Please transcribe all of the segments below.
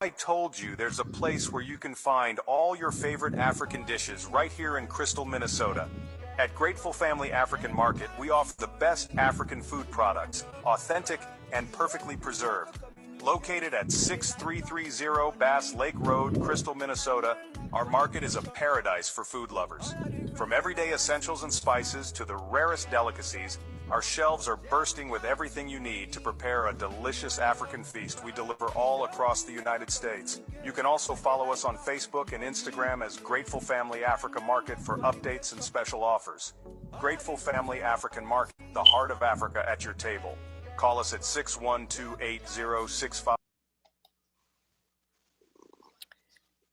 I told you there's a place where you can find all your favorite African dishes right here in Crystal, Minnesota. At Grateful Family African Market, we offer the best African food products, authentic and perfectly preserved. Located at 6330 Bass Lake Road, Crystal, Minnesota, our market is a paradise for food lovers. From everyday essentials and spices to the rarest delicacies, our shelves are bursting with everything you need to prepare a delicious African feast we deliver all across the United States. You can also follow us on Facebook and Instagram as Grateful Family Africa Market for updates and special offers. Grateful Family African Market, the heart of Africa at your table. Call us at 612-8065.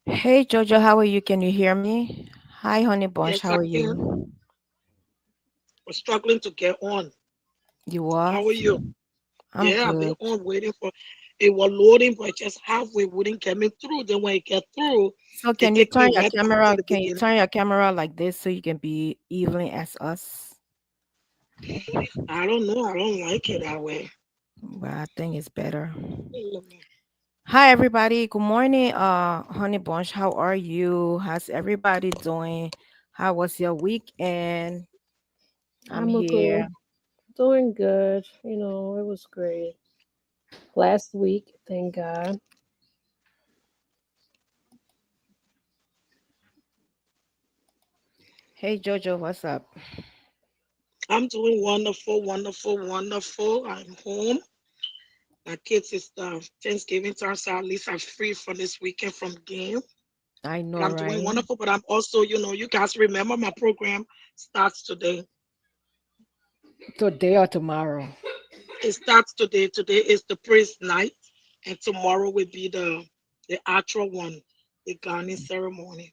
Hey Jojo, how are you? Can you hear me? Hi Honey Bunch, Yes, how I are can. you? We're struggling to get on. You what? How are you? I'm Yeah, I've been good. on waiting for it was loading, but just halfway wouldn't get me through. Then when it get through, So it can you take me turn your right back to camera? the Can you beginning. turn your camera like this so you can be even as us? I don't know. I don't like it that way. Well, I think it's better. Mm. Hi everybody. Good morning, Honey Bunch. How are you? How's everybody doing? How was your weekend? I'm I'm a good, here. doing good. It was great. Last week, thank God. Hey Jojo, what's up? I'm doing wonderful, wonderful, wonderful. I'm home. My kids is Thanksgiving time, so at least I'm free for this weekend from game. I But know, I'm doing right? wonderful. But I'm also, you guys remember my program starts today. Today or tomorrow? It starts today. Today is the praise night, and tomorrow will be the actual one, the gardening ceremony.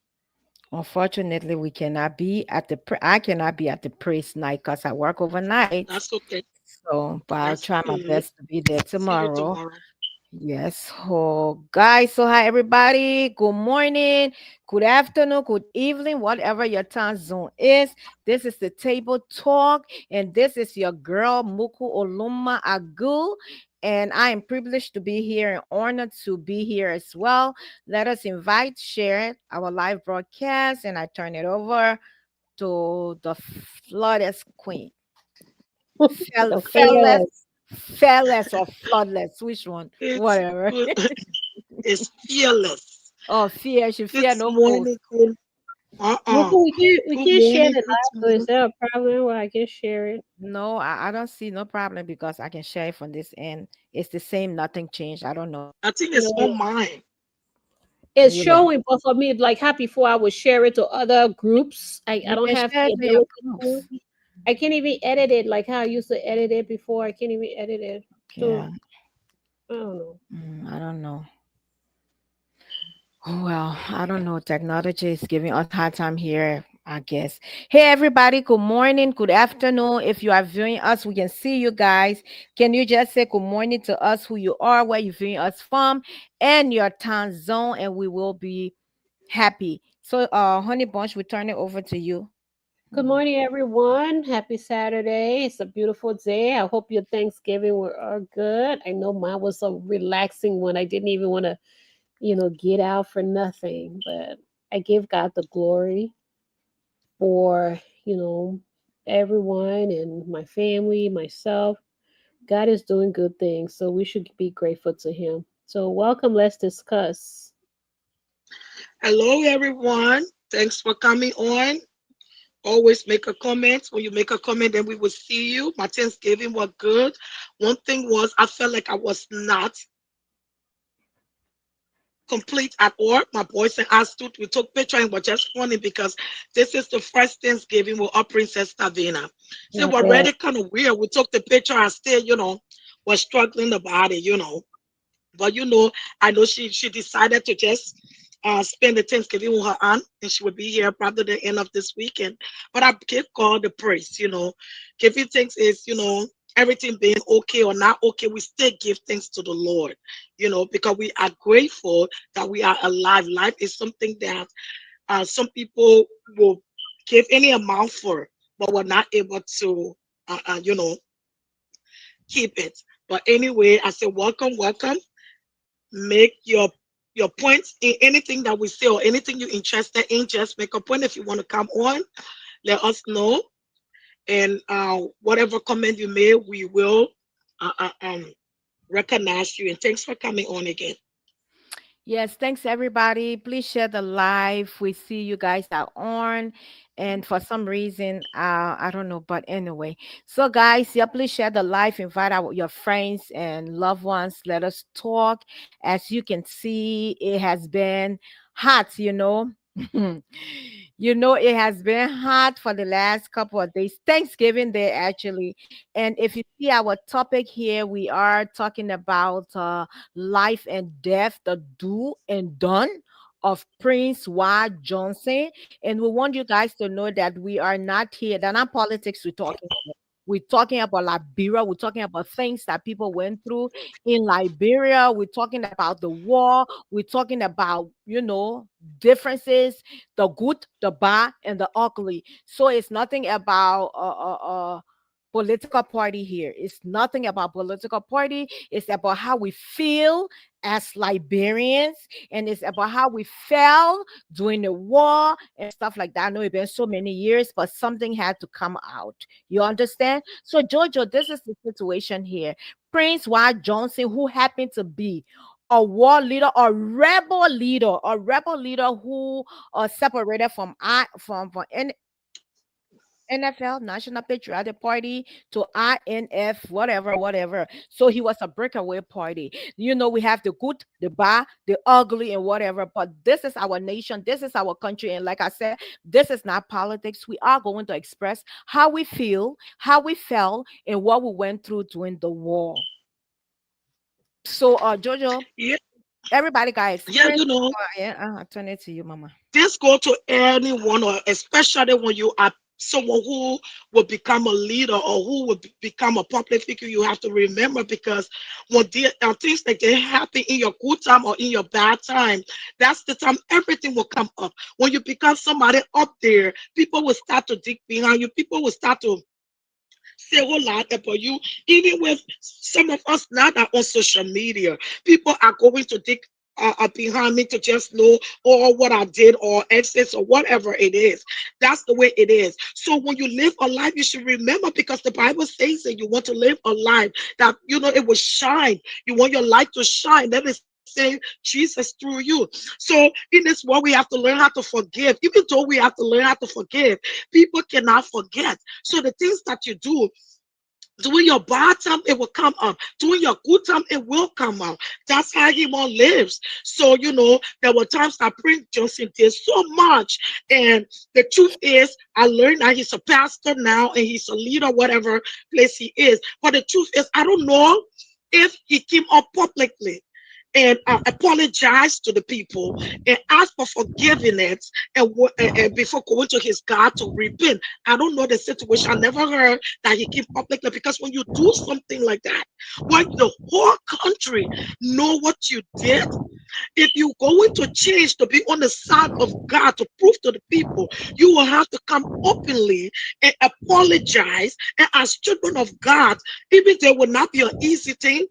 Unfortunately, we cannot be at the I cannot be at the praise night because I work overnight. That's okay. So, but I'll That's try my good. best to be there See you tomorrow. tomorrow. Yes. Oh, guys. So, hi, everybody. Good morning, good afternoon, good evening, whatever your time zone is. This is the table talk, and this is your girl, Muku Oluma Agu. And I am privileged to be here and honored to be here as well. Let us invite, share our live broadcast, and I turn it over to the flawless queen. The Fearless, fearless. fearless or floodless, which one? It's Whatever. it's fearless. Oh, fear, she Good fear no ghost. morning, good. Muku, we Good can share morning, the good live, so is morning. there a problem where I can share it? No, I don't see no problem because I can share it from this end. It's the same, nothing changed. I don't know. I think it's No. on mine. It's Yeah. showing, but for me, like how before I would share it to other groups. I You don't can have share the it to your ability to. groups. I can't even edit it like how I used to edit it before. I can't even edit it. So Yeah. I don't know. I don't know. Oh, well, I don't know. Technology is giving us hard time here, I guess. Hey, everybody. Good morning. Good afternoon. If you are viewing us, we can see you guys. Can you just say good morning to us, who you are, where you're viewing us from, and your time zone, and we will be happy. So, Honey Bunch, we turn it over to you. Good morning, everyone. Happy Saturday. It's a beautiful day. I hope your Thanksgiving were are good. I know mine was a relaxing one. I didn't even want to, get out for nothing. But I give God the glory for, everyone and my family, myself. God is doing good things. So we should be grateful to Him. So, welcome. Let's discuss. Hello, everyone. Thanks for coming on. Always make a comment. When you make a comment, then we will see you. My Thanksgiving was good. One thing was I felt like I was not complete at all. My boys and I stood, we took picture and it was just funny because this is the first Thanksgiving with our Princess Tavina. So I it was bet. already kind of weird. We took the picture and still, was struggling about it. But I know she decided to just spend the Thanksgiving with her aunt, and she would be here probably the end of this weekend. But I give God the praise. Giving thanks is everything being okay or not okay. We still give thanks to the Lord, because we are grateful that we are alive. Life is something that some people will give any amount for, but we're not able to, keep it. But anyway, I say welcome, welcome. Make your your points in anything that we say or anything you're interested in. Just make a point. If you want to come on, let us know. And whatever comment you made, we will uh, uh, um, recognize you. And thanks for coming on again. Yes, thanks everybody. Please share the live. We see you guys are on. And for some reason, I don't know, but anyway. So guys, yeah, please share the live, invite your friends and loved ones. Let us talk. As you can see, it has been hot, you know. It has been hot for the last couple of days. Thanksgiving Day, actually. And if you see our topic here, we are talking about life and death, the do and done of Prince Ward Johnson. And we want you guys to know that we are not here. They're not politics we're talking about. We're talking about Liberia. We're talking about things that people went through in Liberia. We're talking about the war. We're talking about, differences, the good, the bad, and the ugly. So it's nothing about political party here. It's nothing about political party. It's about how we feel as Liberians, and it's about how we felt during the war and stuff like that. I know it's been so many years, but something had to come out. You understand? So, Jojo, this is the situation here. Prince Ward Johnson, who happened to be a war leader, a rebel leader who separated from NFL, National Patriotic Party, to INF, whatever, whatever. So he was a breakaway party. We have the good, the bad, the ugly, and whatever. But this is our nation. This is our country. And like I said, this is not politics. We are going to express how we feel, how we felt, and what we went through during the war. So, Jojo, Yeah, everybody got yeah, experience. Yeah, I turn it to you, Mama. this go to anyone, or especially when you are someone who will become a leader or who will become a public figure. You have to remember, because when there are things like they happen in your good time or in your bad time, that's the time everything will come up. When you become somebody up there, people will start to dig behind you. People will start to say a whole lot about you. Even with some of us now that on social media, people are going to dig behind me to just know all what I did or excess or whatever it is. That's the way it is. So when you live a life, you should remember, because the Bible says that you want to live a life that it will shine. You want your light to shine. That is saying Jesus through you. So in this world, we have to learn how to forgive. Even though we have to learn how to forgive, people cannot forget. So the things that you do, doing your bad time, it will come up. Doing your good time, it will come up. That's how he lives. So, there were times that Prince Johnson did so much. And the truth is, I learned that he's a pastor now and he's a leader, whatever place he is. But the truth is, I don't know if he came up publicly and apologize to the people and ask for forgiveness, and before going to his God to repent. I don't know the situation. I never heard that he came publicly, because when you do something like that, when the whole country know what you did, if you going to change to be on the side of God to prove to the people, you will have to come openly and apologize. And as children of God, even there will not be an easy thing,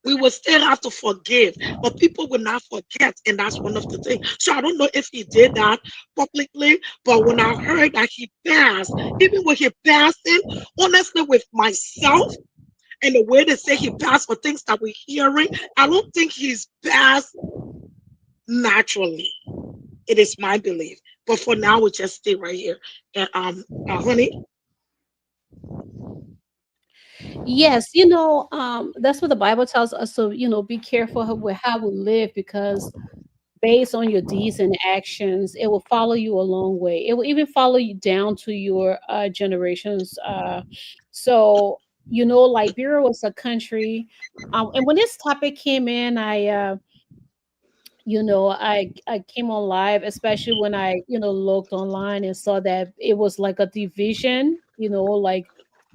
we will still have to forgive, but people will not forget, and that's one of the things. So I don't know if he did that publicly, but when I heard that he passed, even when he passing, honestly, with myself and the way they say he passed for things that we're hearing, I don't think he's passed naturally. It is my belief. But for now, we just stay right here. And honey. Yes, that's what the Bible tells us. So, be careful with how we live, because based on your deeds and actions, it will follow you a long way. It will even follow you down to your generations. So, Liberia was a country. And when this topic came in, I came on live, especially when I, looked online and saw that it was like a division, like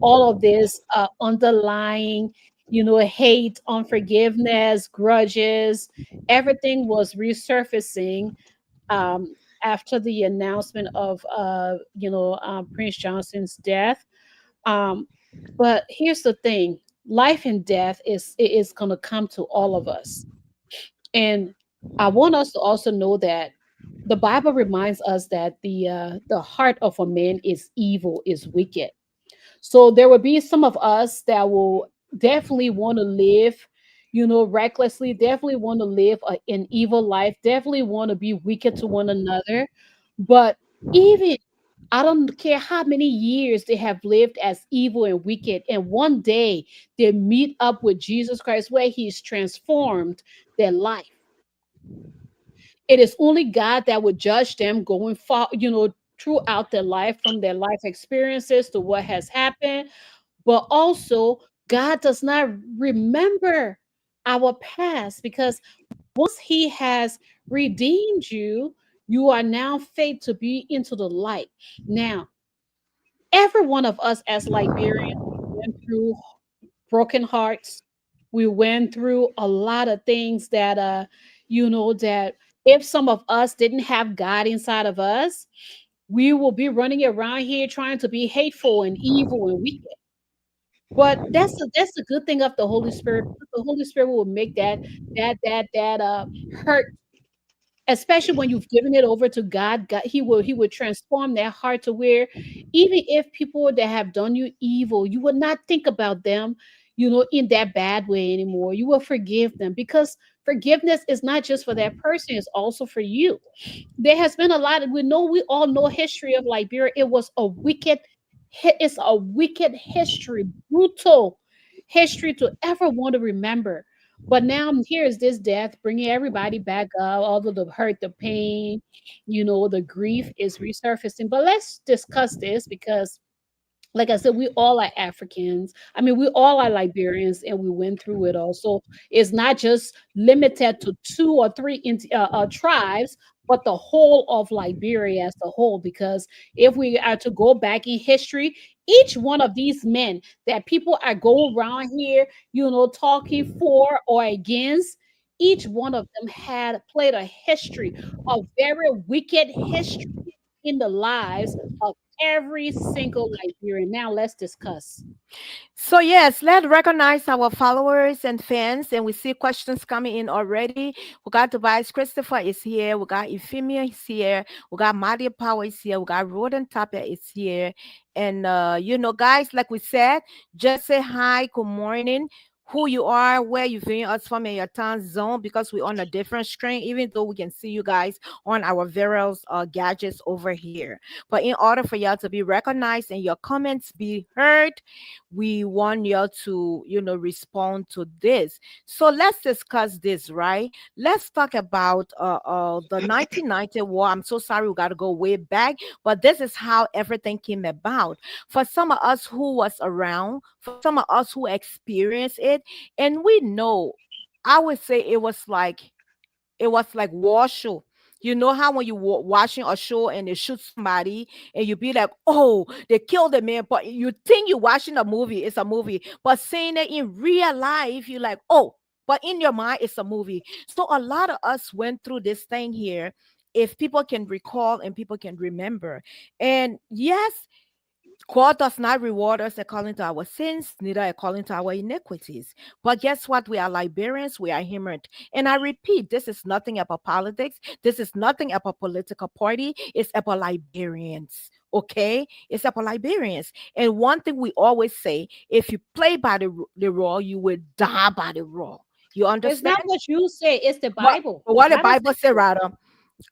all of this underlying, hate, unforgiveness, grudges, everything was resurfacing after the announcement of, Prince Johnson's death. Um, but here's the thing: life and death is going to come to all of us, and I want us to also know that the Bible reminds us that the heart of a man is evil, is wicked. So there will be some of us that will definitely want to live, recklessly, definitely want to live an evil life, definitely want to be wicked to one another. But even I don't care how many years they have lived as evil and wicked, and one day they meet up with Jesus Christ where he's transformed their life. It is only God that would judge them going far, throughout their life, from their life experiences to what has happened. But also, God does not remember our past, because once He has redeemed you, you are now fit to be into the light. Now, every one of us as Liberians went through broken hearts. We went through a lot of things that that if some of us didn't have God inside of us, we will be running around here trying to be hateful and evil and wicked. But that's the good thing of the Holy Spirit, because the Holy Spirit will make that hurt, especially when you've given it over to God. God, he will transform that heart to where even if people that have done you evil, you would not think about them, in that bad way anymore. You will forgive them, because forgiveness is not just for that person, it's also for you. There has been a lot of, we all know history of Liberia. It was a wicked it's a wicked history, brutal history to ever want to remember. But now here is this death bringing everybody back up, all of the hurt, the pain, the grief is resurfacing. But let's discuss this, because like I said, we all are Africans. I mean, we all are Liberians, and we went through it all. So it's not just limited to two or three tribes, but the whole of Liberia as a whole. Because if we are to go back in history, each one of these men that people are going around here, talking for or against, each one of them had played a history, a very wicked history in the lives of every single Liberian. Now let's discuss. So yes, let's recognize our followers and fans, and we see questions coming in already. We got Tobias Christopher is here. We got Euphemia is here. We got Madia Power is here. We got Roden Tapia is here. And guys, like we said, just say hi, good morning, who you are, where you viewing us from in your time zone, because we're on a different screen, even though we can see you guys on our various gadgets over here. But in order for y'all to be recognized and your comments be heard, we want you to respond to this. So let's discuss this, right? Let's talk about the 1990 war. I'm so sorry, we got to go way back, but this is how everything came about. For some of us who was around, for some of us who experienced it, and we know, I would say it was like war show. You know how when you watching a show and they shoot somebody and you be like, oh, they killed the man, but you think you're watching a movie, it's a movie. But seeing it in real life, you're like, oh, but in your mind, it's a movie. So a lot of us went through this thing here, if people can recall and people can remember. And yes, God does not reward us according to our sins, neither according to our iniquities. But guess what? We are Liberians, we are human. And I repeat, this is nothing about politics. This is nothing about political party. It's about Liberians. Okay? It's about Liberians. And one thing we always say, if you play by the rule, you will die by the rule. You It's understand? not what you say, it's the What, Bible. The what the Bible Bible says say, rather.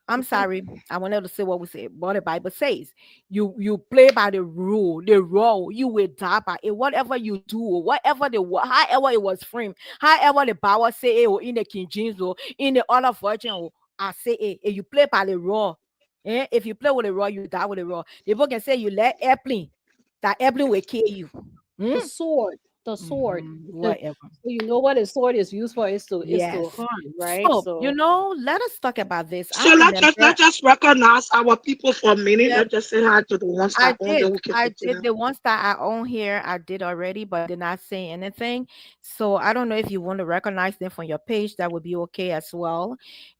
I'm sorry. I wanted to say what we say. What the Bible says. You play by the rule, the rule. You will die by it. Whatever you do, whatever however it was framed, however the Bible say it, or in the King James, or in the other version, or I say it. If you play by the rule, if you play with the rule, you die with the rule. The book can say you let airplane, that airplane will kill you. the Hmm? sword, the sword. Whatever. So you know what a sword is used for, is to Yes. harm, right? So So let us talk about this. I So remember. let's just recognize our people for a minute. Yeah, Let's just say hi to the ones I that own, then did. we can I did continue. the ones that I own here. I did already, but did not say anything. So I don't know if you want to recognize them from your page. That would be okay as well.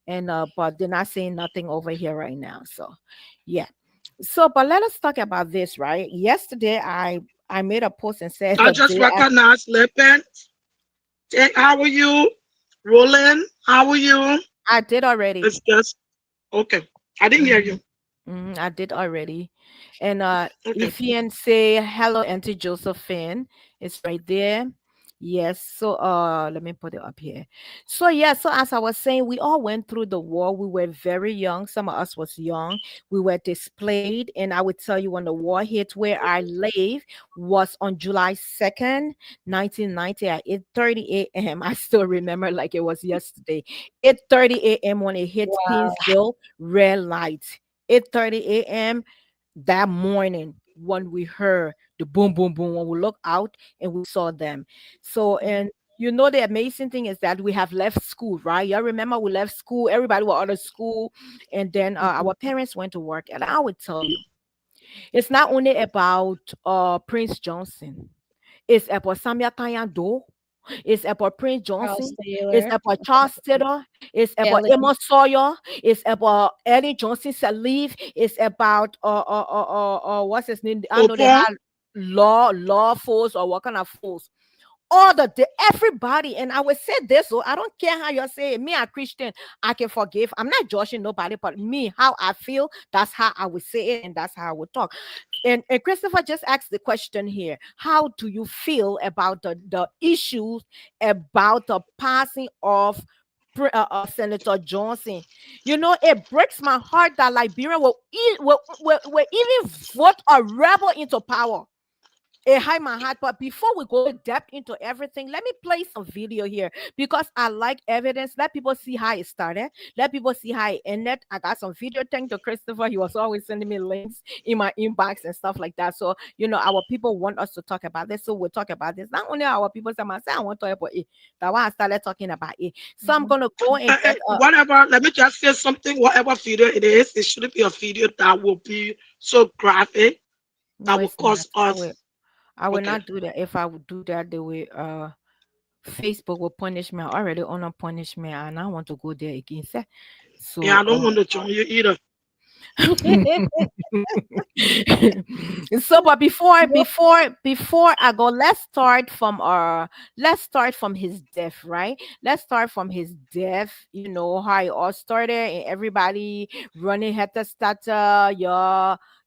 And but they're not saying nothing over here right now. So yeah. So but let us talk about this, right? Yesterday I made a post and said I the just day after. recognize Lippin. How are you? Roland, how are you? I did already. It's just okay. I didn't hear you. I did already. And Okay. Efian say hello, Auntie Josephine. It's right there. Yes. So let me put it up here. So yeah, so as I was saying, we all went through the war. We were very young. Some of us was young. We were displayed. And I would tell you when the war hit where I live was on July 2nd, 1990 at 8:30 a.m. I still remember like it was yesterday. 8:30 a.m. when it hit Wow. Painesville, red light. 8:30 a.m. that morning when we heard the boom, boom, boom, when we looked out and we saw them. So, and you know, the amazing thing is that we have left school, right? You remember we left school, everybody was out of school, and then our parents went to work. And I would tell you, it's not only about Prince Johnson, it's about Samuel Kanyando. It's about Prince Charles Johnson. It's Taylor, about Charles Taylor. It's about Ellie. Amos Sawyer. It's about Eddie Johnson Sirleaf. It's about what's his name? I know they Opa, had law force or what kind of force. All everybody, and I would say this, so I don't care how you say it. Me, a Christian, I can forgive. I'm not judging nobody, but me, how I feel, that's how I would say it, and that's how I would talk. And Christopher just asked the question here: how do you feel about the issues about the passing of Senator Johnson? You know, it breaks my heart that Liberia will even vote a rebel into power. It hide my heart. But before we go depth into everything, let me play some video here because I like evidence. Let people see how it started. Let people see how it ended. I got some video. Thank to Christopher. He was always sending me links in my inbox and stuff like that. So, you know, our people want us to talk about this. So we'll talk about this. Not only our people say, I want to talk about it. That's why I started talking about it. So I'm going to go and get whatever. Let me just say something. Whatever video it is, it shouldn't be a video that will be so graphic that no, will it's not. cause us. I will Okay. not do that. If I would do that the way Facebook will punish me. I already on a punishment and I want to go there again. So Yeah, I don't want to join you either. so but before I go, let's start from his death, right? Let's start from his death. You know how it all started and everybody running head to starter,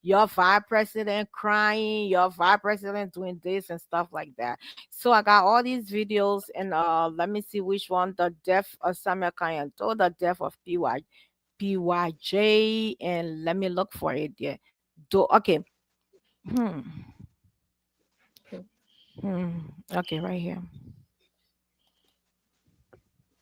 your vice president crying, your vice president doing this and stuff like that. So I got all these videos and let me see which one. The death of Samuel Kanyando, the death of PYJ, and let me look for it. Yeah. Okay. Okay, right here.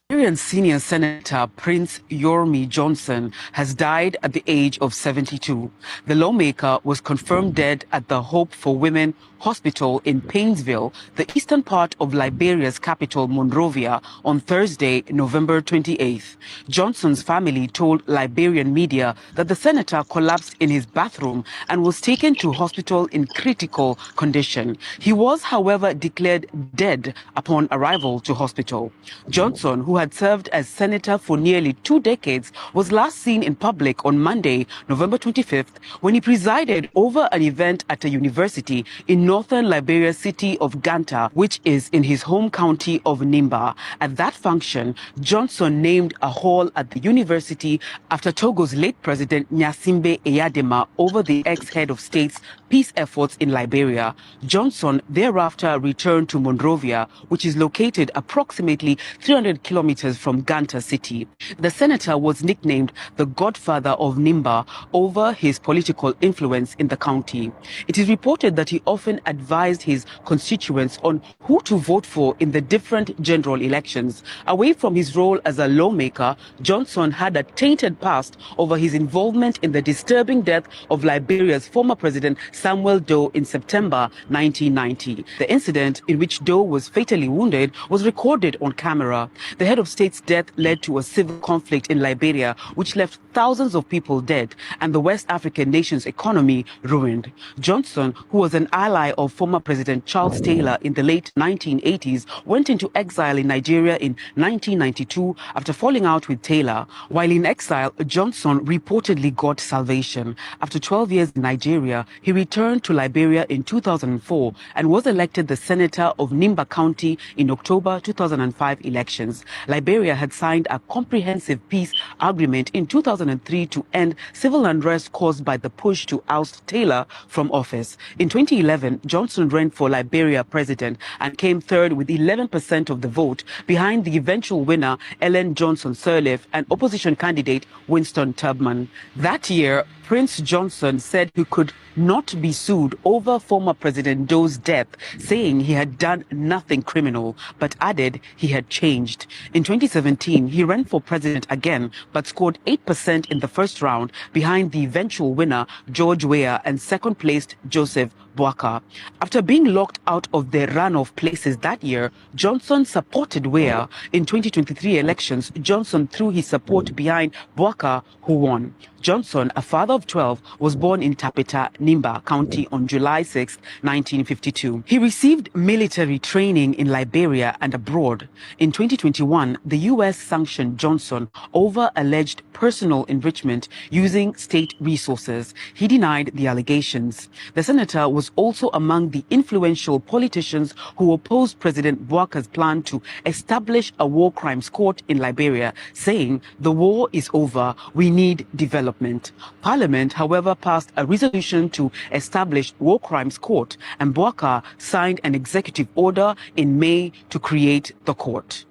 Nigerian senior Senator Prince Yormi Johnson has died at the age of 72. The lawmaker was confirmed dead at the Hope for Women Hospital in Painesville, the eastern part of Liberia's capital, Monrovia, on Thursday, November 28th. Johnson's family told Liberian media that the senator collapsed in his bathroom and was taken to hospital in critical condition. He was, however, declared dead upon arrival to hospital. Johnson, who had served as senator for nearly 2 decades, was last seen in public on Monday, November 25th, when he presided over an event at a university in northern Liberia's city of Ganta, which is in his home county of Nimba. At that function, Johnson named a hall at the university after Togo's late president Nyasimbe Eyadema over the ex-head of state's peace efforts in Liberia. Johnson thereafter returned to Monrovia, which is located approximately 300 kilometers from Ganta city. The senator was nicknamed the Godfather of Nimba over his political influence in the county. It is reported that he often advised his constituents on who to vote for in the different general elections. Away from his role as a lawmaker, Johnson had a tainted past over his involvement in the disturbing death of Liberia's former president Samuel Doe in September 1990. The incident, in which Doe was fatally wounded, was recorded on camera. The head of state's death led to a civil conflict in Liberia, which left thousands of people dead and the West African nation's economy ruined. Johnson, who was an ally of former President Charles Taylor in the late 1980s, went into exile in Nigeria in 1992 after falling out with Taylor. While in exile, Johnson reportedly got salvation. After 12 years in Nigeria, he returned to Liberia in 2004 and was elected the senator of Nimba County in October 2005 elections. Liberia had signed a comprehensive peace agreement in 2003 to end civil unrest caused by the push to oust Taylor from office. In 2011, Johnson ran for Liberia president and came third with 11% of the vote, behind the eventual winner, Ellen Johnson Sirleaf, and opposition candidate Winston Tubman. That year, Prince Johnson said he could not be sued over former President Doe's death, saying he had done nothing criminal, but added he had changed. In 2017, he ran for president again, but scored 8% in the first round, behind the eventual winner, George Weah, and second-placed Joseph Boakai. After being locked out of the runoff places that year, Johnson supported Weah. In 2023 elections, Johnson threw his support behind Boakai, who won. Johnson, a father of 12, was born in Tapeta, Nimba County on July 6, 1952. He received military training in Liberia and abroad. In 2021, the U.S. sanctioned Johnson over alleged personal enrichment using state resources. He denied the allegations. The senator was also among the influential politicians who opposed President Boakai's plan to establish a war crimes court in Liberia, saying the war is over, we need development. Parliament, however, passed a resolution to establish war crimes court, and Boakai signed an executive order in May to create the court.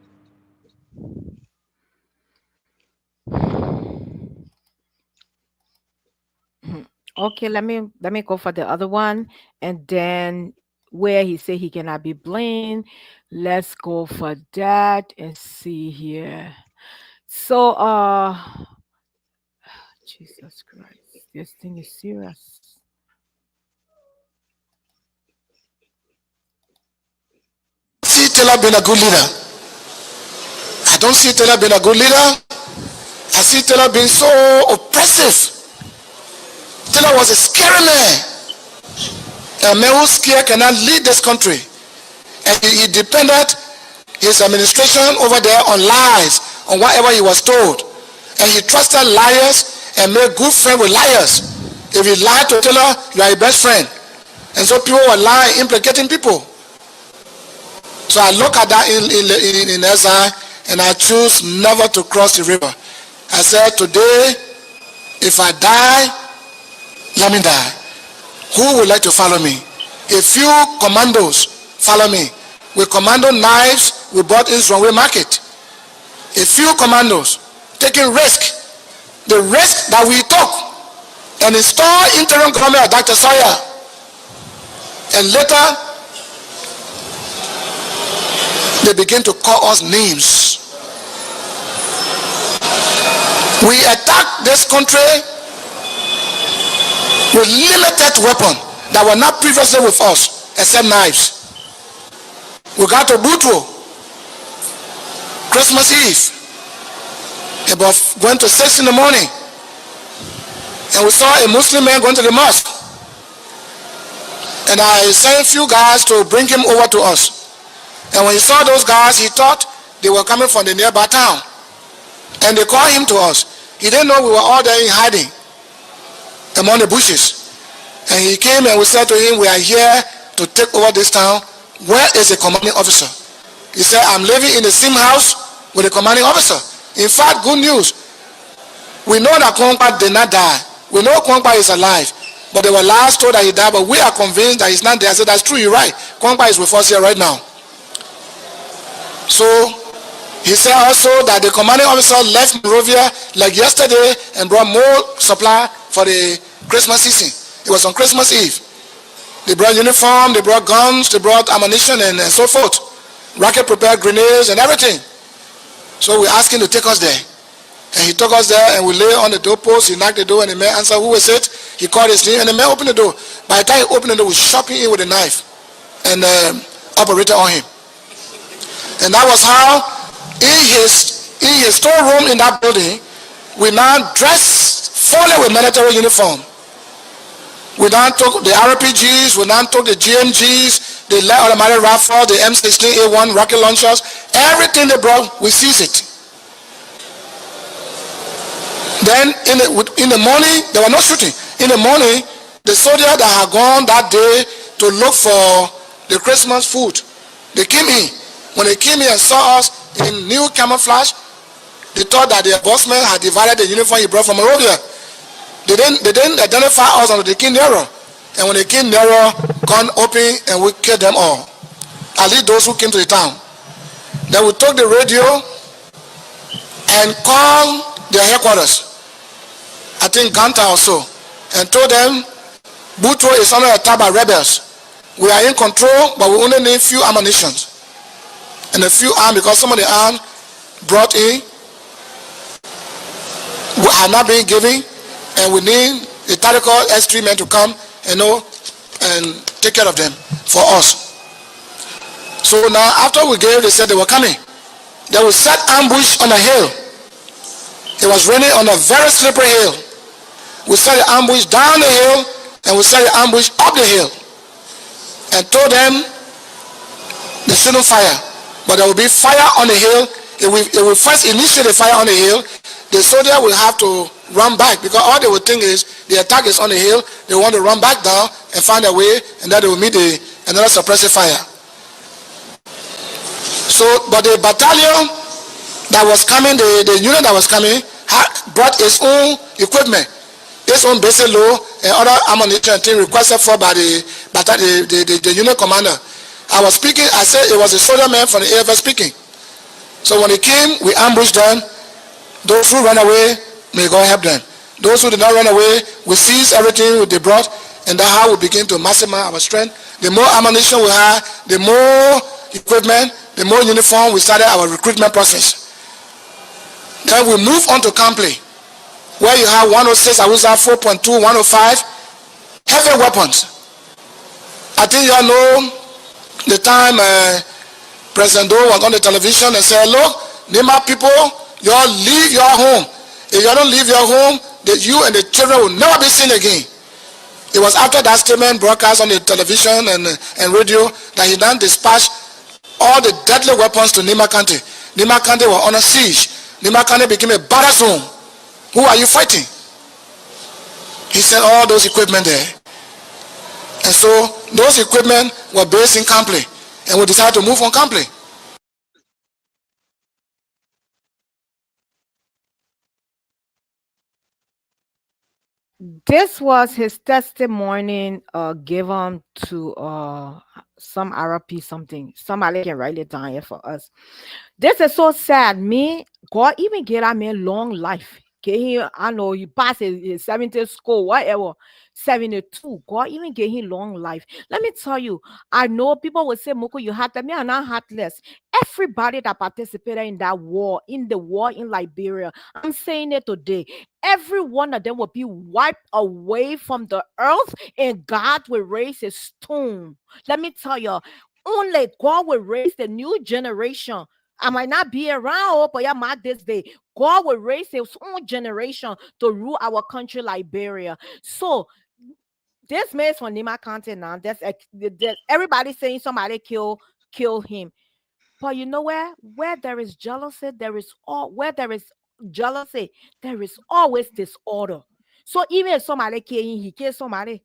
Okay, let me go for the other one, and then where he said he cannot be blamed. Let's go for that and see here. So Jesus Christ, this thing is serious. See Taylor being a good leader. I don't see Taylor being a good leader. I see Taylor being so oppressive. Taylor was a scary man. A man who's scared cannot lead this country. And he depended his administration over there on lies, on whatever he was told. And he trusted liars and made good friends with liars. If you lie to Taylor, you are your best friend. And so people were lying, implicating people. So I look at that in SI, and I choose never to cross the river. I said, today, if I die, let me die. Who would like to follow me? A few commandos follow me. With commando knives we bought in Runway Market. A few commandos taking risk. The risk that we took and install interim government of Dr. Sawyer. And later, they begin to call us names. We attacked this country with limited weapons that were not previously with us, except knives. We got to Butro, Christmas Eve, about going to 6 in the morning, and we saw a Muslim man going to the mosque. And I sent a few guys to bring him over to us. And when he saw those guys, he thought they were coming from the nearby town. And they called him to us. He didn't know we were all there in hiding among the bushes. And he came and we said to him, we are here to take over this town. Where is the commanding officer? He said, I'm living in the same house with the commanding officer. In fact, good news. We know that Kwangpa did not die. We know Kwangpa is alive. But they were last told that he died, but we are convinced that he's not there. I said, that's true, you're right. Kwangpa is with us here right now. So he said also that the commanding officer left Monrovia like yesterday and brought more supply for the Christmas season. It was on Christmas Eve. They brought uniform, they brought guns, they brought ammunition and so forth. Rocket prepared grenades and everything. So we asked him to take us there. And he took us there and we lay on the doorpost. He knocked the door and the man answered, who is it? He called his name and the man opened the door. By the time he opened the door, we shot him in with a knife and operated on him. And that was how in his storeroom in that building, we now dressed fully with military uniform. We now took the RPGs, we now took the GMGs, the light automatic rifle, the M16A1 rocket launchers, everything they brought, we seized it. Then in the morning, there was no shooting. In the morning, the soldiers that had gone that day to look for the Christmas food, they came in. When they came in and saw us, in new camouflage. They thought that the bossman had divided the uniform he brought from Monrovia. They didn't identify us until they came nearer. And when they came nearer, gun open and we killed them all. At least those who came to the town. Then we took the radio and called their headquarters, I think Ganta or so, and told them Butro is under attack by rebels. We are in control, but we only need few ammunition and a few arms, because some of the arms brought in are not being given, and we need the tactical S3 men to come and take care of them for us. So now after we gave, they said they were coming. They will set ambush on a hill. It was raining on a very slippery hill. We set the ambush down the hill and we set the ambush up the hill and told them they shouldn't fire, but there will be fire on the hill. If we first initiate the fire on the hill, the soldier will have to run back, because all they will think is the attack is on the hill. They want to run back down and find a way, and then they will meet another suppressive fire. So, but the battalion that was coming, the unit that was coming, brought its own equipment, its own basic load and other ammunition thing requested for by the unit commander. I was speaking, I said it was a soldier man from the AFS speaking. So when he came, we ambushed them. Those who ran away, may God help them. Those who did not run away, we seized everything they brought, and that's how we begin to maximize our strength. The more ammunition we had, the more equipment, the more uniform, we started our recruitment process. Then we move on to Campley, where you have 106, I was at 4.2, 105, heavy weapons. I think you all know the time President Doe was on the television and said, look, Nima people, you all leave your home. If you don't leave your home, you and the children will never be seen again. It was after that statement broadcast on the television and radio that he then dispatched all the deadly weapons to Nima County. Nima County were on a siege. Nima County became a battle zone. Who are you fighting? He sent all those equipment there. And so those equipment were based in Campley, and we decided to move on Campley. This was his testimony given to some RP something. Somebody can write it down here for us. This is so sad. Me, God even get a man long life. Okay, I know you pass his 70 school, whatever. 72. God even gave him long life. Let me tell you, I know people will say, Moko, you heartless. Me, I'm not heartless. Everybody that participated in that war, in the war in Liberia, I'm saying it today, every one of them will be wiped away from the earth, and God will raise his stone. Let me tell you, only God will raise the new generation. I might not be around, but yeah, mark this day. God will raise his own generation to rule our country, Liberia. So this man is from Nima County now. That's everybody saying somebody kill him. But you know where there is jealousy, there is always disorder. So even if somebody kill him, he kills somebody.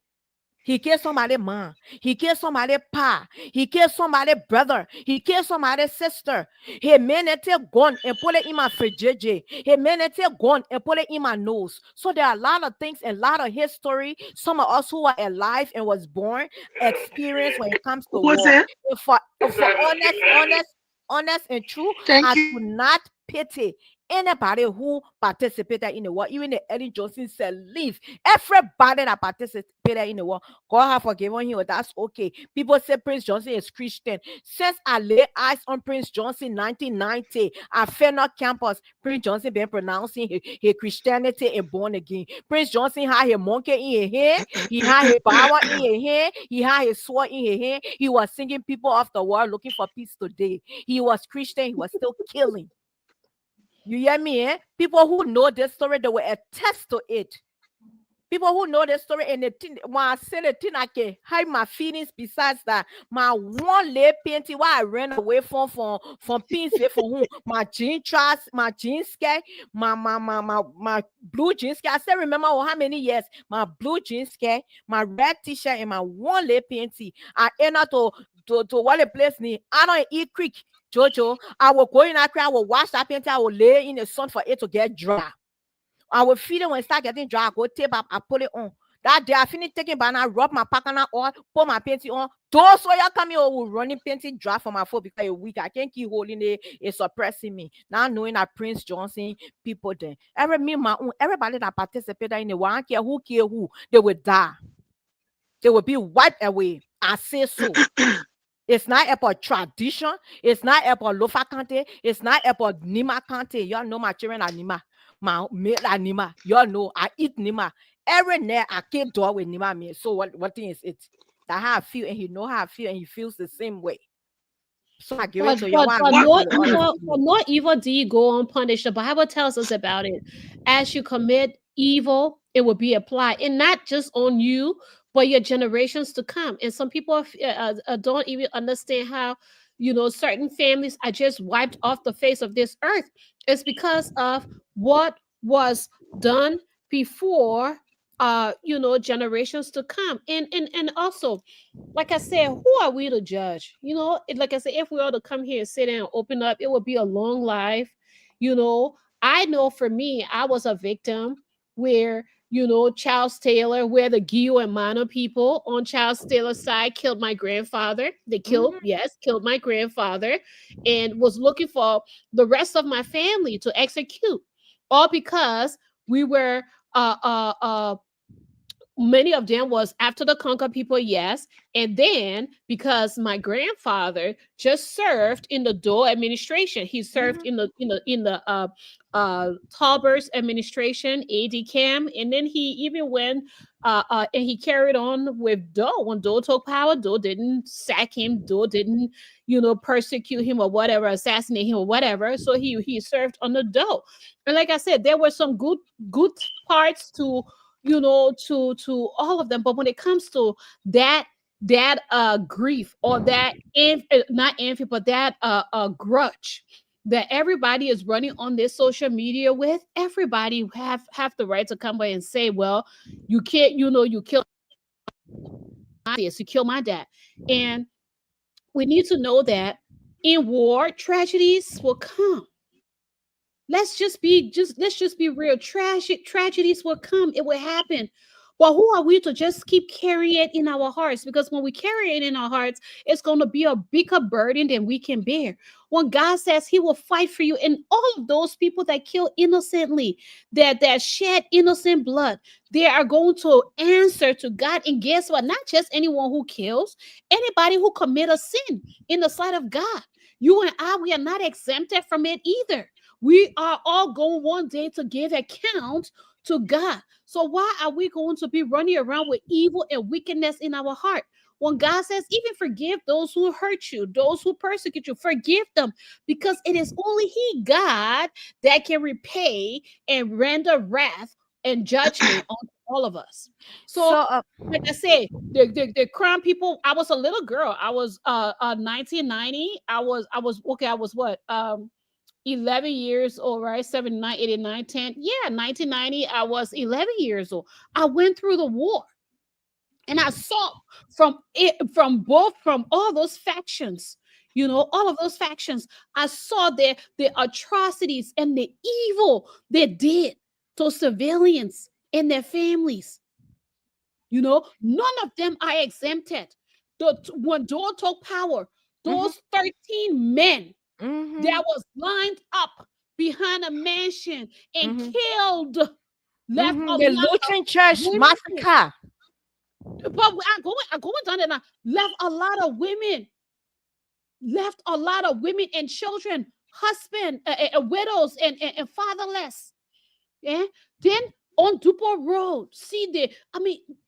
He killed somebody's mom. He killed somebody's pa. He killed somebody's brother. He killed somebody's sister. He made it gun and put it in my fridge. He made it gun and put it in my nose. So there are a lot of things and a lot of history. Some of us who are alive and was born experience when it comes to war. For honest and true, I do not pity anybody who participated in the war. Even the Eddie Johnson said, leave. Everybody that participated in the war, God have forgiven him. That's okay. People say Prince Johnson is Christian. Since I laid eyes on Prince Johnson 1990 at Fenner campus, Prince Johnson been pronouncing his Christianity and born again. Prince Johnson had his monkey in his hand. He had his power in his hand. He had his sword in his hand. He was singing people off the world looking for peace today. He was Christian. He was still killing. You hear me? People who know this story, they will attest to it. People who know the story, and when I say the thing, I can hide my feelings. Besides that, my one leg painting, why I ran away from pins from whom my jeans skirt, my blue jeans skirt. I still remember how many years my blue jeans skirt, my red t-shirt, and my one leg painting. I end up to what a place me. I don't eat creek. Jojo, I will go in that crowd, I will wash that painting, I will lay in the sun for it to get dry. I will feed it when it start getting dry. I go tape up, I put it on. That day I finish taking banana, rub my pakana on, put my painting on. Those so you come here will running painting dry for my foot because a week. I can't keep holding it. It's suppressing me. Now knowing that Prince Johnson people there. Everybody that participated in the one, I don't care who, they will die. They will be wiped away. I say so. It's not about tradition. It's not about Lofa Kante. It's not about Nima Kante. Y'all know my children are Nima. My male are Nima. Y'all know I eat Nima. Every night I came door with Nima me. So what thing is it? That's how I feel, and he know how I feel, and he feels the same way. So I give it to you. No evil deed go unpunished. The Bible tells us about it. As you commit evil, it will be applied, and not just on you, but your generations to come. And some people don't even understand how, certain families are just wiped off the face of this earth. It's because of what was done before, generations to come. And also, like I said, who are we to judge? Like I said, if we were to come here and sit and open up, it would be a long life. I know for me, I was a victim where, Charles Taylor, where the Gio and Mano people on Charles Taylor's side killed my grandfather. They killed my grandfather, and was looking for the rest of my family to execute, all because we were many of them was after the Conquer people, yes. And then because my grandfather just served in the Dole administration, he served in the Tolbert's administration, AD Cam, and then he even went and he carried on with Dole. When Dole took power, Dole didn't sack him, Dole didn't persecute him or whatever, assassinate him or whatever. So he served under Dole. And like I said, there were some good parts to to all of them, but when it comes to that grief, or that not envy, but that grudge that everybody is running on this social media with, everybody have the right to come by and say, well, you can't, you killed this, you killed my dad. And we need to know that in war, tragedies will come. Let's just be real. Tragedies will come. It will happen. But who are we to just keep carrying it in our hearts? Because when we carry it in our hearts, it's going to be a bigger burden than we can bear. When God says he will fight for you, and all of those people that kill innocently, that shed innocent blood, they are going to answer to God. And guess what? Not just anyone who kills, anybody who commit a sin in the sight of God. You and I, we are not exempted from it either. We are all going one day to give account to God. So why are we going to be running around with evil and wickedness in our heart? When God says, even forgive those who hurt you, those who persecute you, forgive them, because it is only He, God, that can repay and render wrath and judgment on all of us. So like I said, the Crown people, I was a little girl. I was 1990. I was what? 11 years old, right? 7, 9, 8, 9, 10. Yeah, 1990, I was 11 years old. I went through the war. And I saw from all those factions, all of those factions, I saw the atrocities and the evil they did to civilians and their families. None of them are exempted. When Dole took power, those 13 men that was lined up behind a mansion and killed, left a the Lutheran Church massacre. But I'm going down there now. Left a lot of women and children, husband, widows and fatherless. Yeah. Then on Dupo Road,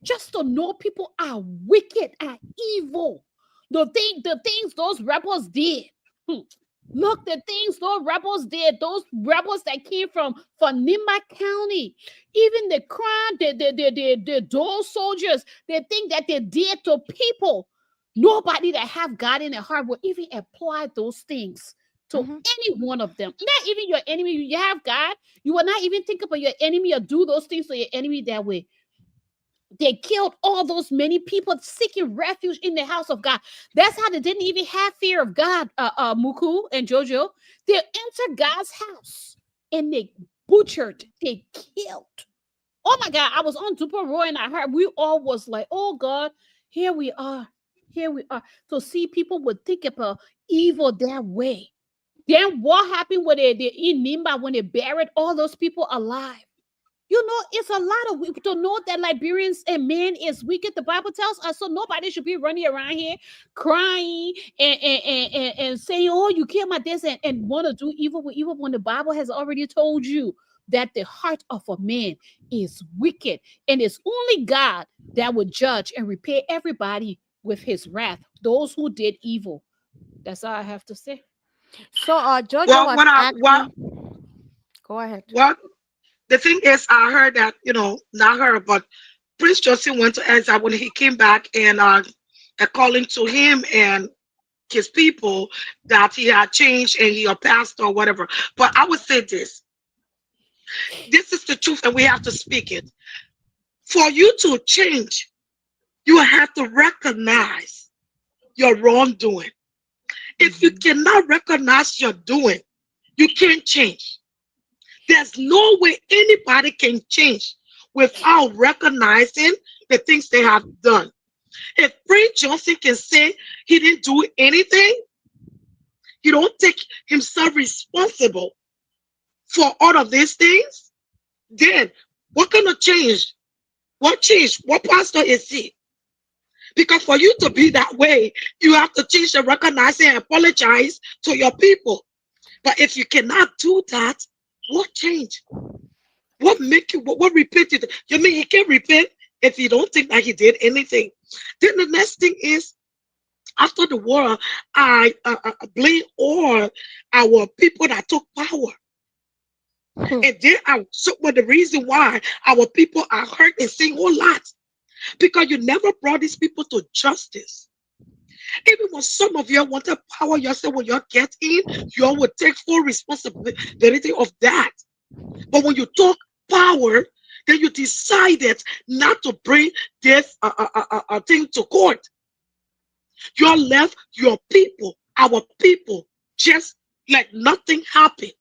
just to know people are wicked, are evil. The things those rebels did. Look, the things those rebels did, those rebels that came from Nima County, even the Crown, the Dole soldiers, the thing that they did to people. Nobody that have God in their heart will even apply those things to any one of them. Not even your enemy. You have God, you will not even think about your enemy or do those things to your enemy that way. They killed all those many people seeking refuge in the house of God. That's how they didn't even have fear of God, Muku and Jojo. They entered God's house and they butchered, they killed. Oh my God, I was on Super Roy and I heard we all was like, oh God, here we are. Here we are. So see, people would think about evil that way. Then what happened when they in Nimba when they buried all those people alive? You know, it's a lot of to know that Liberians and men is wicked. The Bible tells us so nobody should be running around here crying and saying, oh, you killed my this and want to do evil with evil when the Bible has already told you that the heart of a man is wicked. And it's only God that would judge and repay everybody with his wrath, those who did evil. That's all I have to say. So Jojo Well, was what asking. Go ahead. what the thing is, I heard that, not her, but Prince Johnson went to exile when he came back, and calling to him and his people that he had changed and he a pastor or whatever. But I would say this is the truth, and we have to speak it. For you to change, you have to recognize your wrongdoing. If you cannot recognize your doing, you can't change. There's no way anybody can change without recognizing the things they have done. If Prince Johnson can say he didn't do anything, he don't take himself responsible for all of these things, then what kind of change? What change? What pastor is he? Because for you to be that way, you have to change and recognize and apologize to your people. But if you cannot do that, what change? What make you, what repent you? You mean he can't repent if you don't think that he did anything? Then the next thing is, after the war, I blame all our people that took power. And then the reason why our people are hurt and saying a whole lot, because you never brought these people to justice. Even when some of you wanted power, you said when you get in, you all would take full responsibility of that. But when you took power, then you decided not to bring this thing to court. You left your people, our people, just like nothing happened.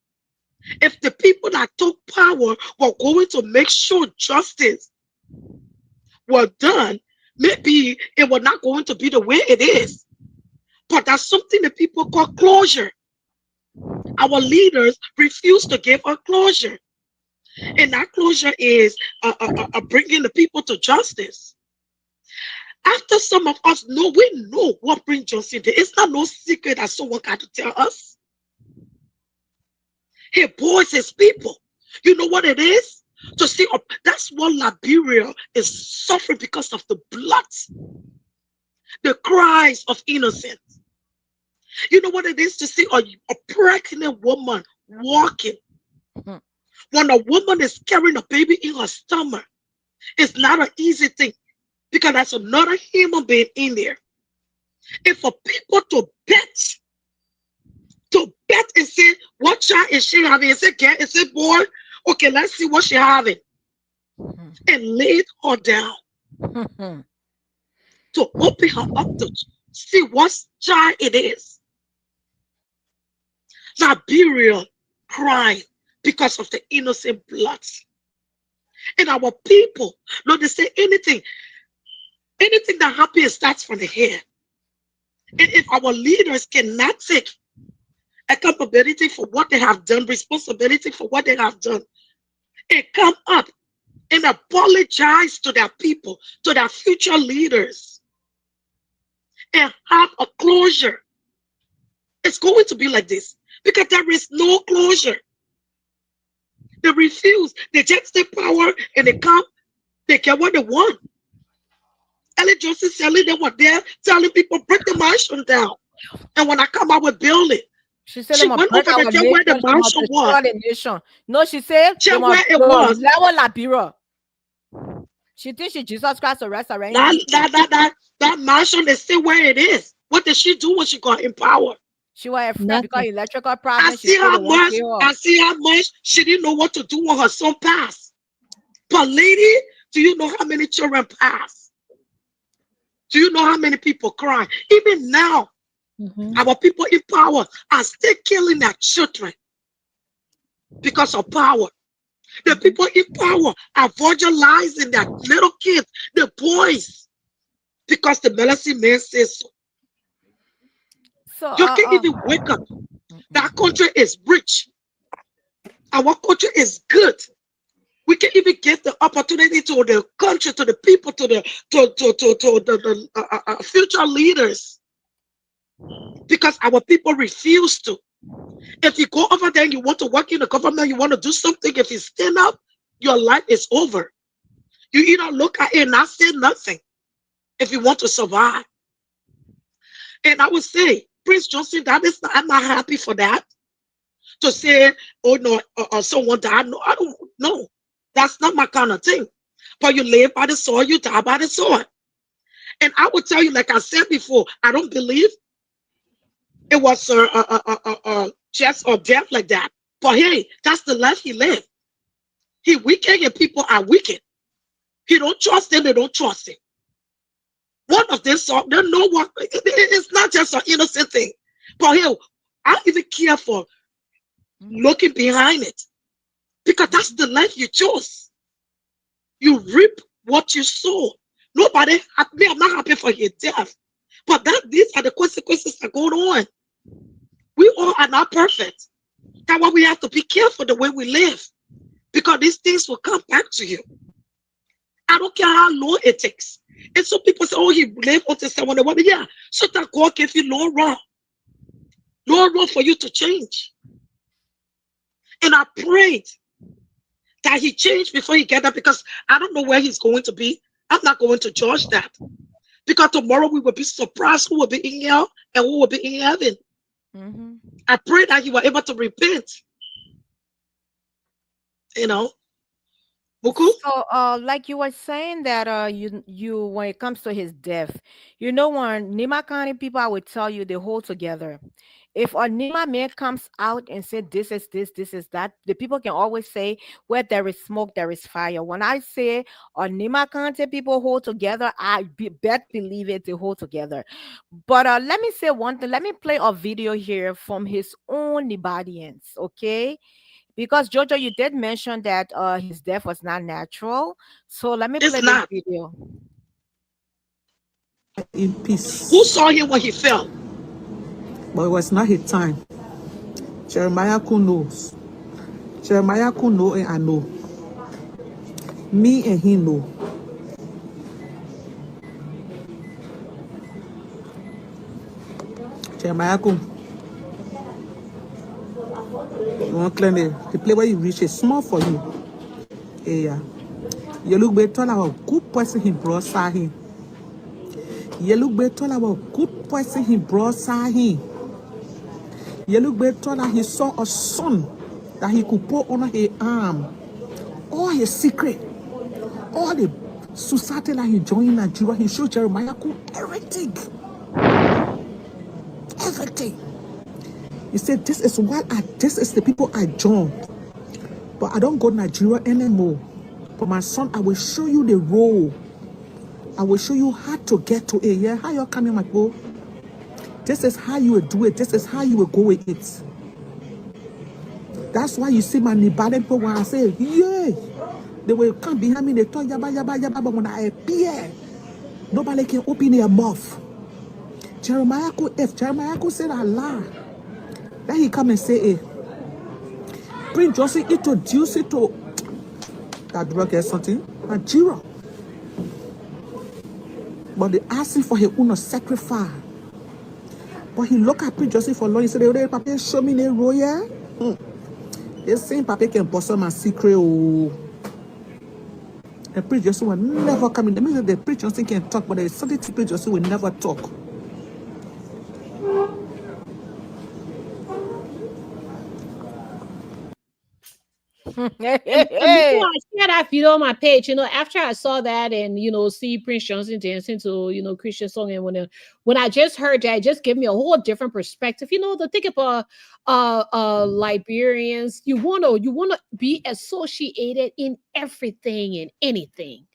If the people that took power were going to make sure justice was done, maybe it was not going to be the way it is. But that's something that people call closure. Our leaders refuse to give us closure. And that closure is bringing the people to justice. After some of us know, we know what Prince Johnson did. It's not no secret that someone got to tell us. He boys his people. You know what it is? To see, that's what Liberia is suffering because of the blood, the cries of innocence. You know what it is to see a pregnant woman walking. When a woman is carrying a baby in her stomach, it's not an easy thing because there's another human being in there. And for people to bet and say, what child is she having? And say, girl, and say, boy, okay, let's see what she's having. And laid her down to open her up to see what child it is. Liberia crying because of the innocent blood. And our people, no, they say anything that happens starts from the head. And if our leaders cannot take accountability for what they have done, responsibility for what they have done, and come up and apologize to their people, to their future leaders, and have a closure, it's going to be like this because there is no closure. They refuse. They just take power and they come. They get what they want. Ellen Johnson Sally, they were there telling people, break the mansion down. And when I come out with building, she said, she went over to check where the mansion was. No, she said, check where it was. She thinks she Jesus Christ or resurrected. That mansion is still where it is. What did she do when she got in power? She was afraid because electrical problem. I see how much she didn't know what to do when her son passed. But lady, Do you know how many children pass? Do you know how many people cry? Even now, our people in power are still killing their children because of power. The people in power are evangelizing their little kids, the boys, because the Melasi man says so. So, You can't even wake up. That country is rich. Our country is good. We can even get the opportunity to the country, to the people, to the future leaders, because our people refuse to. If you go over there and you want to work in the government, you want to do something, if you stand up, your life is over. You either look at it and not say nothing if you want to survive. And I would say, Prince Johnson, I'm not happy for that. To say, oh no, someone died. No, I don't know. That's not my kind of thing. But you live by the sword, you die by the sword. And I would tell you, like I said before, I don't believe it was just or death like that. But hey, that's the life he lived. He wicked and people are wicked. He don't trust them, they don't trust him. One of them saw, they know what, it's not just an innocent thing. But hey, I don't even care for looking behind it. Because that's the life you chose. You reap what you sow. Nobody, I'm not happy for your death. But these are the consequences that go on. We all are not perfect. That's why we have to be careful the way we live. Because these things will come back to you. I don't care how long it takes. And some people say, oh, he lived until 71. Yeah, so that God gave you no wrong. No wrong for you to change. And I prayed that he changed before he get up, because I don't know where he's going to be. I'm not going to judge that. Because tomorrow we will be surprised who will be in hell and who will be in heaven. I pray that you were able to repent. You know. Buku? So, like you were saying that you when it comes to his death, you know, when Nima County people, I would tell you they hold together. If a Nima man comes out and said this is this, this is that, the people can always say where there is smoke, there is fire. When I say a Nima County people hold together, bet believe it, they hold together. But let me say one thing. Let me play a video here from his own Nibadians, okay? Because Jojo, you did mention that his death was not natural. So let me play this video. In peace. Who saw him when he fell? But it was not his time. Jeremiah Kun knows. Jeremiah Kun know and I know. Me and he know. Jeremiah Kun. You want to the play where you reach is small for you. Yeah. You look better like a good person he brought him. You look better like a good person he brought him. You look better like he saw a son that he could put on his arm. All his secret, all the society that he joined Nigeria, he showed Jeremiah everything. Everything. He said, this is the people I joined. But I don't go to Nigeria anymore. But my son, I will show you the role. I will show you how to get to it. Yeah, how you coming, my boy? This is how you will do it. This is how you will go with it. That's why you see my Nibale people when I say, yeah, they will come behind me, they talk yaba yaba yaba, but when I appear, nobody can open their mouth. Jeremiah could, if Jeremiah could say Allah, then he come and say, hey, Prince Johnson introduce it to that drug or something, Nigeria. But they ask him for his own sacrifice. But he look at Prince Johnson for long, he said, hey, Papa, show me the royal. They saying Papa can bust my secret. Oh. And Prince Johnson will never come in. That means that the Prince Johnson can talk, but there is something to Prince Johnson will never talk. Before I share that video on my page, you know, after I saw that and, you know, see Prince Johnson dancing to, you know, Christian song, and when I just heard that, it just gave me a whole different perspective. You know, the thing about Liberians, you want to be associated in everything and anything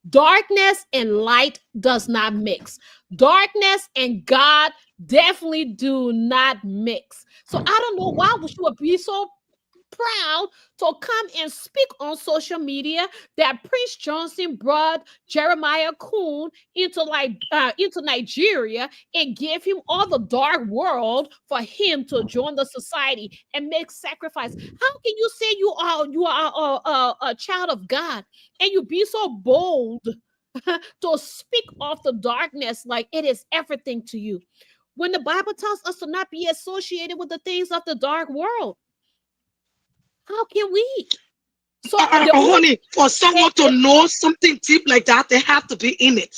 Darkness and light does not mix. Darkness and God definitely do not mix. So I don't know why you would be so proud to come and speak on social media that Prince Johnson brought Jeremiah Kuhn into Nigeria and gave him all the dark world for him to join the society and make sacrifice. How can you say you are a child of God and you be so bold to speak of the darkness like it is everything to you, when the Bible tells us to not be associated with the things of the dark world? How can we? So honey, for someone to know something deep like that, they have to be in it.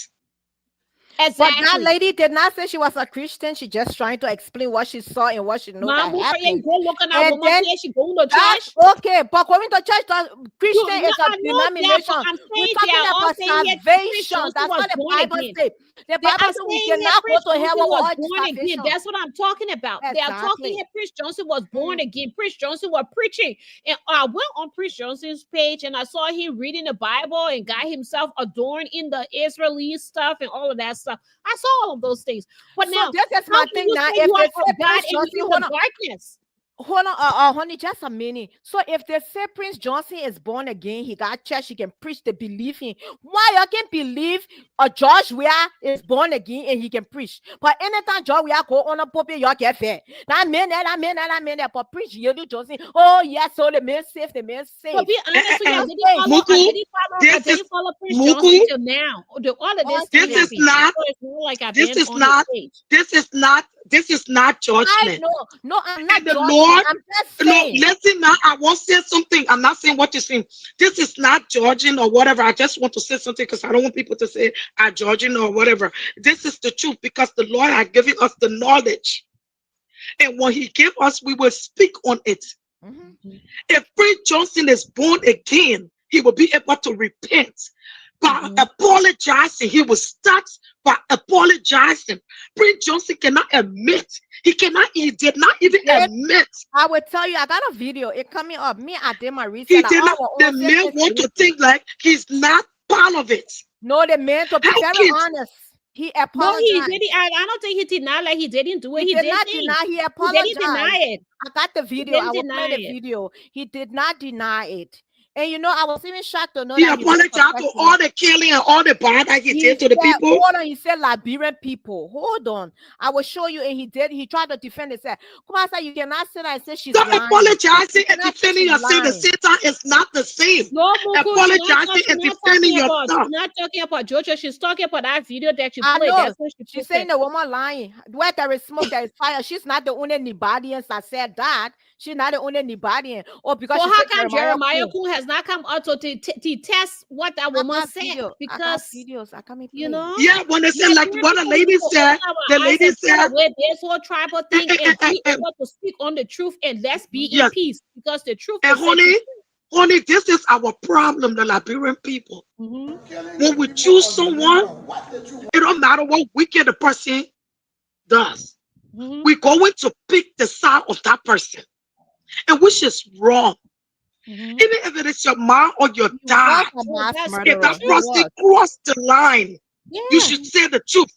Exactly. But that lady did not say she was a Christian. She just trying to explain what she saw and what she knows that happened. And then, she going to church. Okay, but going to church, Christian is a denomination. We're talking about salvation. That's what the Bible says. The Bible says we cannot go to hell without salvation. That's what I'm talking about. Exactly. They are talking here. Prince Johnson was born again. Prince Johnson was preaching. And I went on Prince Johnson's page and I saw him reading the Bible and got himself adorned in the Israeli stuff and all of that stuff. I saw all of those things. But so now, this is my thing now. If they say God in the darkness. Hold on, honey, just a minute. So if they say Prince Johnson is born again, he got church, he can preach, they believe him. Why you can believe George Weah is born again and he can preach? But anytime George Weah go on a pulpit, you get fed. That man, but preach Yellow Johnson. Oh yes, so the man safe, the man safe. But be honest, I didn't follow Prince Johnson till now. All of this is not. This is not judgment. I know. No, I'm not the Lord, I'm just saying. No, listen now. I won't say something. I'm not saying what you're saying. This is not judging or whatever. I just want to say something because I don't want people to say I'm judging or whatever. This is the truth because the Lord has given us the knowledge. And when he gave us, we will speak on it. Mm-hmm. If Prince Johnson is born again, he will be able to repent. By apologizing, he will start by apologizing. Prince Johnson cannot admit. He did not even admit. I will tell you, I got a video. It coming up. Me, I did my research. He did not. The man want to think like he's not part of it. No, the man, to be very honest, he apologized. No, he did. I don't think he denied like he didn't do it. He did not deny. He apologized. He didn't deny it. I got the video. I will play the video. He did not deny it. And you know, I was even shocked to know he apologized to all the killing and all the bad that he did to the people. Hold on, he said Liberian people. Hold on, I will show you. And he did. He tried to defend it. Said, "Come on, you cannot say that." I said she's lying. Apologizing and defending yourself. The Satan is not the same. No, apologizing and defending yourself. She's not talking about Jojo. She's talking about that video that you played. That's what she's saying the woman lying. Where there is smoke, there is fire. She's not the only Nibadian that said that. She's not the only Nibadian. Or because so how come Jeremiah Kuhn has not come out to test what that woman said? Because videos, you know, yeah, when they said like what a lady said, the lady said with this whole tribal thing and be able to speak on the truth and let's be in peace because the truth. And honey, this is our problem, the Liberian people. Mm-hmm. When we choose someone, it don't matter what wicked the person does. Mm-hmm. We're going to pick the side of that person, and which is wrong. Mm-hmm. Even if it is your mom or your dad, if that person crossed the line, you should say the truth.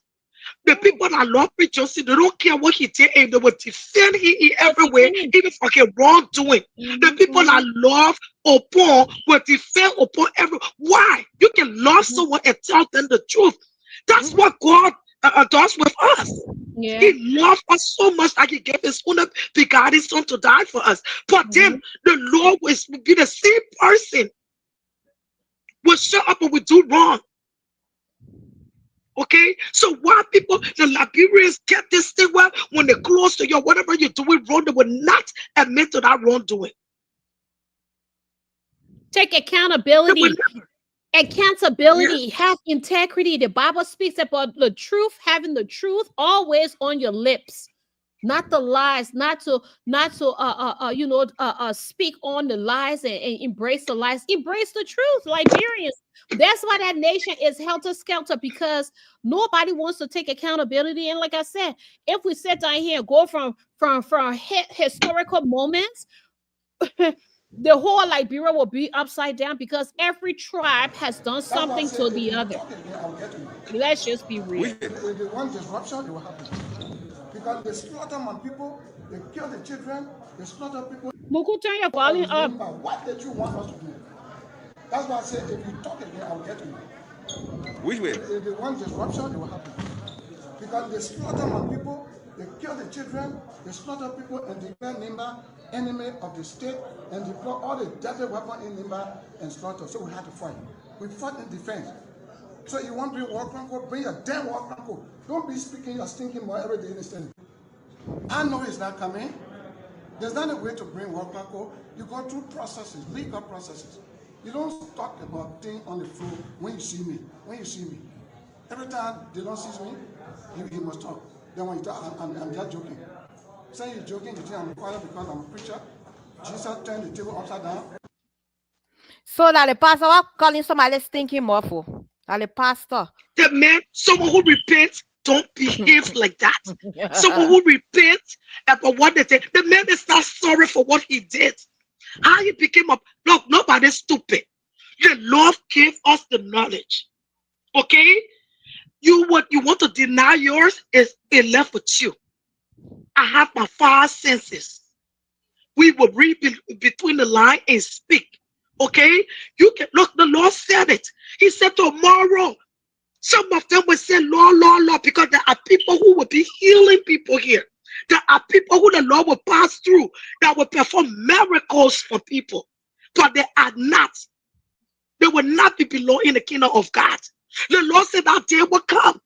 The people that love Prince Johnson, they don't care what he did, and they will defend him in every way, even for wrongdoing. The people that love Opon will defend Opon every. Why? You can love someone and tell them the truth. That's what God does with us. Yeah. He loved us so much that he gave his only begotten son to die for us. But then the Lord will be the same person. Will show up and we do wrong. Okay, so why people, the Liberians get this thing well when they're close to you, whatever you're doing wrong, they will not admit to that wrongdoing. Take accountability. Accountability, have integrity. The Bible speaks about the truth, having the truth always on your lips, not the lies, not to speak on the lies and embrace the lies. Embrace the truth, Liberians. That's why that nation is helter-skelter, because nobody wants to take accountability. And like I said, if we sit down here and go from historical moments the whole Liberia will be upside down because every tribe has done something to the other. Let's just be real. If they want disruption, it will happen. Because they slaughter my people, they kill the children, they slaughter people. Muku, turn your volume up. What did you want us to do? That's why I say if you talk again, I'll get to you. Which way? If they want disruption, it will happen. Because they slaughter my people, they kill the children, they slaughter people and declare Nimba enemy of the state and deploy all the deadly weapons in Nimba and slaughter. So we had to fight. We fought in defense. So you want to bring war code, bring your damn war code. Don't be speaking your stinking more every day in the Senate. I know it's not coming. There's not a way to bring war code. You go through processes, legal processes. You don't talk about things on the floor when you see me. When you see me. Every time they don't see me, you must talk. Then when you talk, I'm just joking. Saying you're joking, you think I'm quiet because I'm a preacher. Jesus turned the table upside down. So that the pastor was calling somebody stinking more for. That the pastor. The man, someone who repents, don't behave like that. Someone who repents about what they did. The man is not sorry for what he did. How he became up. Look, nobody's stupid. The Lord gave us the knowledge. Okay? What you want to deny yours is it left with you. I have my 5 senses. We will read between the line and speak. Okay? You can look, the Lord said it. He said tomorrow, some of them will say, Lord, Lord, Lord, because there are people who will be healing people here. There are people who the Lord will pass through that will perform miracles for people. But they are not. They will not be below in the kingdom of God. The Lord said that day will come.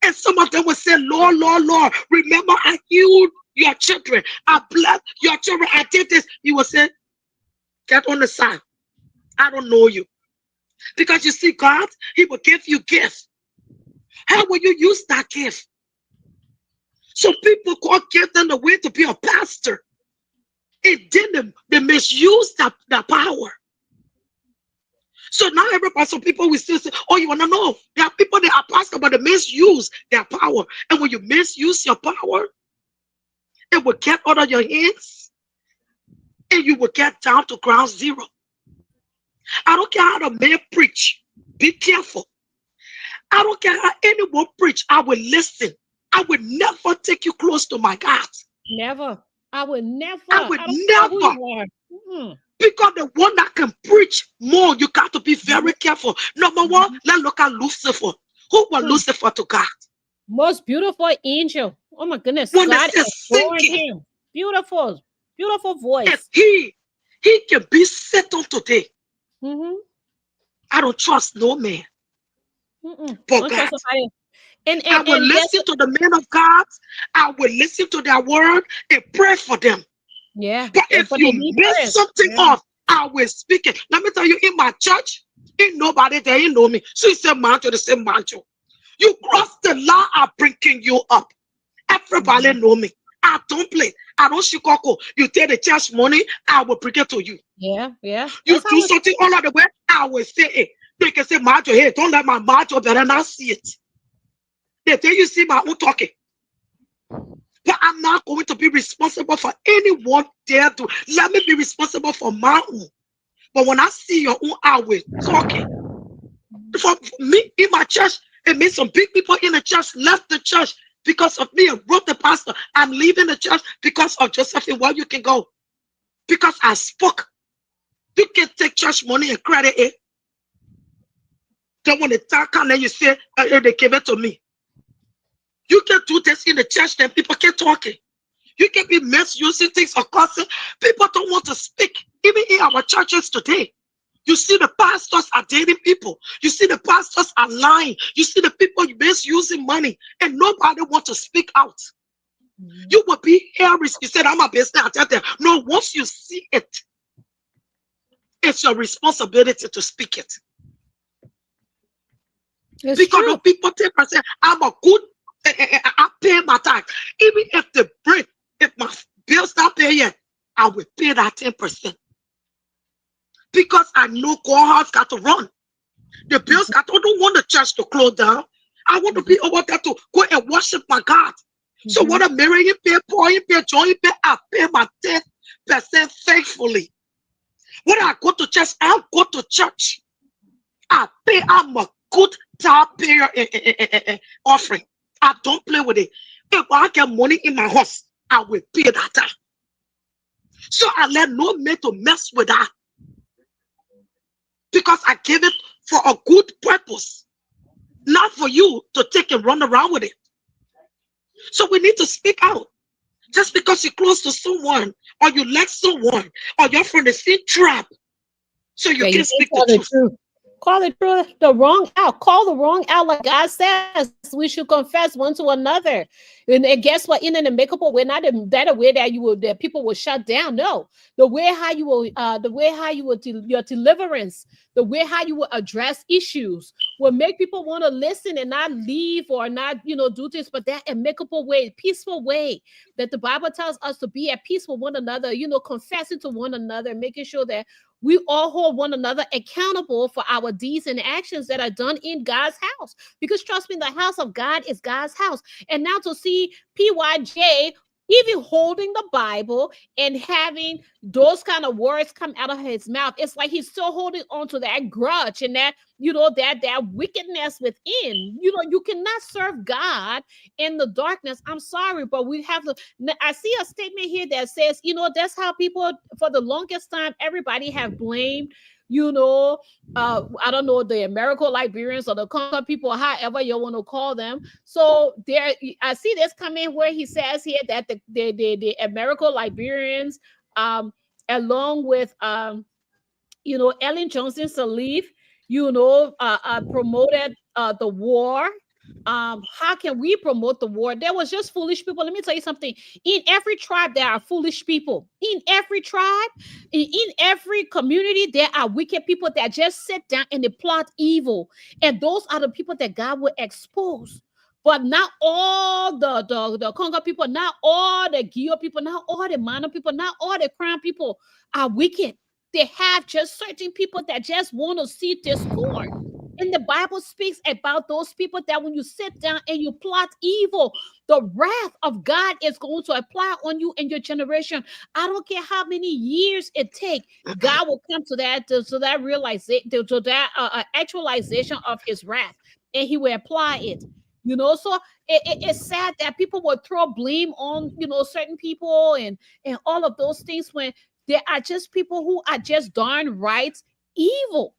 And some of them will say, Lord, Lord, Lord, remember I healed your children. I blessed your children. I did this. You will say, get on the side. I don't know you. Because you see, God, he will give you gifts. How will you use that gift? So people call give them the way to be a pastor. It didn't. They misuse that power. So now everybody, so people will still say, oh, you want to know? There are people that are pastors, but they misuse their power. And when you misuse your power, it will get out of your hands and you will get down to ground zero. I don't care how the man preach. Be careful. I don't care how anyone preach. I will listen. I will never take you close to my God. Never. I would never. I would never. Because the one that can preach more, you got to be very careful. Number one, let's look at Lucifer. Who was Lucifer to God? Most beautiful angel. Oh my goodness. When God adored him. Beautiful. Beautiful voice. And he can be Satan today. I don't trust no man. But God. And I will listen to the men of God. I will listen to their word and pray for them. Yeah. But if you miss something off, I will speak it. Let me tell you, in my church, ain't nobody there, you know me. So you say mancho, the same mancho. You cross the line, I'm bringing you up. Everybody know me. I don't play. I don't shikoko. You take the church money, I will bring it to you. Yeah, yeah. You do something all of the way, I will say it. They can say, mancho, hey, don't let my mancho better not see it. They tell you see my own talking. But I'm not going to be responsible for anyone there to let me be responsible for my own. But when I see your own, I will talking. For me in my church, it means some big people in the church left the church because of me and wrote the pastor. I'm leaving the church because of Josephine. Where you can go? Because I spoke. You can take church money and credit it. Then when the time comes, then you say they gave it to me. You can do this in the church, then people keep talking. You can be misusing things or cussing. People don't want to speak. Even in our churches today, you see the pastors are dating people. You see the pastors are lying. You see the people misusing money, and nobody wants to speak out. You will be hearing. You said, I'm a business. I tell them, no, once you see it, it's your responsibility to speak it. It's because true. the people take and say, I'm a good, I pay my tax. Even if the break, if my bills not paid yet, I will pay that 10%. Because I know God's got to run. The bills got to, I don't want the church to close down. I want to be over there to go and worship my God. So what I'm marrying, pay, Paul, pay, John, pay, I pay my 10% faithfully. When I go to church, I go to church. I pay. I'm a good taxpayer offering. I don't play with it. If I get money in my house, I will pay that. So I let no man to mess with that. Because I gave it for a good purpose. Not for you to take and run around with it. So we need to speak out. Just because you're close to someone, or you like someone, or you're from the same tribe, so you can speak the truth. Call the truth, the wrong out. Call the wrong out, like God says. We should confess one to another. And guess what? In the makeup way, not that way that you will, that people will shut down. No, the way how you will, your deliverance, the way how you will address issues will make people want to listen and not leave or not, do this, but that amicable way, peaceful way that the Bible tells us to be at peace with one another. Confessing to one another, making sure that we all hold one another accountable for our deeds and actions that are done in God's house. Because trust me, the house of God is God's house. And now to see PYJ even holding the Bible and having those kind of words come out of his mouth, it's like he's still holding on to that grudge and that, that wickedness within. You cannot serve God in the darkness. I'm sorry, but we have to. I see a statement here that says, that's how people, for the longest time, everybody have blamed, I don't know, the American Liberians or the Congo people, however you want to call them. So there, I see this comment where he says here that the American Liberians, along with Ellen Johnson Sirleaf, promoted the war. How can we promote the war? There was just foolish people. Let me tell you something. In every tribe, there are foolish people. In every tribe, in every community, there are wicked people that just sit down and they plot evil. And those are the people that God will expose. But not all the Congo people, not all the Gio people, not all the Mano people, not all the Crown people are wicked. They have just certain people that just want to see discord. And the Bible speaks about those people that when you sit down and you plot evil, the wrath of God is going to apply on you and your generation. I don't care how many years it takes, God will come to that realization, to that actualization of his wrath, and he will apply it. So it's sad that people will throw blame on, certain people and all of those things when there are just people who are just darn right evil.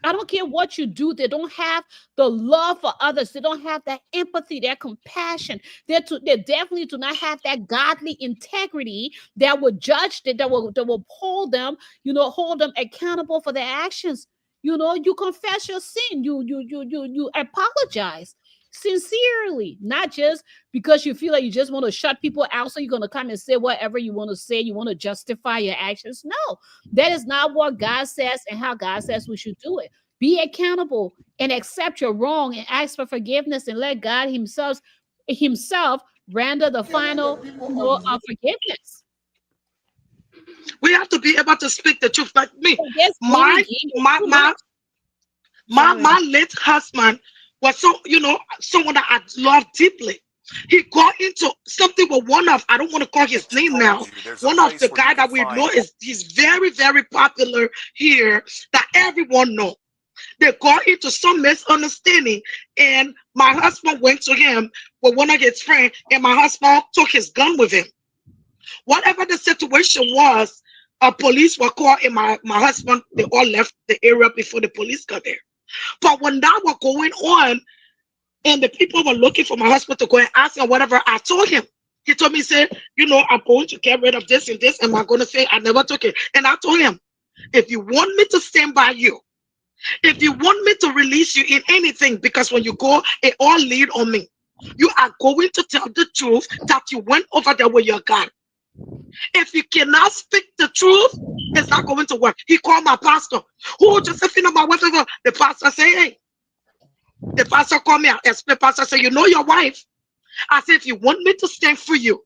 I don't care what you do. They don't have the love for others. They don't have that empathy, that compassion. They definitely do not have that godly integrity that will judge, that will hold them, hold them accountable for their actions. You confess your sin. You apologize sincerely, not just because you feel like you just want to shut people out, so you're going to come and say whatever you want to say. You want to justify your actions. No, that is not what God says and how God says we should do it. Be accountable and accept your wrong and ask for forgiveness and let God himself render the final forgiveness. We have to be able to speak the truth. Like me, yes, my late husband was someone that I love deeply. He got into something with one of, I don't want to call his name now, one of the guy that we know he's very, very popular here that everyone knows. They got into some misunderstanding, and my husband went to him with one of his friends, and my husband took his gun with him. Whatever the situation was, police were called, and my husband, they all left the area before the police got there. But when that was going on, and the people were looking for my husband to go and ask him whatever, I told him. He told me, he said, I'm going to get rid of this and this, and I'm going to say I never took it. And I told him, if you want me to stand by you, if you want me to release you in anything, because when you go, it all lead on me. You are going to tell the truth that you went over there with your gun. If you cannot speak the truth, it's not going to work. He called my pastor. Who, Josephina, my wife? The pastor said, hey. The pastor called me out. The pastor said, you know your wife. I said, if you want me to stand for you,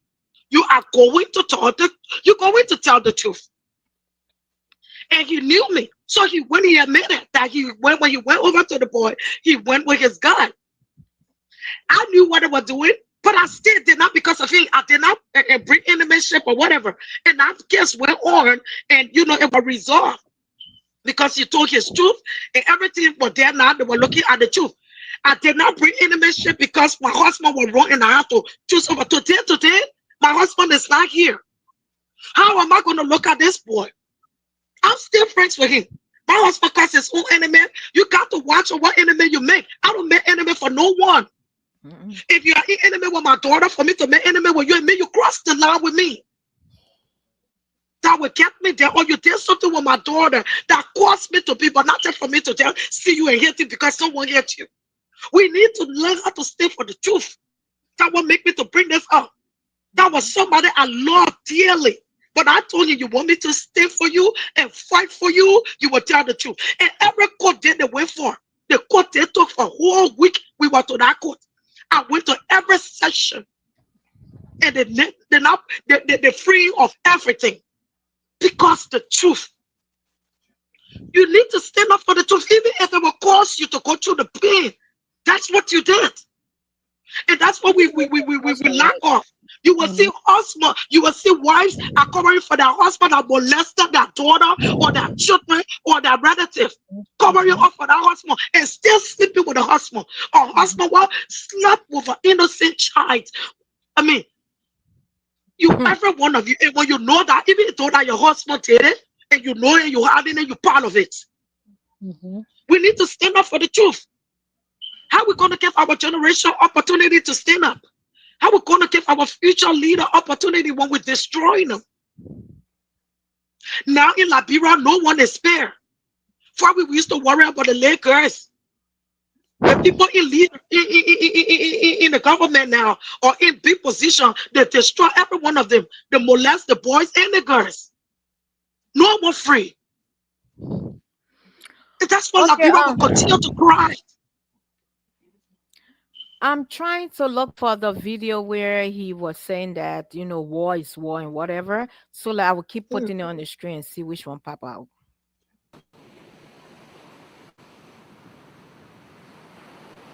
you are going to tell the truth. And he knew me. So when he admitted that when he went over to the boy, he went with his gun. I knew what I was doing, but I still did not, because of him, I did not bring enemyship or whatever. And that case went on, and it was resolved. because he told his truth and everything was there now. They were looking at the truth. I did not bring enemy because my husband was wrong and I have to choose over today. My husband is not here. How am I going to look at this boy? I'm still friends with him. My husband calls his own enemy. You got to watch what enemy you make. I don't make enemy for no one. If you are in enemy with my daughter, for me to make enemy with you and me, you cross the line with me. That will get me there, or you did something with my daughter that caused me to be, but not just for me to just see you and hate you because someone hate you. We need to learn how to stay for the truth. That will make me to bring this up. That was somebody I love dearly. But I told you want me to stay for you and fight for you, you will tell the truth. And every court day they went for, the court they took for a whole week, we were to that court. I went to every session. And they're free of everything. Because the truth. You need to stand up for the truth, even if it will cause you to go through the pain. That's what you did. And that's what we lack of. You will see husband, you will see wives are covering for their husband that molested their daughter or their children or their relative. Covering up for their husband and still sleeping with the husband. Or husband will slept with an innocent child. I mean, every one of you, and when you know that, even though that your husband did it, and you know it, you had it, and you're part of it. We need to stand up for the truth. How are we going to give our generation opportunity to stand up? How are we going to give our future leader opportunity when we're destroying them? Now in Liberia, no one is spared. Before we used to worry about the Lakers. The people in the government now or in big position, they destroy every one of them. They molest the boys and the girls. No more free. And that's why Liberia will continue to cry. I'm trying to look for the video where he was saying that, war is war and whatever. So I will keep putting it on the screen and see which one pop out.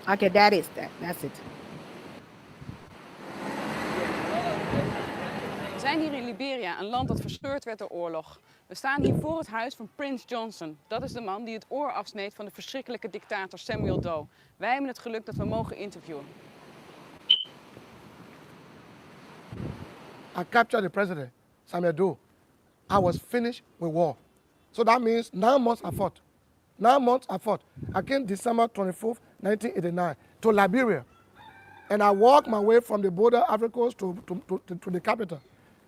Okay, that is that. That's it. We zijn hier in Liberia, een land dat verscheurd werd door oorlog. We staan hier voor het huis van Prince Johnson. Dat is de man die het oor afsneed van de verschrikkelijke dictator Samuel Doe. Wij hebben het geluk dat we mogen interviewen. I captured the president, Samuel Doe. I was finished with war. So that means 9 months I fought. 9 months I fought. I came December 24th, 1989 to Liberia. And I walked my way from the border Ivory Coast to the capital.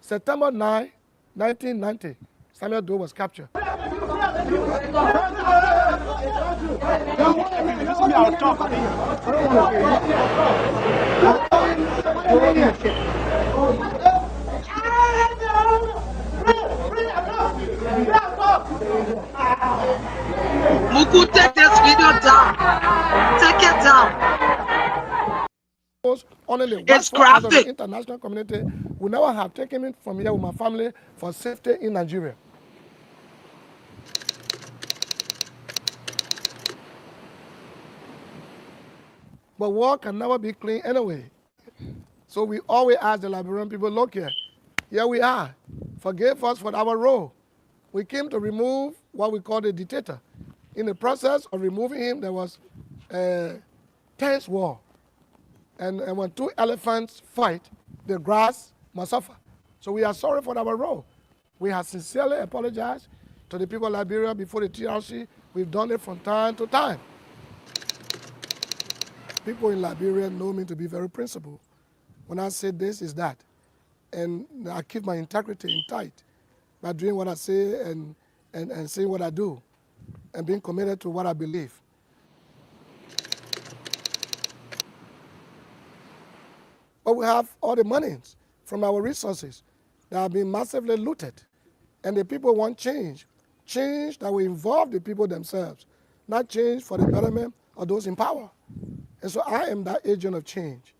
September 9, 1990, Samuel Doe was captured. Muku, take this video down. Take it down. Only the it's graphic. Of the international community would never have taken me from here with my family for safety in Nigeria. But war can never be clean anyway. So we always ask the Liberian people, look here we are. Forgive us for our role. We came to remove what we call the dictator. In the process of removing him, there was a tense war. And when two elephants fight, the grass must suffer. So we are sorry for our role. We have sincerely apologized to the people of Liberia before the TRC. We've done it from time to time. People in Liberia know me to be very principled. When I say this, is that. And I keep my integrity in tight by doing what I say and saying what I do and being committed to what I believe. But we have all the monies from our resources that have been massively looted. And the people want change. Change that will involve the people themselves, not change for the betterment of those in power. And so I am that agent of change.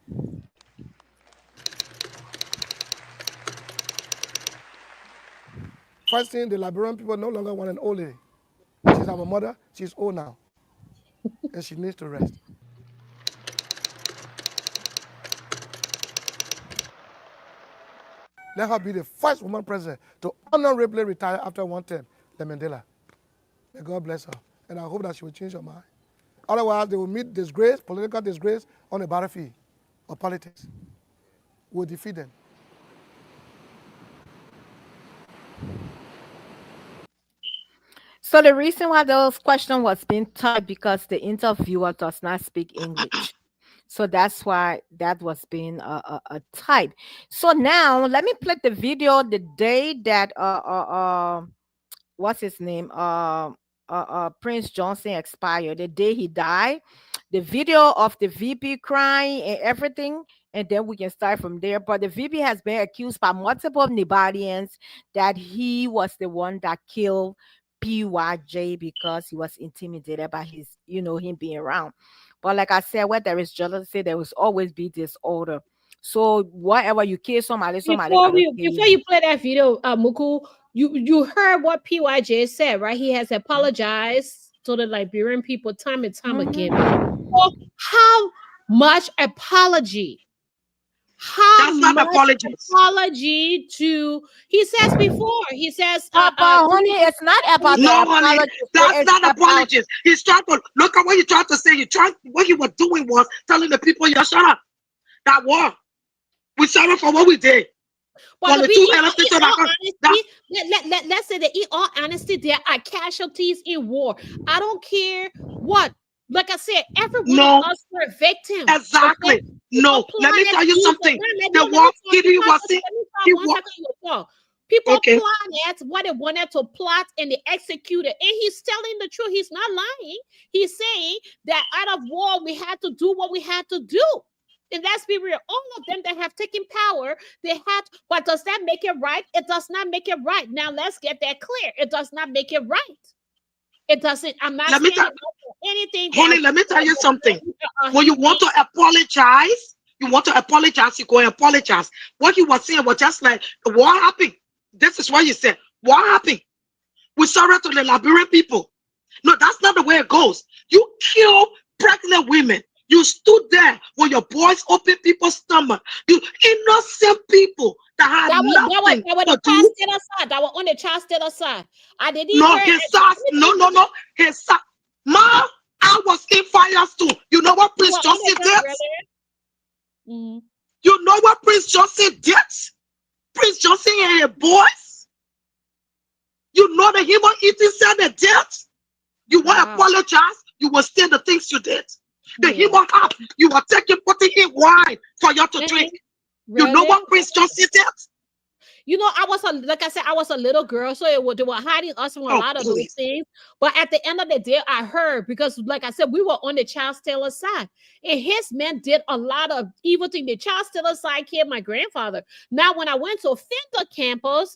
First thing, the Liberian people no longer want an old lady. She's our mother. She's old now. And she needs to rest. Let her be the first woman president to honorably retire after one term, the Mandela. May God bless her. And I hope that she will change her mind. Otherwise, they will meet disgrace, political disgrace, on the battlefield of politics. We'll defeat them. So the reason why those question was being typed because the interviewer does not speak English. So that's why that was being typed. So now let me play the video the day that what's his name? Prince Johnson expired, the day he died. The video of the VP crying and everything, and then we can start from there. But the VP has been accused by multiple Nibadians that he was the one that killed PYJ because he was intimidated by his, him being around. But like I said, where there is jealousy, there will always be disorder. So whatever you kill somebody Before gotta kill you play that video, Muku, you heard what PYJ said, right? He has apologized to the Liberian people time and time again. So how much apology? That's not apology to, he says before, he says, honey, it's not about no, honey, that's not apologies. He's trying to look at what he tried to say. What he was doing was telling the people, yeah, shut up. That war. We're sorry for what we did. But let's say that in all honesty, there are casualties in war. I don't care what. Like I said, every one of us were victims. Exactly. Okay? No, let me tell you something. The war people planned what they wanted to plot and they executed. And he's telling the truth. He's not lying. He's saying that out of war, we had to do what we had to do. And let's be real, all of them that have taken power, they had, but does that make it right? It does not make it right. Now let's get that clear. It does not make it right. It doesn't. I'm not saying anything. Honey, let me tell you something. When you want to apologize, you go and apologize. What he was saying was just like, what happened? This is what he said. What happened? We're sorry to the Liberian people. No, that's not the way it goes. You kill pregnant women. You stood there when your boys opened people's stomach. You innocent people that had nothing that were the child stealer side. That were on the child stealer side. I didn't. No, his side. No. His side. Ma, I was in fires too. You know what Prince Johnson did? Mm-hmm. You know what Prince Johnson did? Prince Johnson and his boys. You know the human eating said they did. You want to apologize? You will say the things you did. The human heart, you were putting in wine for you to drink. Really? You know what Prince Johnson did? You know, I was a little girl, so they were hiding us from a lot of those things. But at the end of the day, I heard, because like I said, we were on the child stealer side, and his men did a lot of evil things. The child stealer side killed my grandfather. Now, when I went to Fendel campers,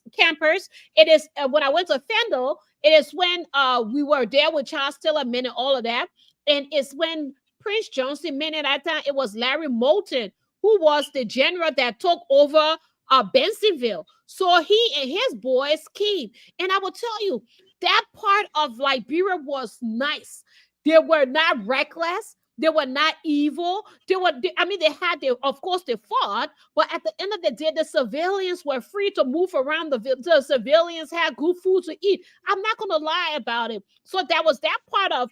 it is when I went to Fendel, it is when we were there with child stealer men and all of that, and it's when Prince Johnson men at that time, it was Larry Moulton, who was the general that took over Bensenville. So he and his boys came. And I will tell you, that part of Liberia was nice. They were not reckless. They were not evil. They of course, they fought. But at the end of the day, the civilians were free to move around. The civilians had good food to eat. I'm not going to lie about it. So that was that part of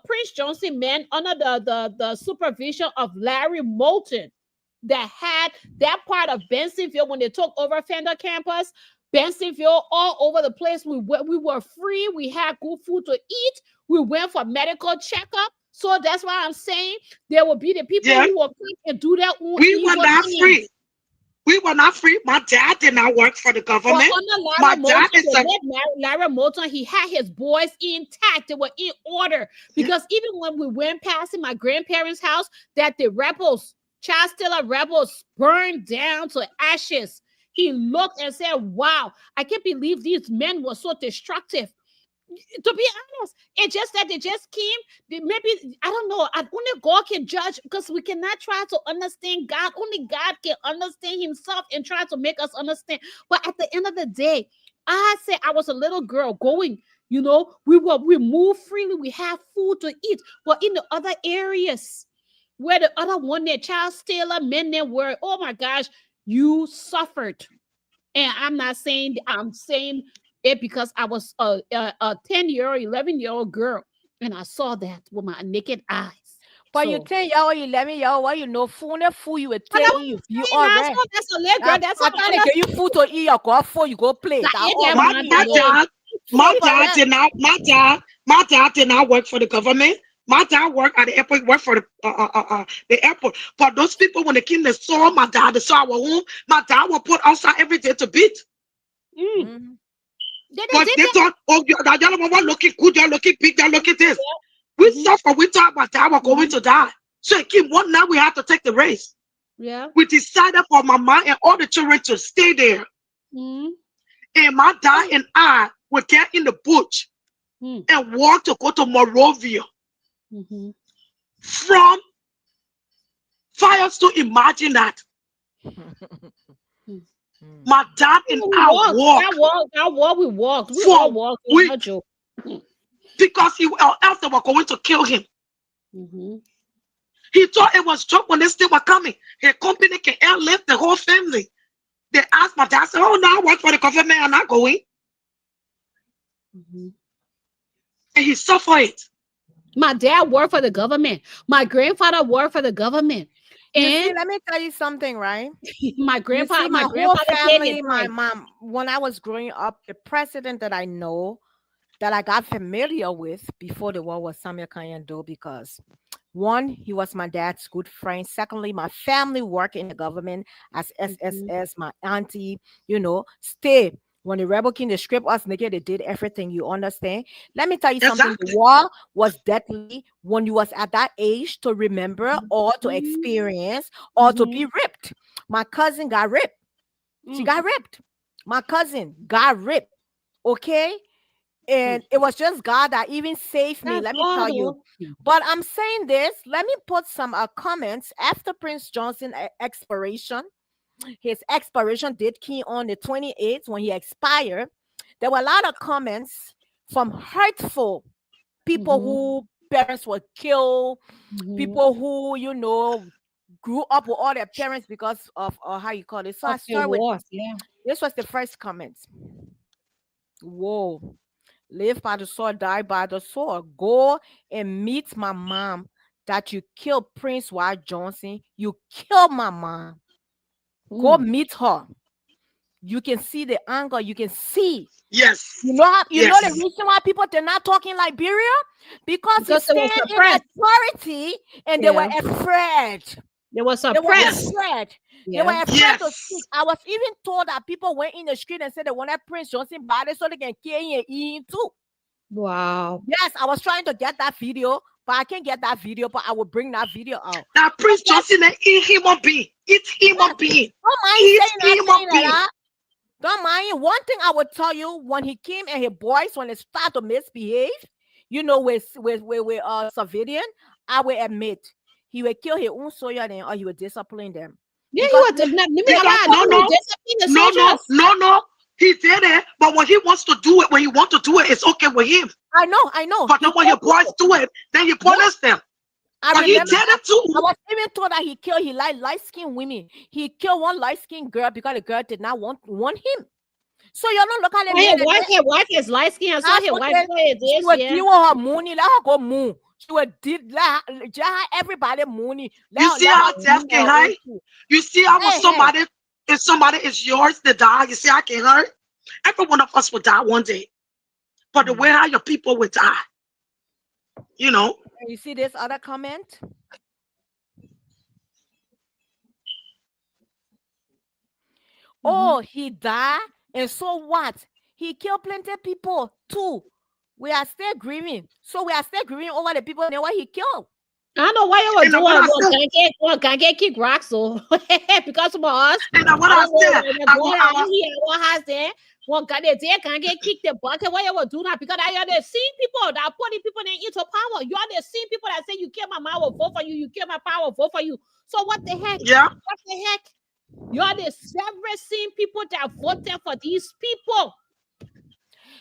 Prince Johnson men under the supervision of Larry Moulton that had that part of Bensenville when they took over Fendel campus. Bensenville, all over the place. We were free. We had good food to eat. We went for medical checkup. So that's why I'm saying there will be the people who will come and do their own. We were not free. We were not free. My dad did not work for the government. Larry Moulton, he had his boys intact. They were in order. Because even when we went past in my grandparents' house, that the rebels, child stealer rebels, burned down to ashes. He looked and said, wow, I can't believe these men were so destructive. To be honest, it's just that they just came. Maybe, I don't know. Only God can judge, because we cannot try to understand God. Only God can understand himself and try to make us understand. But at the end of the day, I said I was a little girl going, we move freely. We have food to eat. But in the other areas where the other one, their child stealer men, they were, oh my gosh, you suffered. And I'm saying it because I was a 10-year-old, 11-year-old girl, and I saw that with my naked eyes. But you So, 10-year-old, 11-year-old, what you know, food you would and I tell was you saying, already. that's a little girl. That's I all. can't give you food to eat, you go for you go play. Like, That it all get My, you my know. dad, my So dad did not. My dad did not work for the government. My dad worked at the airport. Worked for the airport. But those people, when they came, they saw my dad. They saw our home. My dad was put outside every day to beat. Mhm. But they thought, oh, that y'all were looking good. You're looking big. You're looking this. We suffer. We thought my dad was going to die. So it came one night we had to take the race. Yeah. We decided for my mom and all the children to stay there. Mm-hmm. And my dad and I would get in the bush and walk to go to Morovia. Mm-hmm. From Firestone, imagine that. My dad and I walked. We walked. We for all walked. weeks because else they were going to kill him. Mm-hmm. He thought it was joke when they still were coming. His company can airlift the whole family. They asked my dad, said, "Oh, now I work for the government. I'm not going." Mm-hmm. And he suffered it. My dad worked for the government. My grandfather worked for the government. And And see, let me tell you something, right? my grandfather, See, my whole grandfather family, my mom, when I was growing up, the president that I know, that I got familiar with before the war was Samuel Kanyando, because one, he was my dad's good friend. Secondly, my family worked in the government as SSS, my auntie, stay. When the rebel king, they stripped us naked, they did everything, you understand? Let me tell you something. Exactly. The war was deadly when you was at that age to remember or to experience or to be ripped. My cousin got ripped. She got ripped. My cousin got ripped. Okay? And it was just God that even saved me. Let me tell you. But I'm saying this. Let me put some comments after Prince Johnson expiration. His expiration date came on the 28th when he expired. There were a lot of comments from hurtful people who parents were killed, people who grew up with all their parents because of how you call it. So I start with this was the first comment. Whoa. Live by the sword, die by the sword. Go and meet my mom that you killed Prince Wyatt Johnson. You killed my mom. Go meet her. You can see the anger. You can see. Yes. You know the reason why people they're not talking Liberia? Because he stand in authority and they were afraid. They were suppressed. They were afraid to speak. I was even told that people went in the street and said they wanted Prince Johnson body so they can kill him and eat him too. Wow. Yes, I was trying to get that video, but I can't get that video, but I will bring that video out. Now Prince Johnson is human being. It's human being. Don't mind saying that. Don't mind. One thing I would tell you, when he came and his boys, when they start to misbehave, with civilian, I will admit he would kill his own soldier then, or he would discipline them. Yeah, he would No. He did it, but when he wants to do it, it's okay with him. I know. But then when your boys do it, then you punish them. But he did it too. I was even told that he light-skinned women. He killed one light-skinned girl because the girl did not want him. So you don't look at him. His wife is light-skinned. I saw his wife. She would give her money. Let her go moon. She would let everybody money. You see how death can hurt? You see how if somebody is yours to die, you see how it can hurt? Every one of us will die one day. But the way how your people will die, You see this other comment? Oh, he died, and so what? He killed plenty of people too. We are still grieving. So we are still grieving over the people and what he killed. I know why you were doing can't get kick rocks so because of us. And what I said, one guy there can't get kicked the bucket. Why you were doing that? Because I the same people that are putting people into power. You are the same people that say you kill my mom, will vote for you. You kill my power, vote for you. So what the heck? Yeah. What the heck? You are the same people that voted for these people.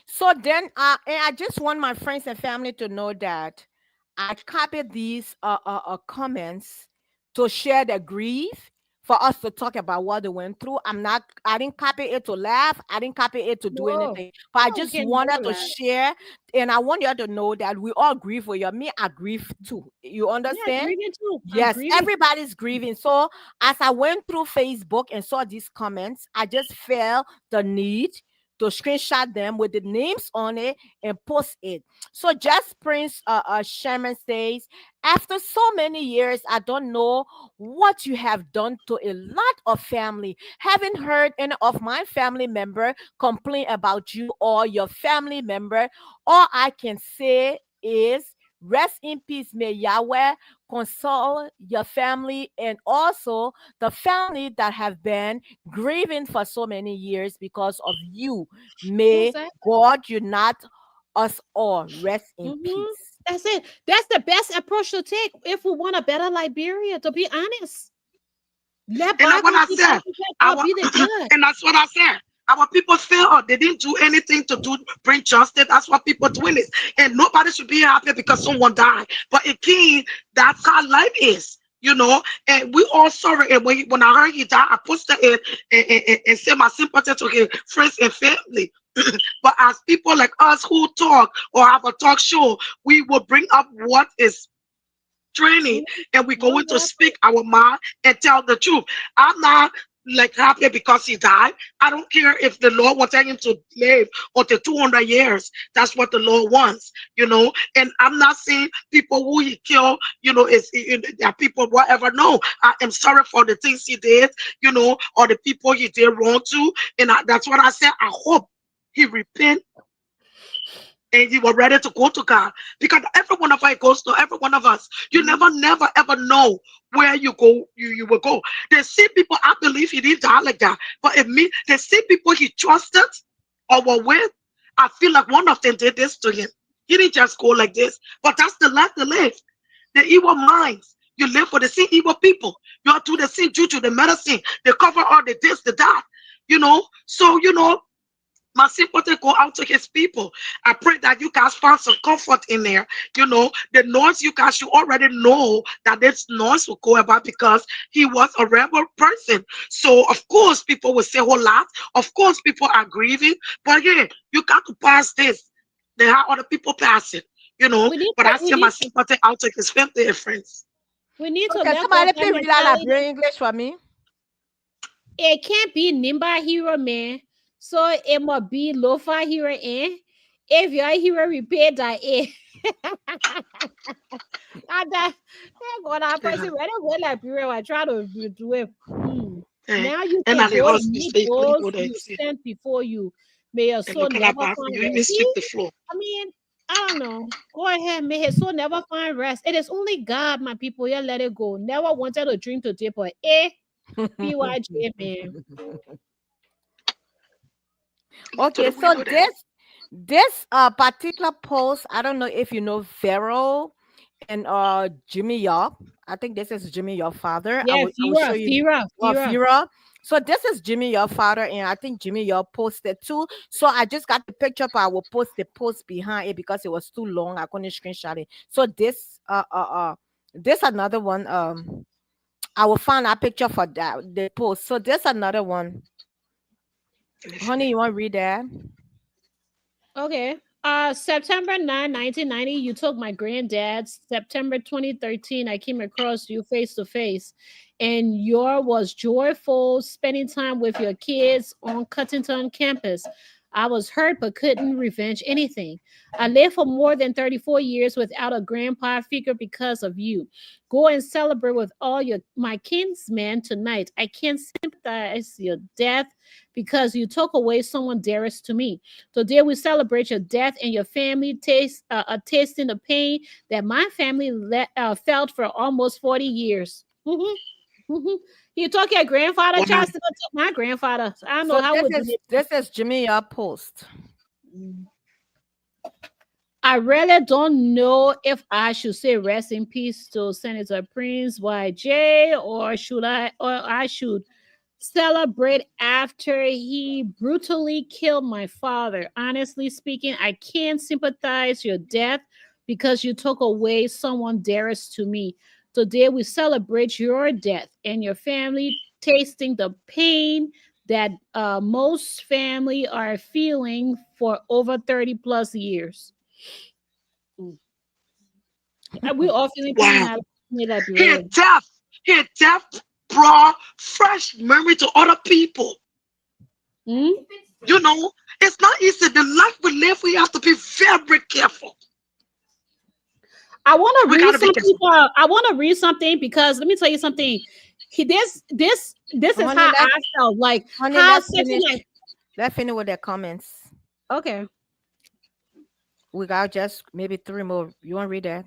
So then, and I just want my friends and family to know that I copied these comments to share the grief for us to talk about what they went through. I didn't copy it to laugh. I didn't copy it to do No, anything. But I no, just can wanted never to lie. share, and I want you to know that we all grieve for you. Me, I grieve too. You Yeah, understand? grieving too. I'm Yes, grieving. everybody's grieving. So as I went through Facebook and saw these comments, I just felt the need to screenshot them with the names on it and post it. So just Prince Sherman says, after so many years, I don't know what you have done to a lot of family. Haven't heard any of my family member complain about you or your family member. All I can say is rest in peace. May Yahweh console your family and also the family that have been grieving for so many years because of you. May Exactly. God unite us all. Rest in Mm-hmm. peace. That's it. That's the best approach to take if we want a better Liberia, to be honest. Let And that's what bygones I be said. bygones, let God be the judge. And that's what I said. Our people failed. They didn't do anything to bring justice. That's what people doing this. And nobody should be happy because someone died. But again, that's how life is. You know, and we all sorry. And when I heard he died, I posted it and said my sympathy to his friends and family. But as people like us who talk or have a talk show, we will bring up what is training, and we're going to speak our mind and tell the truth. I'm not like happy because he died. I don't care if the Lord wanted him to live until 200 years. That's what the Lord wants, you know. And I'm not saying people who he killed, you know, that people whatever. No, I am sorry for the things he did, you know, or the people he did wrong to. And that's what I said. I hope he repent and you were ready to go to God. Because every one of us goes to every one of us. You never, ever know where you go, you will go. They see people, I believe he didn't die like that. But in me, they see people he trusted or were with. I feel like one of them did this to him. He didn't just go like this. But that's the life they live. The evil minds. You live for the same evil people. You are to the same due to the medicine. They cover all the this, the that. You know, so you know, my sympathy go out to his people. I pray that you guys find some comfort in there. You know, the noise you guys should already know that this noise will go about because he was a rebel person. So of course people will say a whole lot. Of course people are grieving, but yeah, you got to pass this. There are other people passing, you know. But I send my sympathy out to his family and friends. We need to Okay, let go somebody of that please read that mentality. Liberian English for me. It can't be Nimba hero, man. So it must be Lofa hero, eh? If your hero repair that, eh? And that God, person ready go Liberia. I try to do it. Now you can go and meet those you sent before you. May your soul never find rest. I mean, I don't know. Go ahead, may his soul never find rest. It is only God, my people. Yeah, let it go. Never wanted a dream to dip, but PYJ, man. Okay, so this particular post, I don't know if you know Pharaoh and Jimmy York. I think this is Jimmy, your father. Yeah, I will show you. Fira. Fira. So this is Jimmy, your father, and I think Jimmy, your posted too. So I just got the picture, but I will post the post behind it because it was too long. I couldn't screenshot it. So this another one. I will find a picture for that the post. So there's another one. Honey, you want to read that? Okay. September 9, 1990, you took my granddad. September 2013, I came across you face to face. And your was joyful spending time with your kids on Cuttington campus. I was hurt but couldn't revenge anything. I lived for more than 34 years without a grandpa figure because of you. Go and celebrate with all my kinsmen tonight. I can't sympathize your death because you took away someone dearest to me. Today we celebrate your death and your family tasting the pain that my family felt for almost 40 years. You took your grandfather, Justin, took my grandfather. I don't know how this is Jimmy your post. I really don't know if I should say rest in peace to Senator Prince YJ or I should celebrate after he brutally killed my father. Honestly speaking, I can't sympathize your death because you took away someone dearest to me. Today we celebrate your death and your family tasting the pain that most family are feeling for over 30 plus years. We all feeling pain. Wow. That His death brought fresh memory to other people. Hmm? You know, it's not easy. The life we live, we have to be very careful. I want to We read gotta be something. careful. I want to read something because let me tell you something. This is Honey, how I felt. Like honey, how let's certain finish. like Let's finish with the comments. okay. We got just maybe 3 more. You want to read that?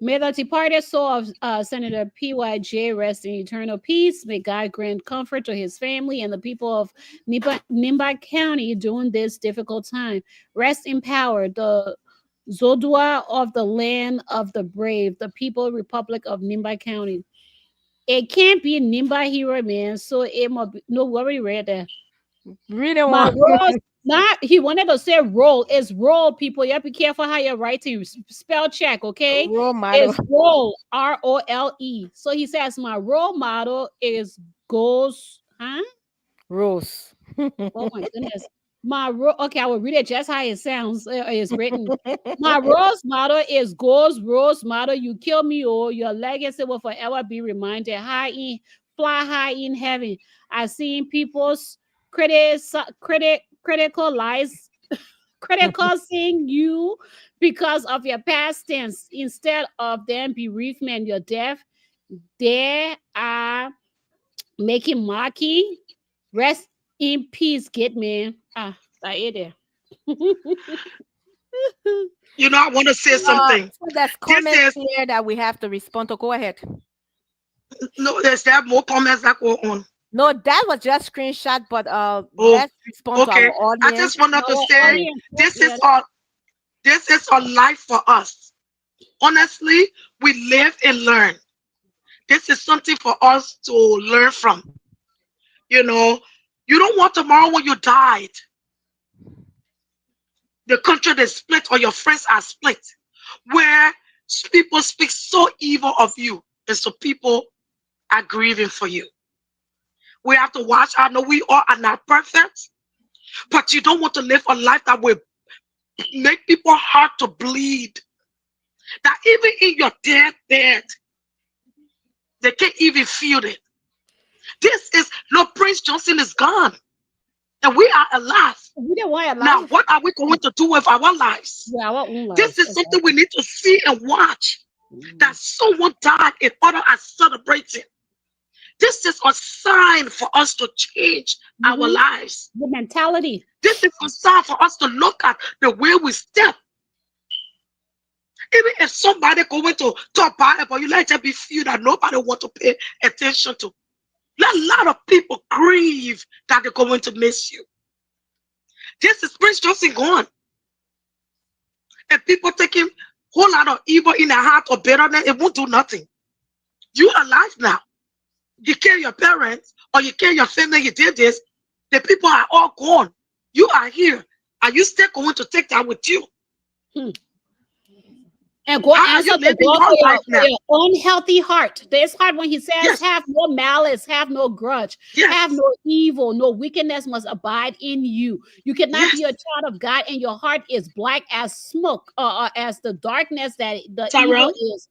May the departed soul of Senator P.Y.J. rest in eternal peace. May God grant comfort to his family and the people of Nimba County during this difficult time. Rest in power, the Zodua of the land of the brave, the People Republic of Nimba County. It can't be Nimba hero, man. So it must be, no worry, read that. Read it My one. Rose, not he wanted to say roll. It's roll, people. You have to be careful how you're writing. Spell check, okay? Role model. It's roll, ROLE. So he says, my role model is goes, huh? Rose. Oh my goodness. Okay, I will read it just how it sounds. It's written. My rose model is goes rose model. You kill me, or your legacy will forever be reminded. Fly high in heaven. I've seen people's criticizing you because of your past tense instead of them bereavement, your death. They are making mocking. Rest in peace, get man. That it there. You know, I want to say something. So there's comments here that we have to respond to. Go ahead. No, there's there more comments that go on. No, that was just screenshot, but let's respond to our audience. I just wanted to say this is our life for us. Honestly, we live and learn. This is something for us to learn from. You know, you don't want tomorrow when you died, the country is split or your friends are split, where people speak so evil of you, and so people are grieving for you. We have to watch. I know we all are not perfect, but you don't want to live a life that will make people heart to bleed. That even in your dead bed, they can't even feel it. Prince Johnson is gone, and we are alive. Now, what are we going to do with our lives? Yeah, our own lives. This is something we need to see and watch. That someone died in order to celebrate it. This is a sign for us to change our lives. The mentality. This is a sign for us to look at the way we step. Even if somebody going to talk about you, let it be few that nobody want to pay attention to. Let a lot of people grieve that they're going to miss you. This is Prince Johnson gone. And people taking a whole lot of evil in their heart or bitterness, it won't do nothing. You are alive now. You kill your parents or you kill your family, you did this. The people are all gone. You are here. Are you still going to take that with you? And go answer the God for your own healthy heart. This heart, when he says, have no malice, have no grudge, have no evil, no wickedness must abide in you. You cannot be a child of God and your heart is black as smoke, as the darkness that the evil is.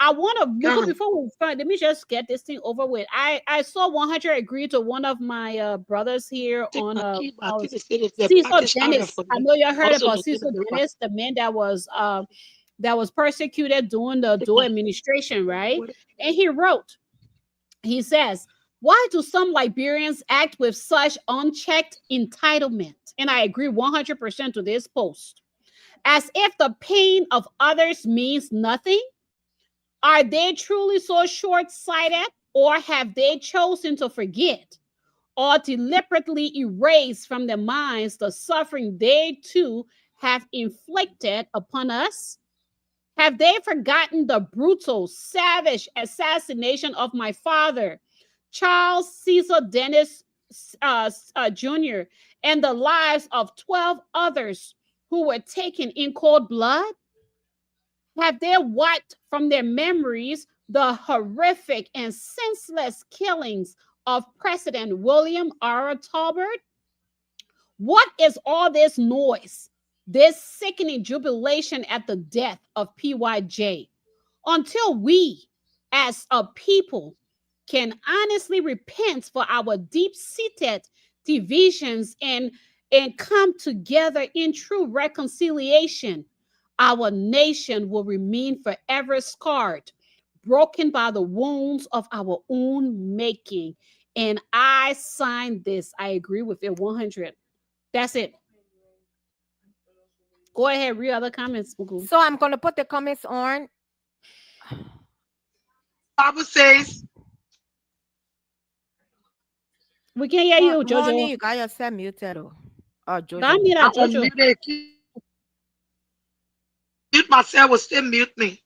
I want to, before we start, let me just get this thing over with. I saw 100 agree to one of my brothers here on Cecil Dennis. I know you heard about Cecil Dennis, the man that was persecuted during the Doe administration, right? And he wrote, he says, why do some Liberians act with such unchecked entitlement? And I agree 100% to this post. As if the pain of others means nothing. Are they truly so short-sighted, or have they chosen to forget or deliberately erase from their minds the suffering they too have inflicted upon us? Have they forgotten the brutal, savage assassination of my father, Charles Cecil Dennis Jr., and the lives of 12 others who were taken in cold blood? Have they wiped from their memories the horrific and senseless killings of President William R. Talbot? What is all this noise, this sickening jubilation at the death of PYJ? Until we, as a people, can honestly repent for our deep-seated divisions and come together in true reconciliation, our nation will remain forever scarred, broken by the wounds of our own making. And I sign this. I agree with it 100. That's it. Go ahead, read other comments, Mugu. So I'm going to put the comments on. Bible says, we can hear you, Jojo. Honey, you got yourself muted. Oh, Jojo. I'm unmuted. Mute myself will still mute me.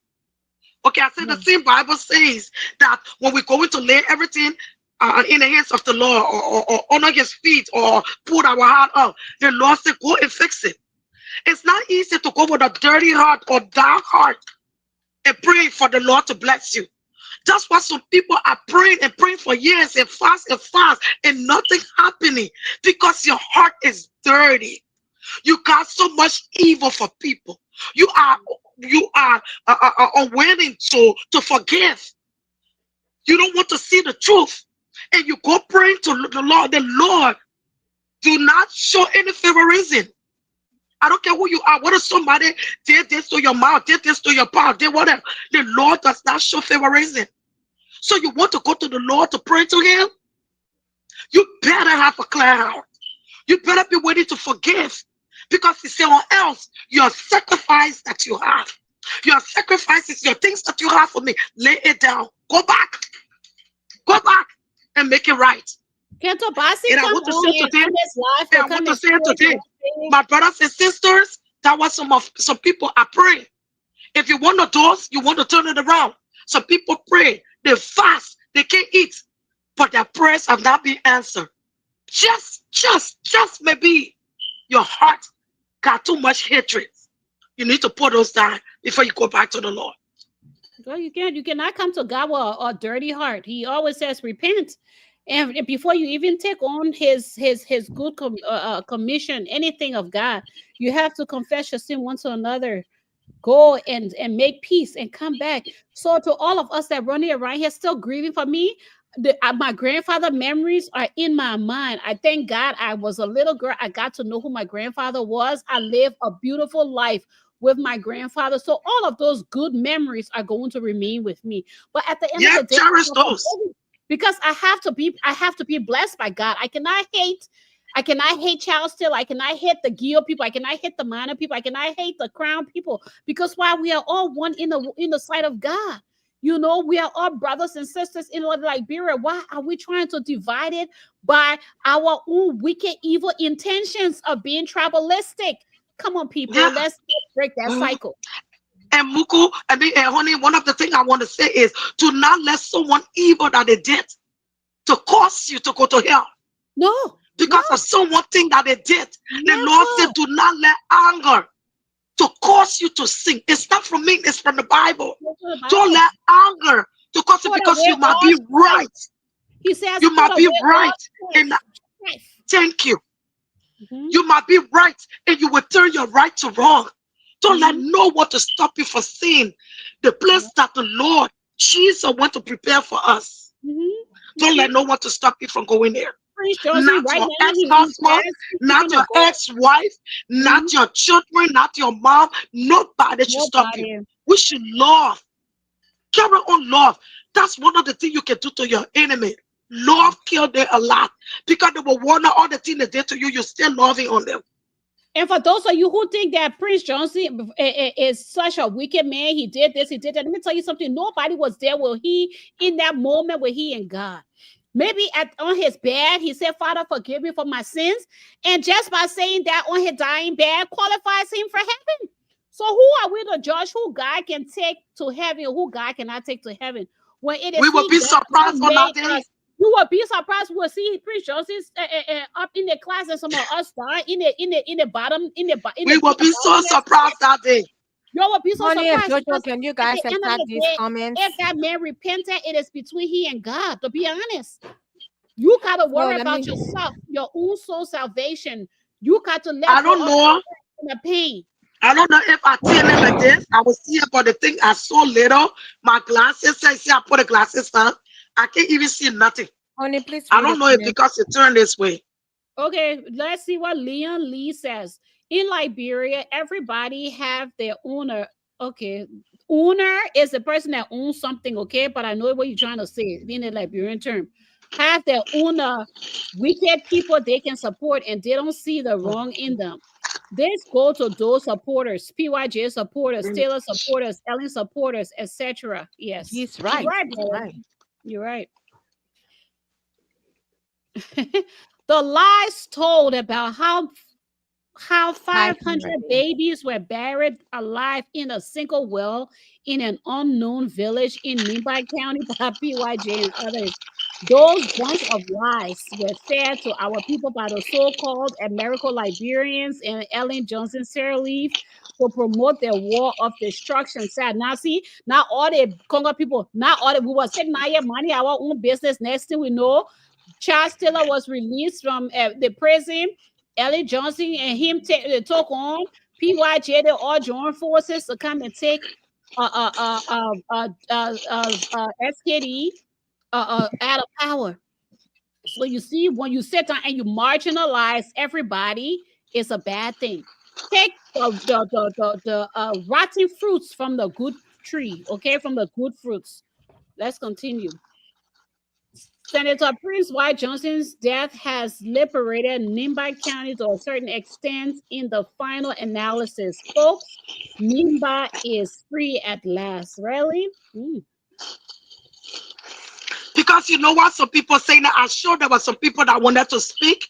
Okay, I said the same Bible says that when we're going to lay everything in the hands of the Lord, or honor his feet, or put our heart up, the Lord said, go and fix it. It's not easy to go with a dirty heart or dark heart and pray for the Lord to bless you. That's why some people are praying and praying for years and fast and nothing happening, because your heart is dirty. You got so much evil for people. You are unwilling to forgive. You don't want to see the truth, and you go praying to the Lord. The Lord do not show any favoritism. I don't care who you are. What if somebody did this to your mouth, did this to your power, did whatever? The Lord does not show favoritism. So you want to go to the Lord to pray to him? You better have a clear heart. You better be ready to forgive. Because he said, or else your sacrifice that you have, your sacrifices, your things that you have for me, lay it down. Go back and make it right. And I want to say today, my brothers and sisters, that was some people are praying. If you want the doors, you want to turn it around. Some people pray, they fast, they can't eat, but their prayers have not been answered. Just maybe your heart got too much hatred. You need to put those down before you go back to the Lord. Well, you cannot come to God with a dirty heart. He always says repent. And before you even take on his good commission, anything of God, you have to confess your sin one to another. Go and make peace and come back. So to all of us that running around here still grieving, for me, my grandfather memories are in my mind. I thank God I was a little girl. I got to know who my grandfather was. I lived a beautiful life with my grandfather. So all of those good memories are going to remain with me. But at the end of the day, cherish those. Because I have to be blessed by God. I cannot hate child still. I cannot hate the Gio people. I cannot hate the minor people. I cannot hate the crown people. Because why? We are all one in the sight of God. You know, we are all brothers and sisters in Liberia. Why are we trying to divide it by our own wicked, evil intentions of being tribalistic? Come on, people. Yeah. Let's break that cycle. And Muku, and honey, one of the things I want to say is to not let someone evil that they did to cause you to go to hell. No. Because of someone thing that they did. The Lord said, do not let anger to cause you to sin. It's not from me, it's from the Bible. Don't let anger to cause you, because you might be right. He says you might be right. And thank you. You might be right, and you will turn your right to wrong. Don't let no one to stop you from seeing the place that the Lord Jesus wants to prepare for us. Don't let no one to stop you from going there. Not your ex-husband, not your ex-wife, not your children, not your mom. Nobody should stop you. We should love. Carry on love. That's one of the things you can do to your enemy. Love killed them a lot, because they will wonder all the things they did to you. You're still loving on them. And for those of you who think that Prince Johnson is such a wicked man, he did this, he did that. Let me tell you something. Nobody was there with he in that moment with he and God. Maybe on his bed, he said, Father, forgive me for my sins. And just by saying that on his dying bed qualifies him for heaven. So who are we to judge who God can take to heaven or who God cannot take to heaven? When it is we will be surprised on that day. You will be surprised. We'll see Prince Johnson up in the class and some of us down in the bottom. We will be so surprised that day. You will be so surprised. Jojo, can you guys accept these comments? If that man repented, it is between he and God, to be honest. You gotta So worry let about me yourself, your own soul salvation. You got to I let go don't of know. the pain. I don't know if I turn it like this, I will see it, but the thing I saw little, my glasses, I see I put the glasses on, I can't even see nothing. honey, please I read the don't know if comment. because it turned this way. Okay, let's see what Leon Lee says. In Liberia, everybody have their owner. Okay, owner is the person that owns something. Okay, but I know what you're trying to say in the Liberian term. Have their owner wicked people they can support, and they don't see the wrong in them. This go to those supporters, PYJ supporters, Taylor supporters, Ellen supporters, etc. Yes, He's you're right. right, He's brother. right. You're right. The lies told about how 500 500. babies were buried alive in a single well in an unknown village in Nimba County by PYJ and others. Those bunch of lies were fed to our people by the so-called American Liberians and Ellen Johnson Sirleaf to promote their war of destruction. Sad. Now see, not all the Congo people, not all the we were sitting out here money, our own business. Next thing we know, Charles Taylor was released from the prison. Ellie Johnson and him took on PYJ. They all joined forces to come and take SKD out of power. So you see, when you sit down and you marginalize everybody, it's a bad thing. Take the rotten fruits from the good tree, okay, from the good fruits. Let's continue. Senator Prince White Johnson's death has liberated Nimba County to a certain extent in the final analysis. Folks, Nimba is free at last. Really? Because you know what? Some people saying that I'm sure there were some people that wanted to speak,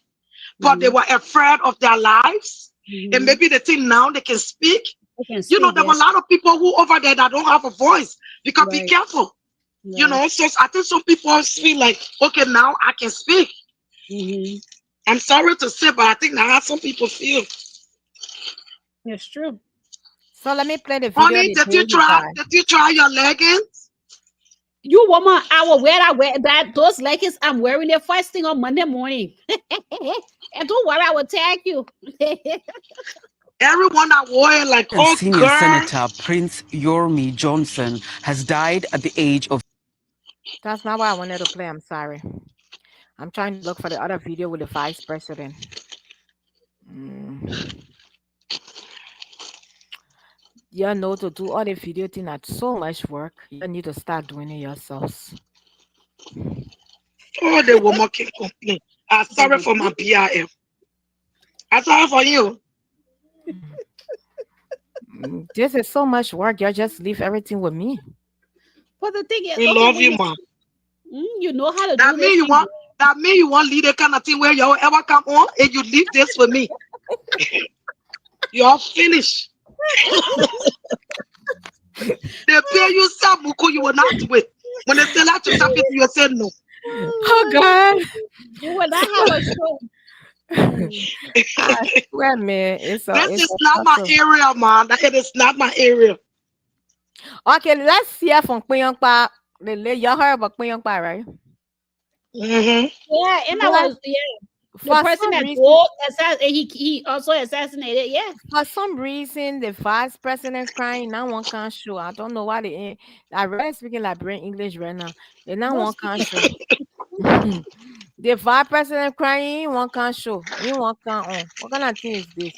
but they were afraid of their lives. And maybe they think now they can speak. You know, there were a lot of people who over there that don't have a voice. Because be careful. You know, so I think some people feel like, okay, now I can speak. I'm sorry to say, but I think that's how some people feel. It's true. So let me play the video. Honey, did you try your leggings? You woman, I will wear that those leggings I'm wearing the first thing on Monday morning. And don't worry, I will tag you. Everyone that wore it like, And oh, Senior girl. Senator Prince Yormi Johnson has died at the age of... That's not what I wanted to play. I'm sorry. I'm trying to look for the other video with the vice president. You know, to do all the video thing, that's so much work. You need to start doing it yourselves. Oh, the woman can complain. I'm sorry for my PRM. I'm sorry for you. This is so much work. You just leave everything with me. But the thing is, we love you, mom. You know how to that do mean this. That mean you want to lead the kind of thing where you ever come on and you leave this with me. You're finished. They pay you some muku, you will not do it. When they tell out to something, you say no. Oh God. You will not have a show. I swear, man. This is not my area, man. It is not my area. Okay, let's hear from Kuyongpa. You heard about Kuyongpa, right? Yeah, and I was the person that he also assassinated. Yeah. For some reason, the vice president crying now one can't show. I don't know why they. I read speaking Liberian English right now. They now one can't show. The vice president crying, one can't show. He one can't on. What kind of thing is this?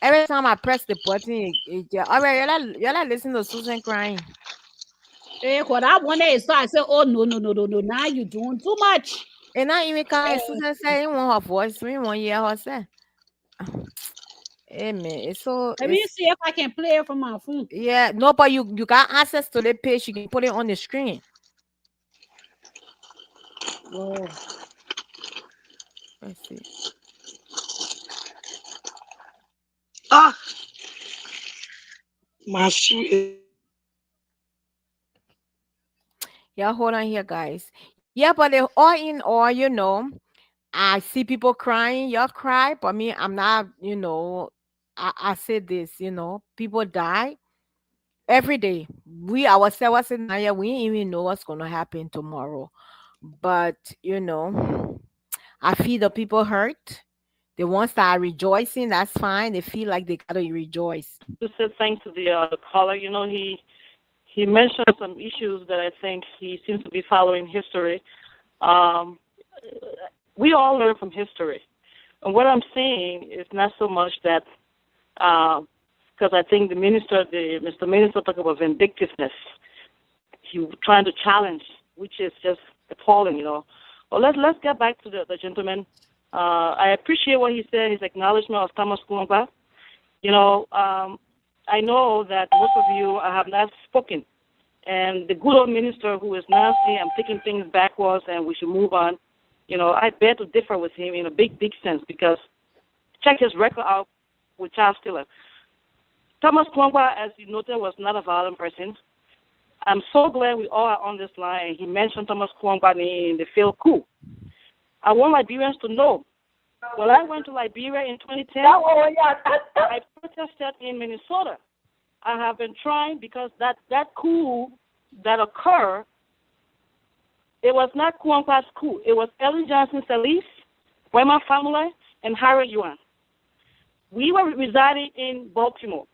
Every time I press the button, you're not listening to Susan crying. What I one day I said, oh no. Now you're doing too much. And not even can Susan say he want her voice. We want hear her say. Hey man, it's so. Let me see if I can play it from my phone. Yeah, no, but you got access to the page. You can put it on the screen. Oh. Let's see. My shoe is. Yeah, hold on here, guys. Yeah, but all in all, you know, I see people crying. Y'all cry, but me, I'm not. You know, I say this. You know, people die every day. We ourselves in here, we didn't even know what's gonna happen tomorrow. But you know, I feel the people hurt. The ones that are rejoicing, that's fine. They feel like they gotta rejoice. To say thanks to the caller, you know, he mentioned some issues that I think he seems to be following history. We all learn from history. And what I'm saying is not so much that, because I think Mr. Minister talked about vindictiveness. He was trying to challenge, which is just appalling, you know. Well, let's get back to the gentleman. I appreciate what he said, his acknowledgement of Thomas Kuangwa. You know, I know that most of you have not spoken. And the good old minister who is now saying, I'm taking things backwards and we should move on, you know, I bear to differ with him in a big sense, because check his record out with child stealer. Thomas Kuangwa, as you noted, was not a violent person. I'm so glad we all are on this line. He mentioned Thomas Kuangwa in the failed coup. I want Liberians to know, when I went to Liberia in 2010, I protested in Minnesota. I have been trying, because that coup that occurred, it was not Kuangwa's coup. It was Ellen Johnson Sirleaf, Wema family, and Harry Yuan. We were residing in Baltimore,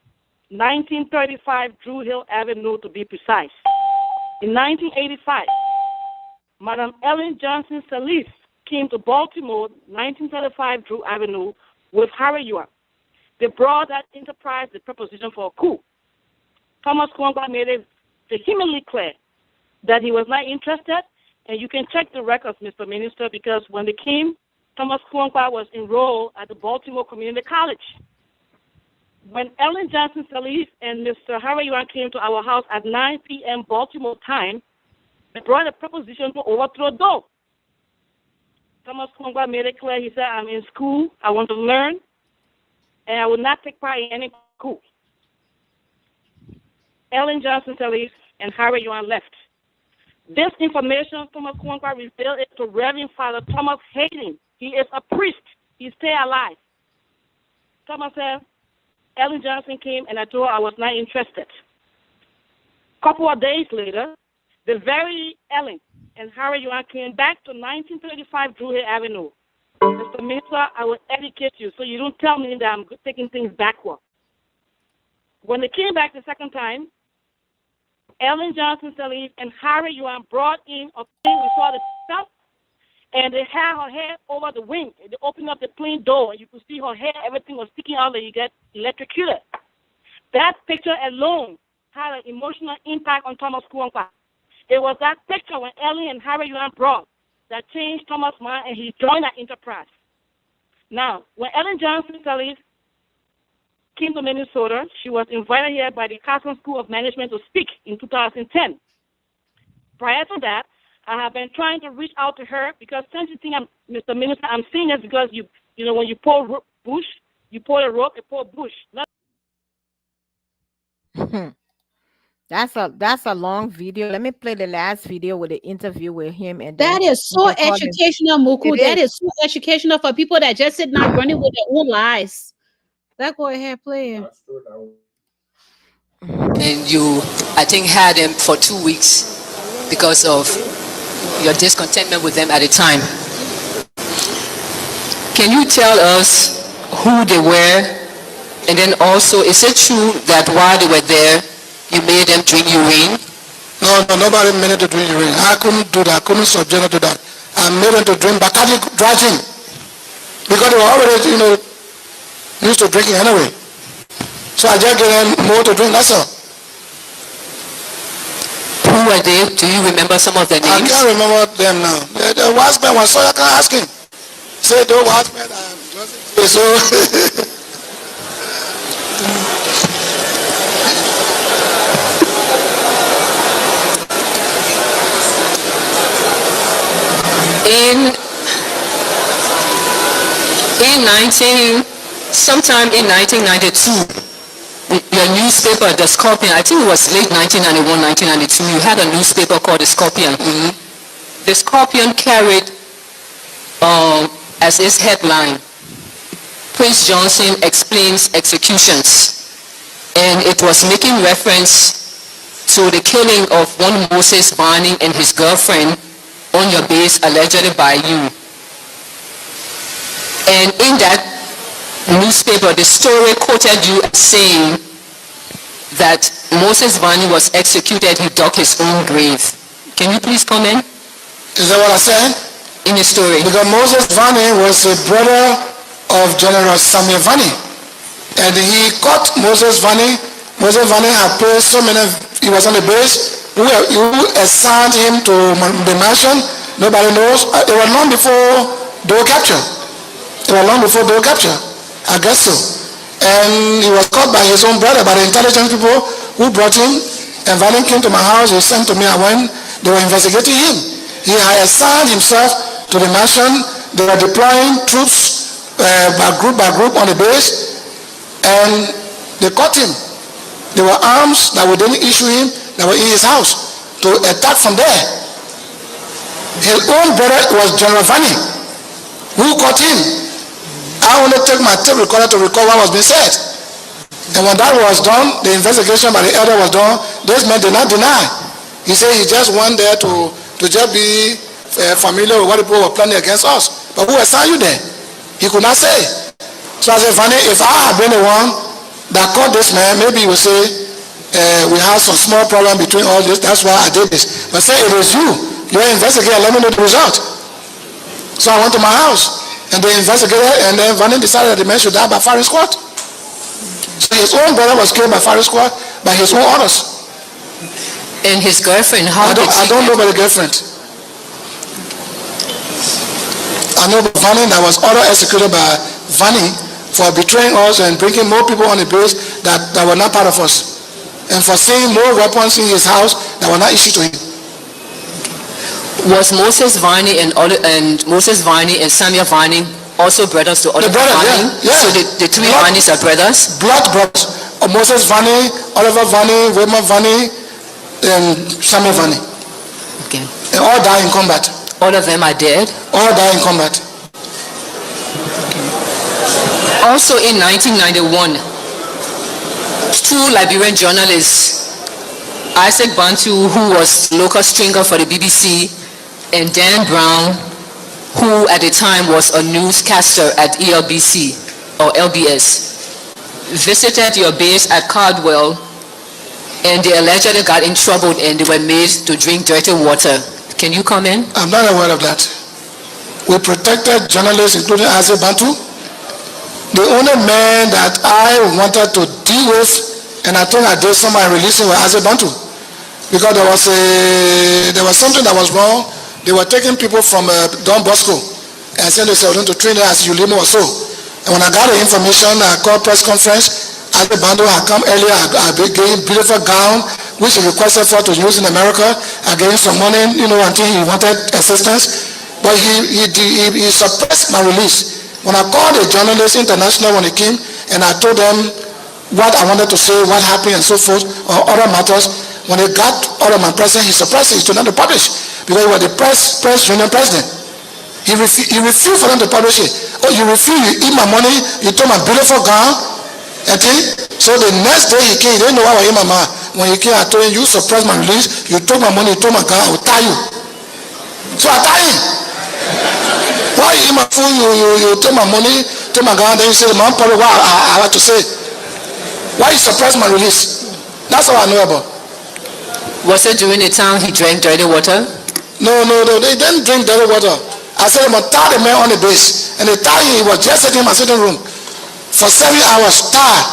1935 Drew Hill Avenue to be precise. In 1985, Madam Ellen Johnson Sirleaf came to Baltimore, 1935 Drew Avenue, with Harry Yuan. They brought that enterprise the proposition for a coup. Thomas Kuangwa made it vehemently clear that he was not interested, and you can check the records, Mr. Minister, because when they came, Thomas Kuangwa was enrolled at the Baltimore Community College. When Ellen Johnson Sirleaf and Mr. Harry Yuan came to our house at 9 p.m. Baltimore time, they brought a proposition to overthrow Doe. Thomas Kuangwa made it clear, he said, I'm in school, I want to learn, and I will not take part in any coup. Ellen Johnson Sirleaf and Harry Yuan left. This information Thomas Kuangwa revealed it to Reverend Father Thomas Hayden. He is a priest. He stay alive. Thomas said, Ellen Johnson came and I told her I was not interested. A couple of days later, the very Ellen and Harry Yuan came back to 1935 Drew Hill Avenue. Mr. Minister, I will educate you so you don't tell me that I'm taking things backward. When they came back the second time, Ellen Johnson Sirleaf and Harry Yuan brought in a plane. We saw the stuff, and they had her head over the wing. They opened up the plane door, and you could see her hair. Everything was sticking out, and you get electrocuted. That picture alone had an emotional impact on Thomas Kuangwa. It was that picture when Ellen and Harry Yuan brought that changed Thomas' mind, and he joined that enterprise. Now, when Ellen Johnson Sirleaf came to Minnesota, she was invited here by the Carson School of Management to speak in 2010. Prior to that, I have been trying to reach out to her because since you think Mr. Minister, I'm saying this because you know when you pull bush, you pull a rope, you pull bush. That's a long video. Let me play the last video with the interview with him, and that is so educational, Muku. That is so educational for people that just sit not running with their own lives. Let's go ahead, play it. And you, I think, had them for 2 weeks because of your discontentment with them at the time. Can you tell us who they were? And then also, is it true that while they were there, you made them drink urine? No, nobody made them to drink urine. I couldn't do that. I couldn't subject them to that. I made them to drink Bacardi dry gin because they were already, used to drinking anyway. So I just gave them more to drink, that's all. Who were they? Do you remember some of their names? I can't remember them now. The wise man was so I can ask him. Say the wise man so sometime in 1992, your newspaper, The Scorpion, I think it was late 1991, 1992, you had a newspaper called The Scorpion. Mm-hmm. The Scorpion carried as its headline, Prince Johnson explains executions. And it was making reference to the killing of one Moses Barney and his girlfriend on your base allegedly by you. And in that newspaper, the story quoted you as saying that Moses Vani was executed, he dug his own grave. Can you please comment? Is that what I said? In the story. Because Moses Vani was a brother of General Samuel Vani. And he caught Moses Vani. Moses Vani had paid so many, he was on the base, who assigned him to the mansion. Nobody knows. It was long before they were captured. I guess so. And he was caught by his own brother, by the intelligent people who brought him. And Vani came to my house, he sent to me, and when they were investigating him, he had assigned himself to the mansion. They were deploying troops by group on the base, and they caught him. There were arms that we didn't issue him, that were in his house, to attack from there. His own brother was General Vani, who caught him. I only take my tape recorder to record what was being said. And when that was done, the investigation by the elder was done, those men did not deny. He said he just went there to just be familiar with what people were planning against us. But who assigned you there? He could not say. So I said, Vani, if I had been the one that caught this man, maybe he would say, we have some small problem between all this, that's why I did this. But say it was you. You're investigator, let me know the result. So I went to my house, and they investigated, and then Vani decided that the man should die by firing squad. So his own brother was killed by firing squad by his own orders. And his girlfriend, I don't know about the girlfriend. I know about Vani that was order executed by Vani for betraying us and bringing more people on the base that were not part of us, and for seeing more weapons in his house that were not issued to him. Was Moses Vani and Samuel Vani also brothers to Oliver Vani? Yeah. So the three Vanis are brothers? Blood brothers. Moses Vani, Oliver Vani, Wilma Vani, and Samuel Vani. Okay. And all die in combat. All of them are dead? All die in combat. Also in 1991, two Liberian journalists, Isaac Bantu, who was local stringer for the BBC, and Dan Brown, who at the time was a newscaster at ELBC or LBS, visited your base at Cardwell, and they allegedly got in trouble and they were made to drink dirty water. Can you comment? I'm not aware of that. We protected journalists, including Isaac Bantu. The only man that I wanted to deal with, and I think I did some of my releasing, was Isaac Bantu, because there was something that was wrong. They were taking people from Don Bosco and saying they were going to train them as Ulimo or so. And when I got the information, I called press conference. Isaac Bantu had come earlier. I gave him a beautiful gown, which he requested for to use in America. I gave him some money, until he wanted assistance. But he suppressed my release. When I called the journalists international when he came, and I told them what I wanted to say, what happened, and so forth, or other matters, when they got all of my president, he suppressed it. He told them to publish, because he was the press union president. He refused for them to publish it. Oh, you refuse, you eat my money, you took my beautiful gown, and so the next day he came, he didn't know why I was in my mouth. When he came, I told him, you suppressed my release, you took my money, you took my gown, I will tie you. So I tie him. Why you eat my food, you take my money, take my gown, then you say, man, probably what I have to say. Why you suppress my release? That's all I know about. Was it during the time he drank dirty water? No, they didn't drink dirty water. I said, I'm going to tie the man on the base. And they tied him, he was just sitting in my sitting room for 7 hours, tied.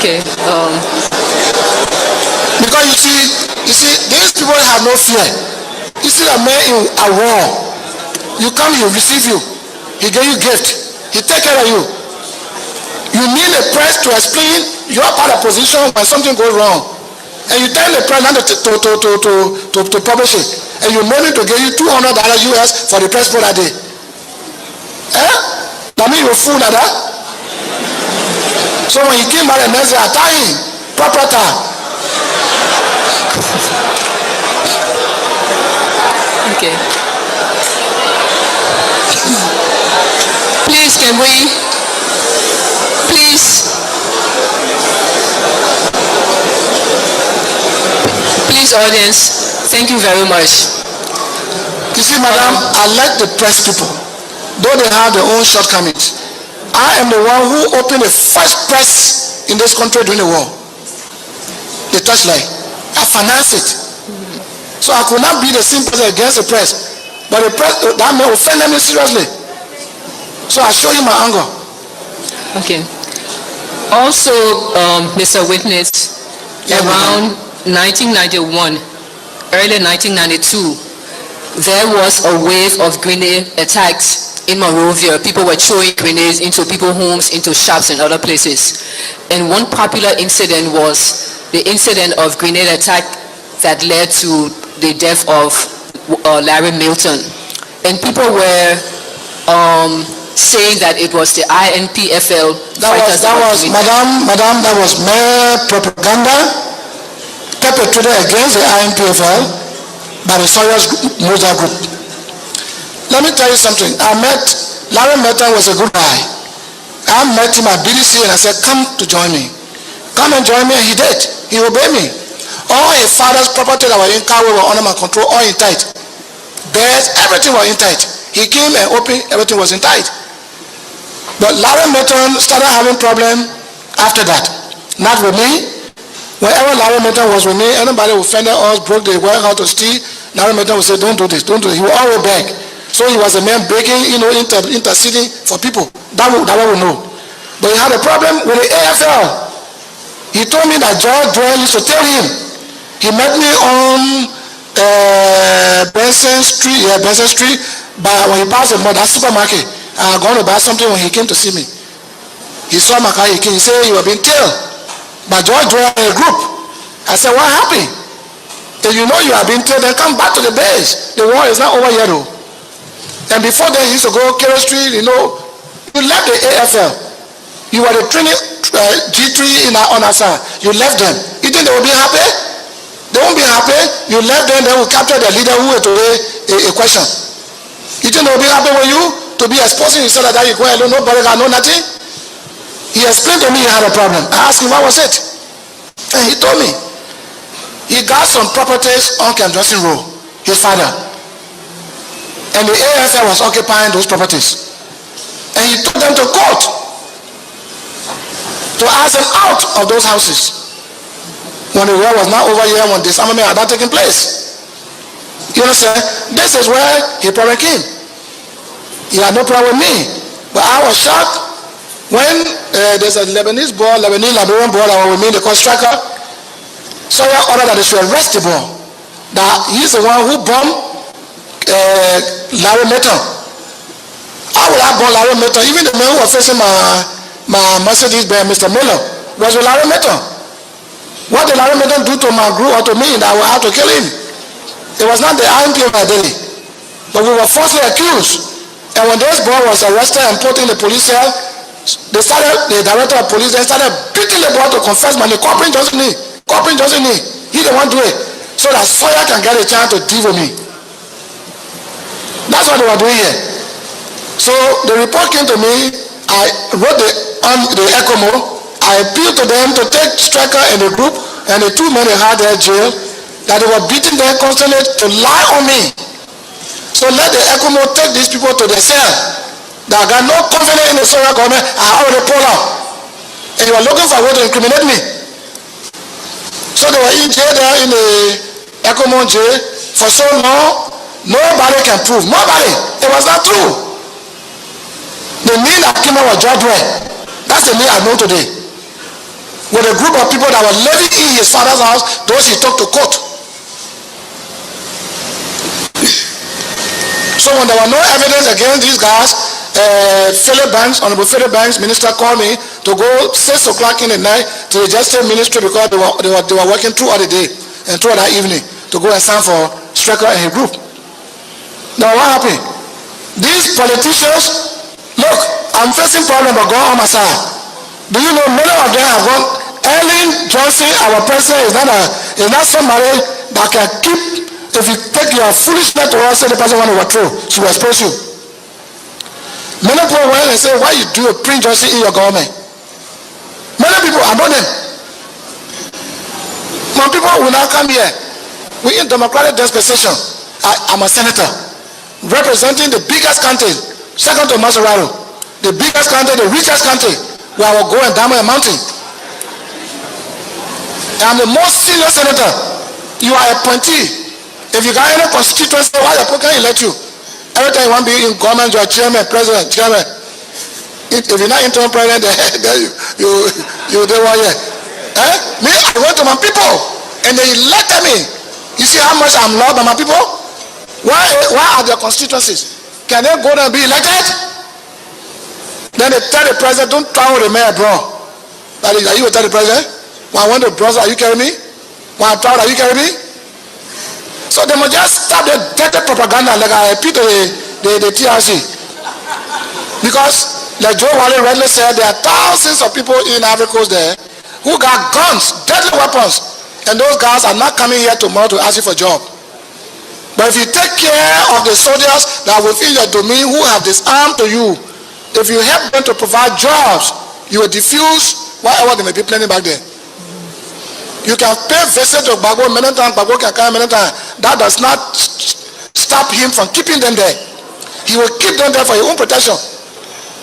Okay. Because you see, these people have no fear. You see a man in a war. You come, he receive you. He give you gift. He take care of you. You need a press to explain your part of position when something goes wrong. And you tell the press not to publish it. And you need to give you $200 US for the press for that day. That means you're fool like that. So when he came back the next day, I tie him. Proper time. Okay. Please, can we? Please. Distinguished audience, thank you very much. You see, madam, I like the press people, though they have their own shortcomings. I am the one who opened the first press in this country during the war. The Touchlight. I financed it. So I could not be the same person against the press. But the press, that man offended me seriously. So I show you my anger. Okay. Also, Mr. Witness, around 1991, early 1992, there was a wave of grenade attacks in Monrovia. People were throwing grenades into people's homes, into shops and other places. And one popular incident was the incident of grenade attack that led to the death of Larry Milton. And people were saying that it was the INPFL. That was madam, that was mere propaganda perpetrated against the INPFL by the Soros Moza group. Let me tell you something. Larry Milton was a good guy. I met him at BDC and I said, come to join me. Come and join me, and he did. He obeyed me. All his father's property that were in Kawe were under my control, all in tight. Beds, everything was in tight. He came and opened, everything was in tight. But Larry Milton started having problem after that. Not with me. Whenever Larry Milton was with me, anybody who offended us, broke the work out to steal, Larry Milton would say, don't do this, don't do it. He would always beg. So he was a man begging, interceding for people. That we know. But he had a problem with the AFL. He told me that George Dwayne used to tell him. He met me on Benson Street, when he passed that supermarket. I was going to buy something when he came to see me. He saw my car, he came, he said, you have been killed by George Dwayne and a group. I said, what happened? If you know you have been killed, then come back to the base. The war is not over yet though. And before then, he used to go Carroll Street, you left the AFL. You were the training G3 on our side. You left them. You think they will be happy? They won't be happy. You left them, they will capture the leader who will today a question. You think they will be happy with you to be exposing yourself like that? You go alone, nobody got know nothing. He explained to me he had a problem. I asked him, what was it? And he told me he got some properties on Camp Johnson Road, his father. And the AFL was occupying those properties. And he took them to court to ask them out of those houses. When the war was not over here, when disarmament had not taken place. You understand? This is where he probably came. He had no problem with me. But I was shocked when there's a Lebanese Liberian boy that was with me, they call Striker. Sawyer ordered that they should arrest the boy. That he's the one who bombed Larry Milton. How would I bomb Larry Milton? Even the man who was facing my Mercedes Benz, Mr. Miller, was with Larry Milton. What did Larry Milton do to my group or to me that I would have to kill him? It was not the INPF daily, but we were falsely accused. And when this boy was arrested and put in the police cell, the director of police then started beating the boy to confess, man, Corporal Johnson Lee. He the one do it. So that Sawyer can get a chance to deal with me. That's what they were doing here. So the report came to me, I wrote the ECOMO, I appealed to them to take Striker and the group and the two men they had there jail, that they were beating them constantly to lie on me. So let the ECOMO take these people to their cell. That got no confidence in the Sawyer government, I already pulled out. And you were looking for a way to incriminate me. So they were in jail there in the ECOMO jail for so long, nobody can prove. Nobody. It was not true. The name that came out was George Dwayne. That's the name I know today. With a group of people that were living in his father's house, those he took to court. So when there were no evidence against these guys, Honorable Philip Banks, minister, called me to go 6 o'clock in the night to the Justice Ministry because they were working throughout the day and throughout that evening to go and sign for Striker and his group. Now what happened? These politicians, look, I'm facing problem, but God on my side. Do you know many of them have gone? Ellen Johnson, our president, is not somebody that can keep. If you take your foolishness to us, say the person want to overthrow, she will expose you. Many people went and say, why you do a Prince Johnson in your government? Many people, I know them. When people will now come here, We in democratic dispensation. I'm a senator representing the biggest country, second to Maserati, the biggest country, the richest country, where I will go and diamond a mountain. I'm the most senior senator. You are a appointee. If you got any constituency, why the people can elect you? Every time you want to be in government, you are chairman, president, chairman. If you're not interim president, then you do one year. Me, I went to my people and they elected me. You see how much I'm loved by my people? Why are their constituencies? Can they go there and be elected? Then they tell the president, don't travel with the mayor, bro. That is, are you tell the president? When I went to Brussels, are you carrying me? When I travel, are you carrying me? So they must just stop the dirty propaganda like I repeat to the TRC. Because, like Joe Wally rightly said, there are thousands of people in Ivory Coast there who got guns, deadly weapons, and those guys are not coming here tomorrow to ask you for a job. But if you take care of the soldiers that are within your domain who have disarmed to you, if you help them to provide jobs, you will diffuse whatever they may be planning back there. You can pay visit to Gbagbo many times, Gbagbo can come many times. That does not stop him from keeping them there. He will keep them there for his own protection.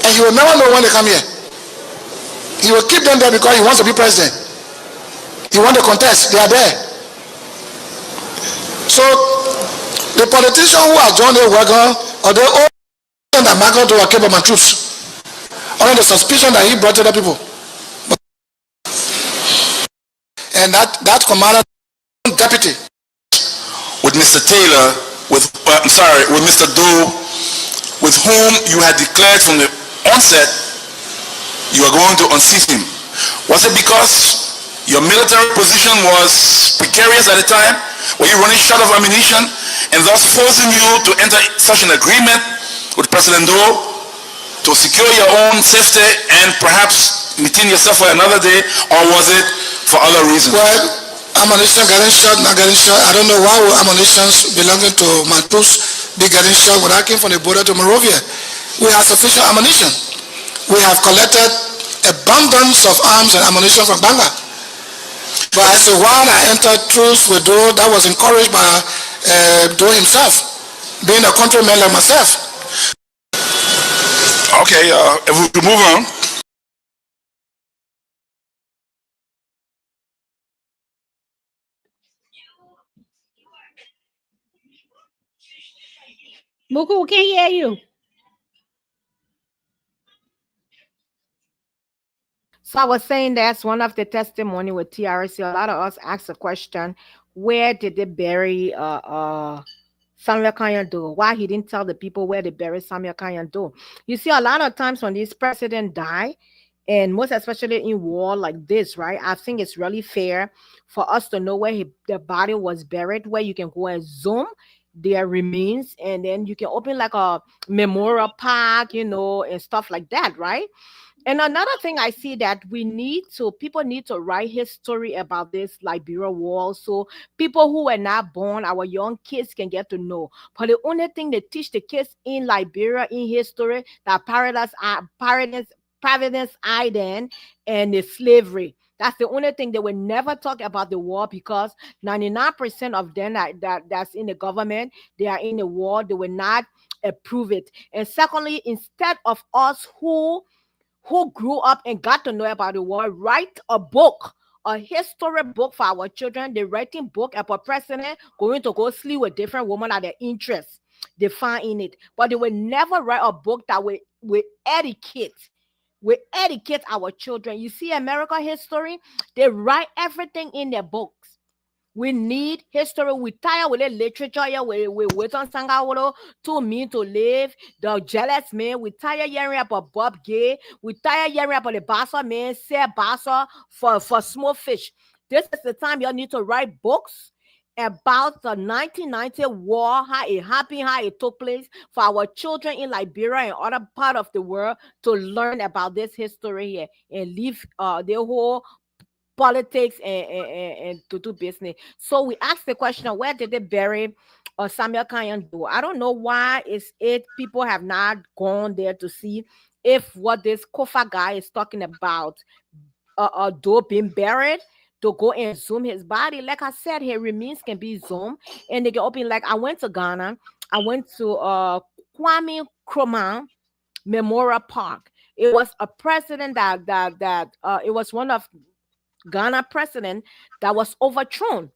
And he will never know when they come here. He will keep them there because he wants to be president. He wants to contest. They are there. So, the politicians who are joining the wagon, or they all that Michael to keep my troops. Only the suspicion that he brought to the people. And that commander, deputy. With Mr. Taylor, with Mr. Doe, with whom you had declared from the onset you are going to unseat him. Was it because your military position was precarious at the time? Were you running short of ammunition and thus forcing you to enter such an agreement with President Doe to secure your own safety and perhaps meeting yourself for another day, or was it for other reasons? Well, ammunition getting shot, not getting shot. I don't know why would ammunition belonging to my troops be getting shot when I came from the border to Monrovia. We have sufficient ammunition. We have collected abundance of arms and ammunition from Banga. But as to why I entered truce with Doe, that was encouraged by Doe himself, being a countryman like myself. Okay, if we could move on. Muku, we can't hear you. So I was saying that's one of the testimony with TRC. A lot of us ask the question, where did they bury Samuel Kanyan Doe? Why he didn't tell the people where they buried Samuel Kanyan Doe? You see, a lot of times when these presidents die, and most especially in war like this, right? I think it's really fair for us to know where the body was buried, where you can go and zoom their remains, and then you can open like a memorial park, and stuff like that, right? And another thing I see that people need to write history about this Liberia war, so people who were not born, our young kids, can get to know. But the only thing they teach the kids in Liberia in history, that Providence Island and the slavery. That's the only thing. They will never talk about the war, because 99% of them that's in the government, they are in the war. They will not approve it. And secondly, instead of us who grew up and got to know about the war, write a book, a history book for our children. The writing book about president going to go sleep with different women at their interests. They find in it. But they will never write a book that will educate. We educate our children. You see, American history, they write everything in their books. We need history. We tired with the literature here. We wait on Sangawolo, Too Mean to Live, The Jealous Man. We tired hearing about Bob Gay. We tired hearing about the Bassa man, Sir Bassa for small fish. This is the time you need to write books about the 1990 war, how it happened, how it took place, for our children in Liberia and other part of the world to learn about this history here and leave their whole politics and to do business. So we asked the question, where did they bury Samuel Kanyan Doe? I don't know why people have not gone there to see if what this Kofa guy is talking about, Doe being buried. to go and zoom his body. Like I said, his remains can be zoomed and they can open. Like I went to Ghana, I went to Kwame Nkrumah Memorial Park. It was a president that it was one of Ghana president that was overthrown.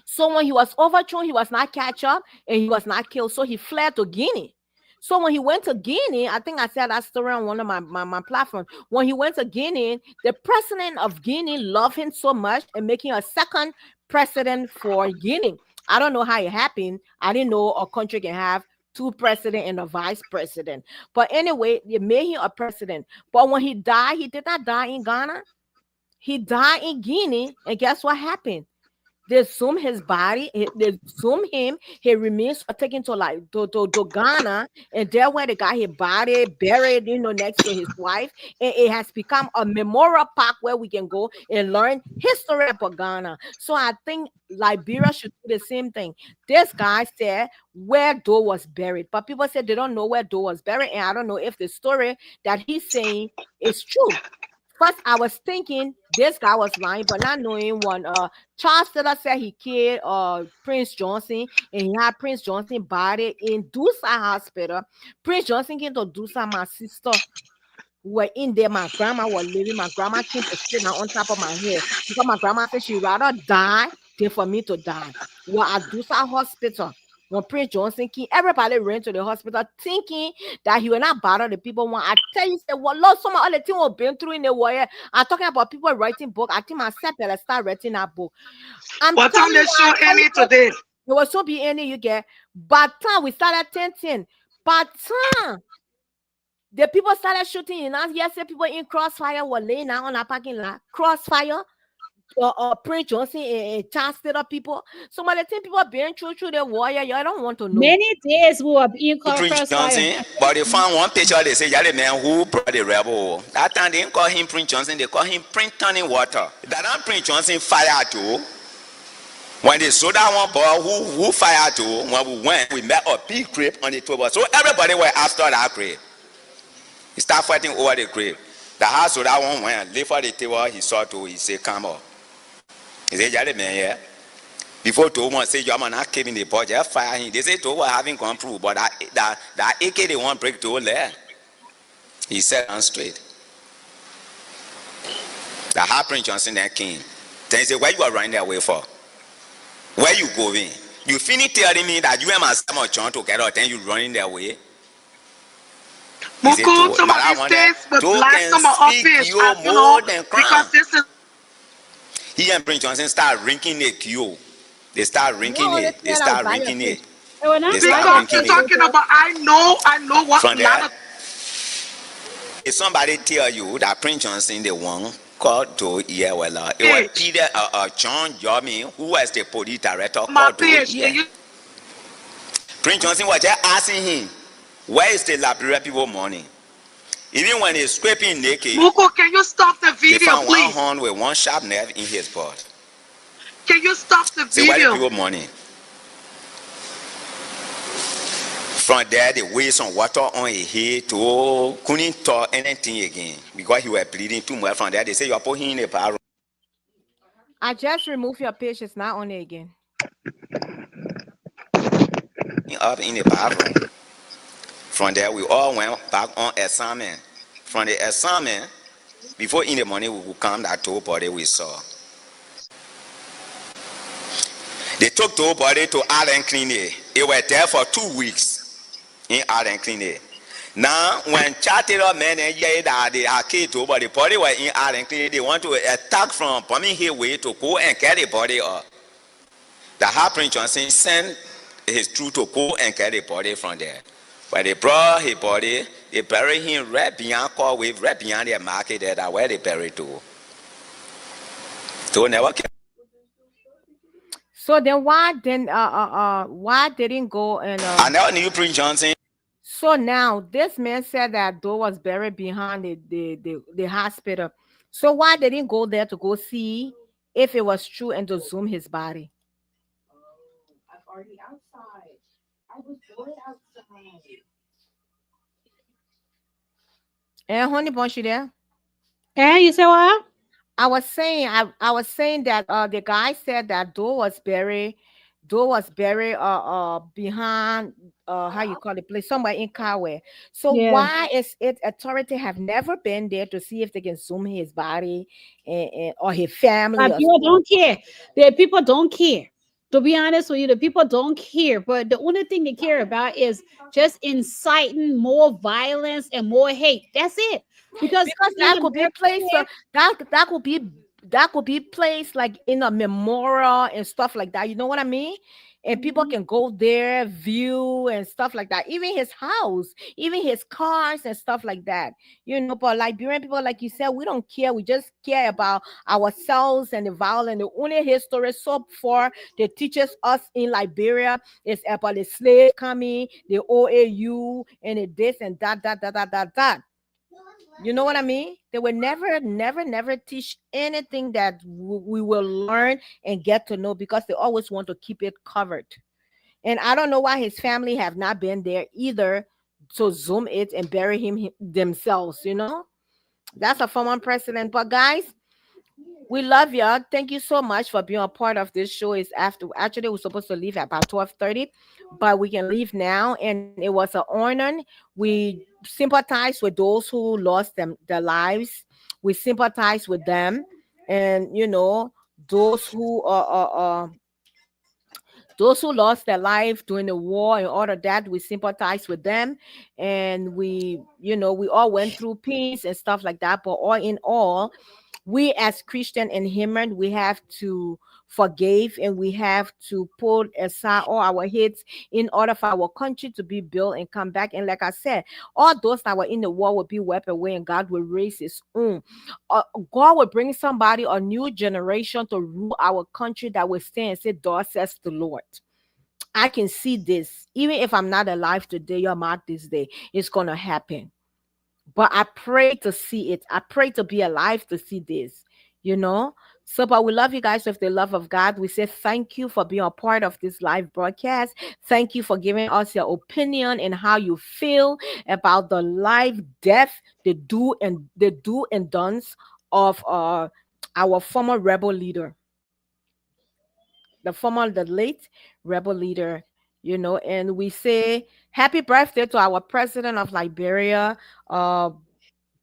So when he was overthrown, he was not catch up and he was not killed. So he fled to Guinea. So when he went to Guinea, I think I said that story on one of my platforms. When he went to Guinea, the president of Guinea loved him so much and making a second president for Guinea. I don't know how it happened. I didn't know a country can have two president and a vice president. But anyway, they made him a president. But when he died, he did not die in Ghana. He died in Guinea. And guess what happened? They zoom his body, they zoom him, his remains are taken to like to Ghana, and there where they got his body buried, next to his wife. And it has become a memorial park where we can go and learn history about Ghana. So I think Liberia should do the same thing. This guy said where Doe was buried, but people said they don't know where Doe was buried, and I don't know if the story that he's saying is true. First, I was thinking this guy was lying, but not knowing one. Charles Taylor said he killed Prince Johnson, and he had Prince Johnson body in Dusa Hospital. Prince Johnson came to Dusa. My sister were in there. My grandma was living. My grandma came to sit on top of my head because my grandma said she'd rather die than for me to die. We're at Dusa Hospital. When Prince Johnson came, everybody ran to the hospital thinking that he will not bother the people. When I tell you, say, well, Lord, some of the things we've been through in the war. I'm talking about people writing book. I think myself that I start writing that book. What time they show any today? It was so be any you get. But time we started 10. But time the people started shooting. And as yesterday, people in Crossfire were laying out on a parking lot. Crossfire. Prince Johnson and Charles Taylor people. Some of the things people are being through the warrior, y'all don't want to know. Many days we were being called Prince Johnson, but they found one picture, they say, you're the man who brought the rebel. That time they didn't call him Prince Johnson, they call him Prince Turning Water. That time Prince Johnson fired too. When they saw that one boy who fired too, when we went, we met a big crib on the table. So everybody were after that crib. He started fighting over the crib. The house of that one went, left for the table, he saw too, he said, come on. He said, yeah, man, yeah. Before Thomas said, you're not keeping the boy, just fire him. They said, Thomas having gone through, but that AK they won't break to there. He said, on straight. The high Prince Johnson then came. Then he said, where you are running away for? Where you going? You finish telling me that you and my son are trying to get out, then you running their way. Muku, some of these states with black, some are up in, because this is. He and Prince Johnson start rinking the queue. They start rinking it. They start rinking it. Because you're talking about, I know what. From there, if somebody tell you that Prince Johnson, the one called to Yewela, it was Peter John Yomi, who was the police director called to Yewela. Prince Johnson was just asking him, where is the Liberia people money? Even when he's scraping naked, Muku, can you stop the video, they found please? one horn with one sharp nerve in his body. Can you stop the Say, where video? the people money? From there, they waste some water on his head to couldn't talk anything again because he was bleeding too much. From there, they say you are putting in a bar. I just removed your page. It's not on it again. Up in the bathroom. From there, we all went back on assignment. From the assignment, before in the morning, we would come that tow body we saw. They took tow body to Allen Clinic. It was there for 2 weeks in Allen Clinic. Now, when Charter men and that they are killed tow body was in Allen Clinic, they want to attack from Pommy Hill way to go and carry the body up. The Prince Johnson sent his troop to go and carry the body from there. When they brought his body, they buried him right beyond Corwave, right beyond the market there, that where they buried to. So never came. So then why didn't go and I never knew Prince Johnson. So now this man said that Doe was buried behind the hospital. So why didn't go there to go see if it was true and to zoom his body? I'm already outside. I was going outside. And Honey Bunch, you there? And you say what? I was saying that the guy said that Doe was buried behind how you call it place somewhere in Kawe. So Yeah. why is it authority have never been there to see if they can zoom his body and or his family But or people something? don't care. The people don't care. To be honest with you, the people don't care. But the only thing they care about is just inciting more violence and more hate. That's it. Because Because in that could be America placed here, that could be placed like in a memorial and stuff like that. You know what I mean? And people mhm. can go there, view and stuff like that. Even his house, even his cars and stuff like that. You know, but Liberian people, like you said, we don't care. We just care about ourselves and the violence. The only history so far they teaches us in Liberia is about the slave coming, the OAU, and the this and that. You know what I mean? They will never teach anything that we will learn and get to know because they always want to keep it covered. And I don't know why his family have not been there either to zoom it and bury him themselves, you know? That's a former president. But guys, we love y'all. Thank you so much for being a part of this show. It's after actually we're supposed to leave at about 12:30, but we can leave now. And it was an honor. We sympathize with those who lost their lives. We sympathize with them, and you know those who those who lost their life during the war and all of that, we sympathize with them. And we, you know, we all went through peace and stuff like that. But all in all, we as Christian and human, we have to forgive and we have to put aside all our hits in order for our country to be built and come back. And like I said, all those that were in the war will be wiped away and God will raise his own. God will bring somebody, a new generation to rule our country that will stand and say, thus says the Lord. I can see this. Even if I'm not alive today or not this day, it's going to happen. But I pray to see it. I pray to be alive to see this, you know. So, but we love you guys with the love of God. We say thank you for being a part of this live broadcast. Thank you for giving us your opinion and how you feel about the life, death, the do and don'ts of our former rebel leader, the late rebel leader, you know. And we say happy birthday to our president of Liberia, uh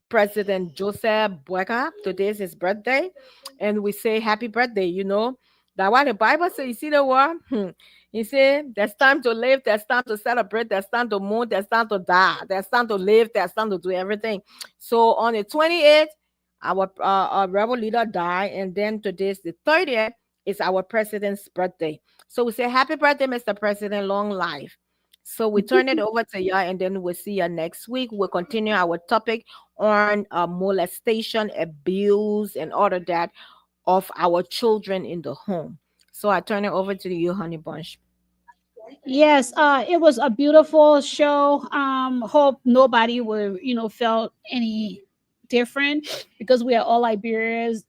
President Joseph Boakai. Today is his birthday, and we say happy birthday. You know that what the Bible says. You see the word. He said, "There's time to live. There's time to celebrate. There's time to mourn. There's time to die. There's time to live. There's time to do everything." So on the 28th, our rebel leader died, and then today's the 30th is our president's birthday. So we say happy birthday, Mr. President. Long life. So we turn it over to you, and then we'll see you next week. We'll continue our topic on molestation, abuse, and all of that of our children in the home. So I turn it over to you, Honey Bunch. Yes, it was a beautiful show. Hope nobody will, felt any different because we are all Liberians,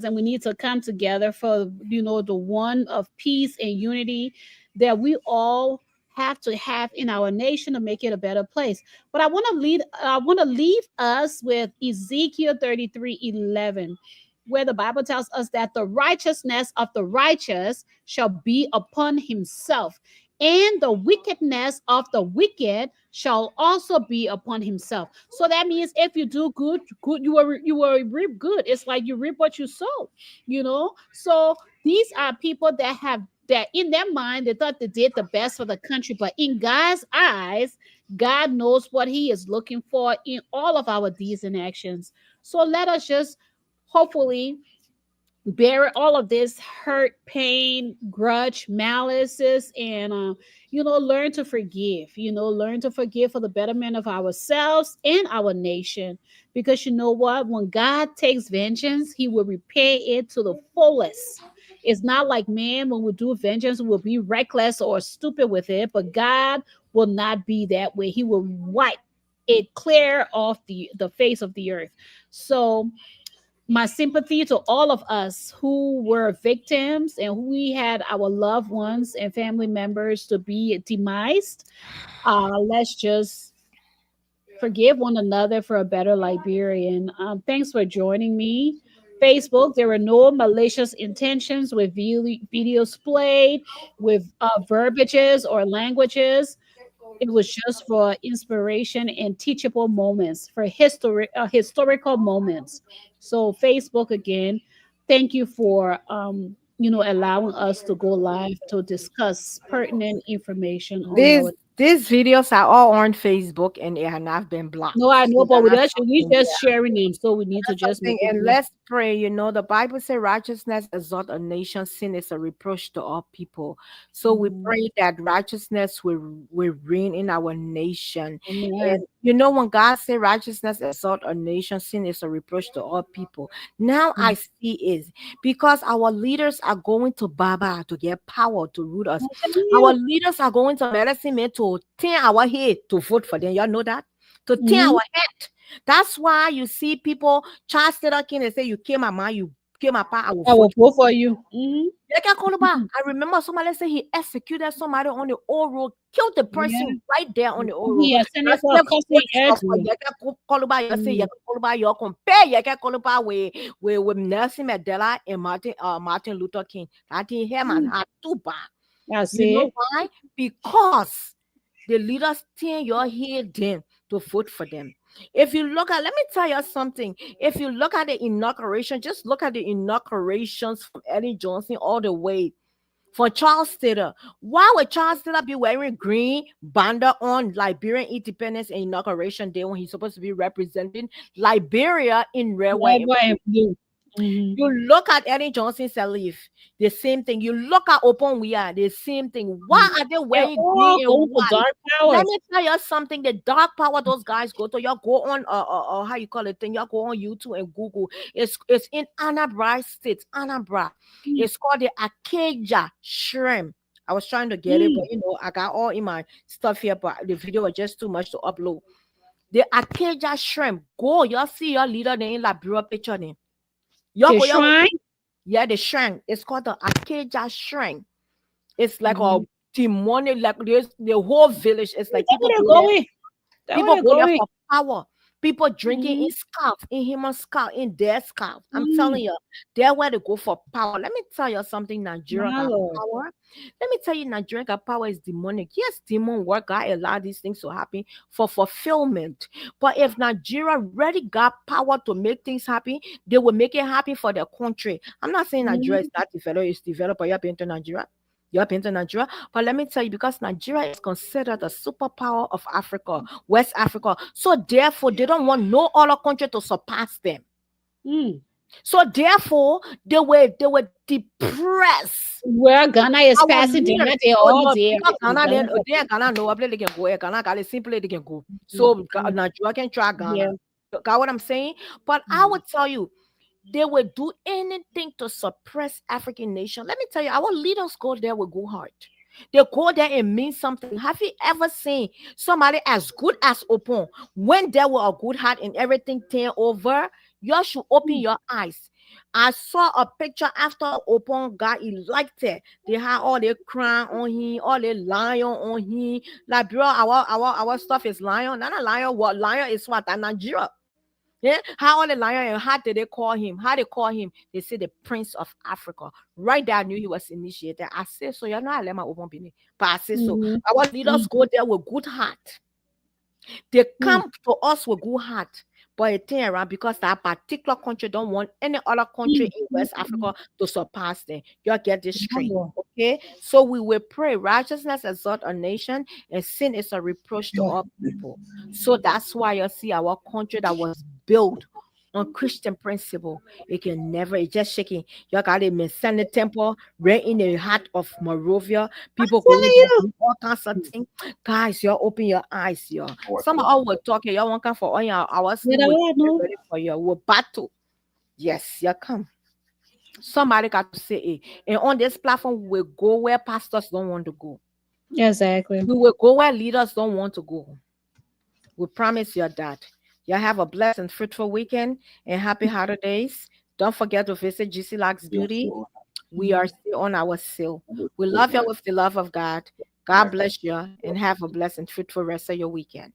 and we need to come together for the one of peace and unity that we all have to have in our nation to make it a better place. But I want to leave us with Ezekiel 33:11, where the Bible tells us that the righteousness of the righteous shall be upon himself, and the wickedness of the wicked shall also be upon himself. So that means if you do good, you will reap good. It's like you reap what you sow. So these are people that in their mind they thought they did the best for the country, but in God's eyes, God knows what He is looking for in all of our deeds and actions. So let us just hopefully bear all of this hurt, pain, grudge, malices, and learn to forgive. Learn to forgive for the betterment of ourselves and our nation. Because you know what? When God takes vengeance, He will repay it to the fullest. It's not like man, when we do vengeance, we'll be reckless or stupid with it, but God will not be that way. He will wipe it clear off the face of the earth. So my sympathy to all of us who were victims and who we had our loved ones and family members to be demised. Let's just forgive one another for a better Liberian. Thanks for joining me. Facebook, there were no malicious intentions with videos played, with verbiages or languages. It was just for inspiration and teachable moments, for historical moments. So Facebook again, thank you for allowing us to go live to discuss pertinent information on our. These videos are all on Facebook and they have not been blocked. No, I know, So but we that's we something, just sharing them, so we need to just make it and clear. let's pray. You know, the Bible says righteousness exalt a nation, sin is a reproach to all people. So we pray that righteousness will reign in our nation. Amen. And you know, when God said righteousness exalt a nation, sin is a reproach to all people. Now I see is because our leaders are going to Baba to get power to root us. Our leaders are going to medicine men to turn our head to vote for them. Y'all know that? To turn our head. That's why you see people, Charles Taylor King, they say, you kill my man, you kill my pa, I will vote for you. I remember somebody say he executed somebody on the old road, killed the person right there on the old road. Yeah, send us a custody with Nelson Mandela and Martin Luther King. That thing here, man, had too bad. You know why? Because the leaders turn your head then to vote for them. If you look at, let me tell you something. If you look at the inauguration, just look at the inaugurations from Ellen Johnson all the way for Charles Taylor. Why would Charles Taylor be wearing green banner on Liberian Independence and Inauguration Day when he's supposed to be representing Liberia in red, white, and blue? You look at Ellen Johnson Sirleaf, the same thing. You look at Open We Are, the same thing. Why are they wearing green and white? Dark power. Let me tell you something. The dark power those guys go to, y'all go on how you call it thing, y'all go on YouTube and Google. It's in Anambra State, Anambra. It's called the Acacia Shrimp. I was trying to get it, but you know, I got all in my stuff here, but the video was just too much to upload. The Acacia Shrimp. Go, y'all see your leader name, Liberia picture name. The shrine? Yeah, the shrine. It's called the Acacia Shrine. It's like a demonic, like the whole village. It's like people go there for power. People drinking in scarf, in human scarf, in their scarf. I'm telling you, they're where they go for power. Let me tell you something, Nigeria got power. Let me tell you, Nigeria got power is demonic. Yes, demon work, God allow these things to happen for fulfillment. But if Nigeria really got power to make things happen, they will make it happen for their country. I'm not saying Nigeria is not developed, it's developed, but you're into Nigeria. You're up into Nigeria, but let me tell you, because Nigeria is considered a superpower of Africa, West Africa, so therefore they don't want no other country to surpass them. So therefore they were depressed. Where Ghana is passing them, they all there. Ghana no they can go. Ghana got it simply they can go. So Nigeria can try Ghana. Got what I'm saying? But I would tell you, they will do anything to suppress African nation. Let me tell you, our leaders go there with good heart. They go there and mean something. Have you ever seen somebody as good as Open when there were a good heart and everything turned over? You should open your eyes. I saw a picture after Open got elected. They had all their crown on him, all their lion on him. Like, bro, our stuff is lion. Not a lion. What lion is what? And Nigeria. Yeah, how all the lion and how did they call him? How they call him? They say the Prince of Africa. Right there, I knew he was initiated. I say so. You're not let my open be, but I say so. Our leaders go there with good heart. They come to us with good heart, but it turn around because that particular country don't want any other country in West Africa to surpass them. You get this straight, okay? So we will pray. Righteousness exalt a nation, and sin is a reproach to all people. So that's why you see our country that was built on Christian principle, it can never, it's just shaking. You got a Messiah temple right in the heart of Morovia. People go all kinds of things. Guys, you open your eyes, y'all. Some of us will talk, y'all won't come for all your hours. Ready for you. We'll battle. Yes, you come. Somebody got to say it. And on this platform, we will go where pastors don't want to go. Exactly. We will go where leaders don't want to go. We promise you that. Y'all have a blessed and fruitful weekend and happy holidays. Don't forget to visit GC Locks Beauty. We are still on our sale. We love you with the love of God. God bless you and have a blessed and fruitful rest of your weekend.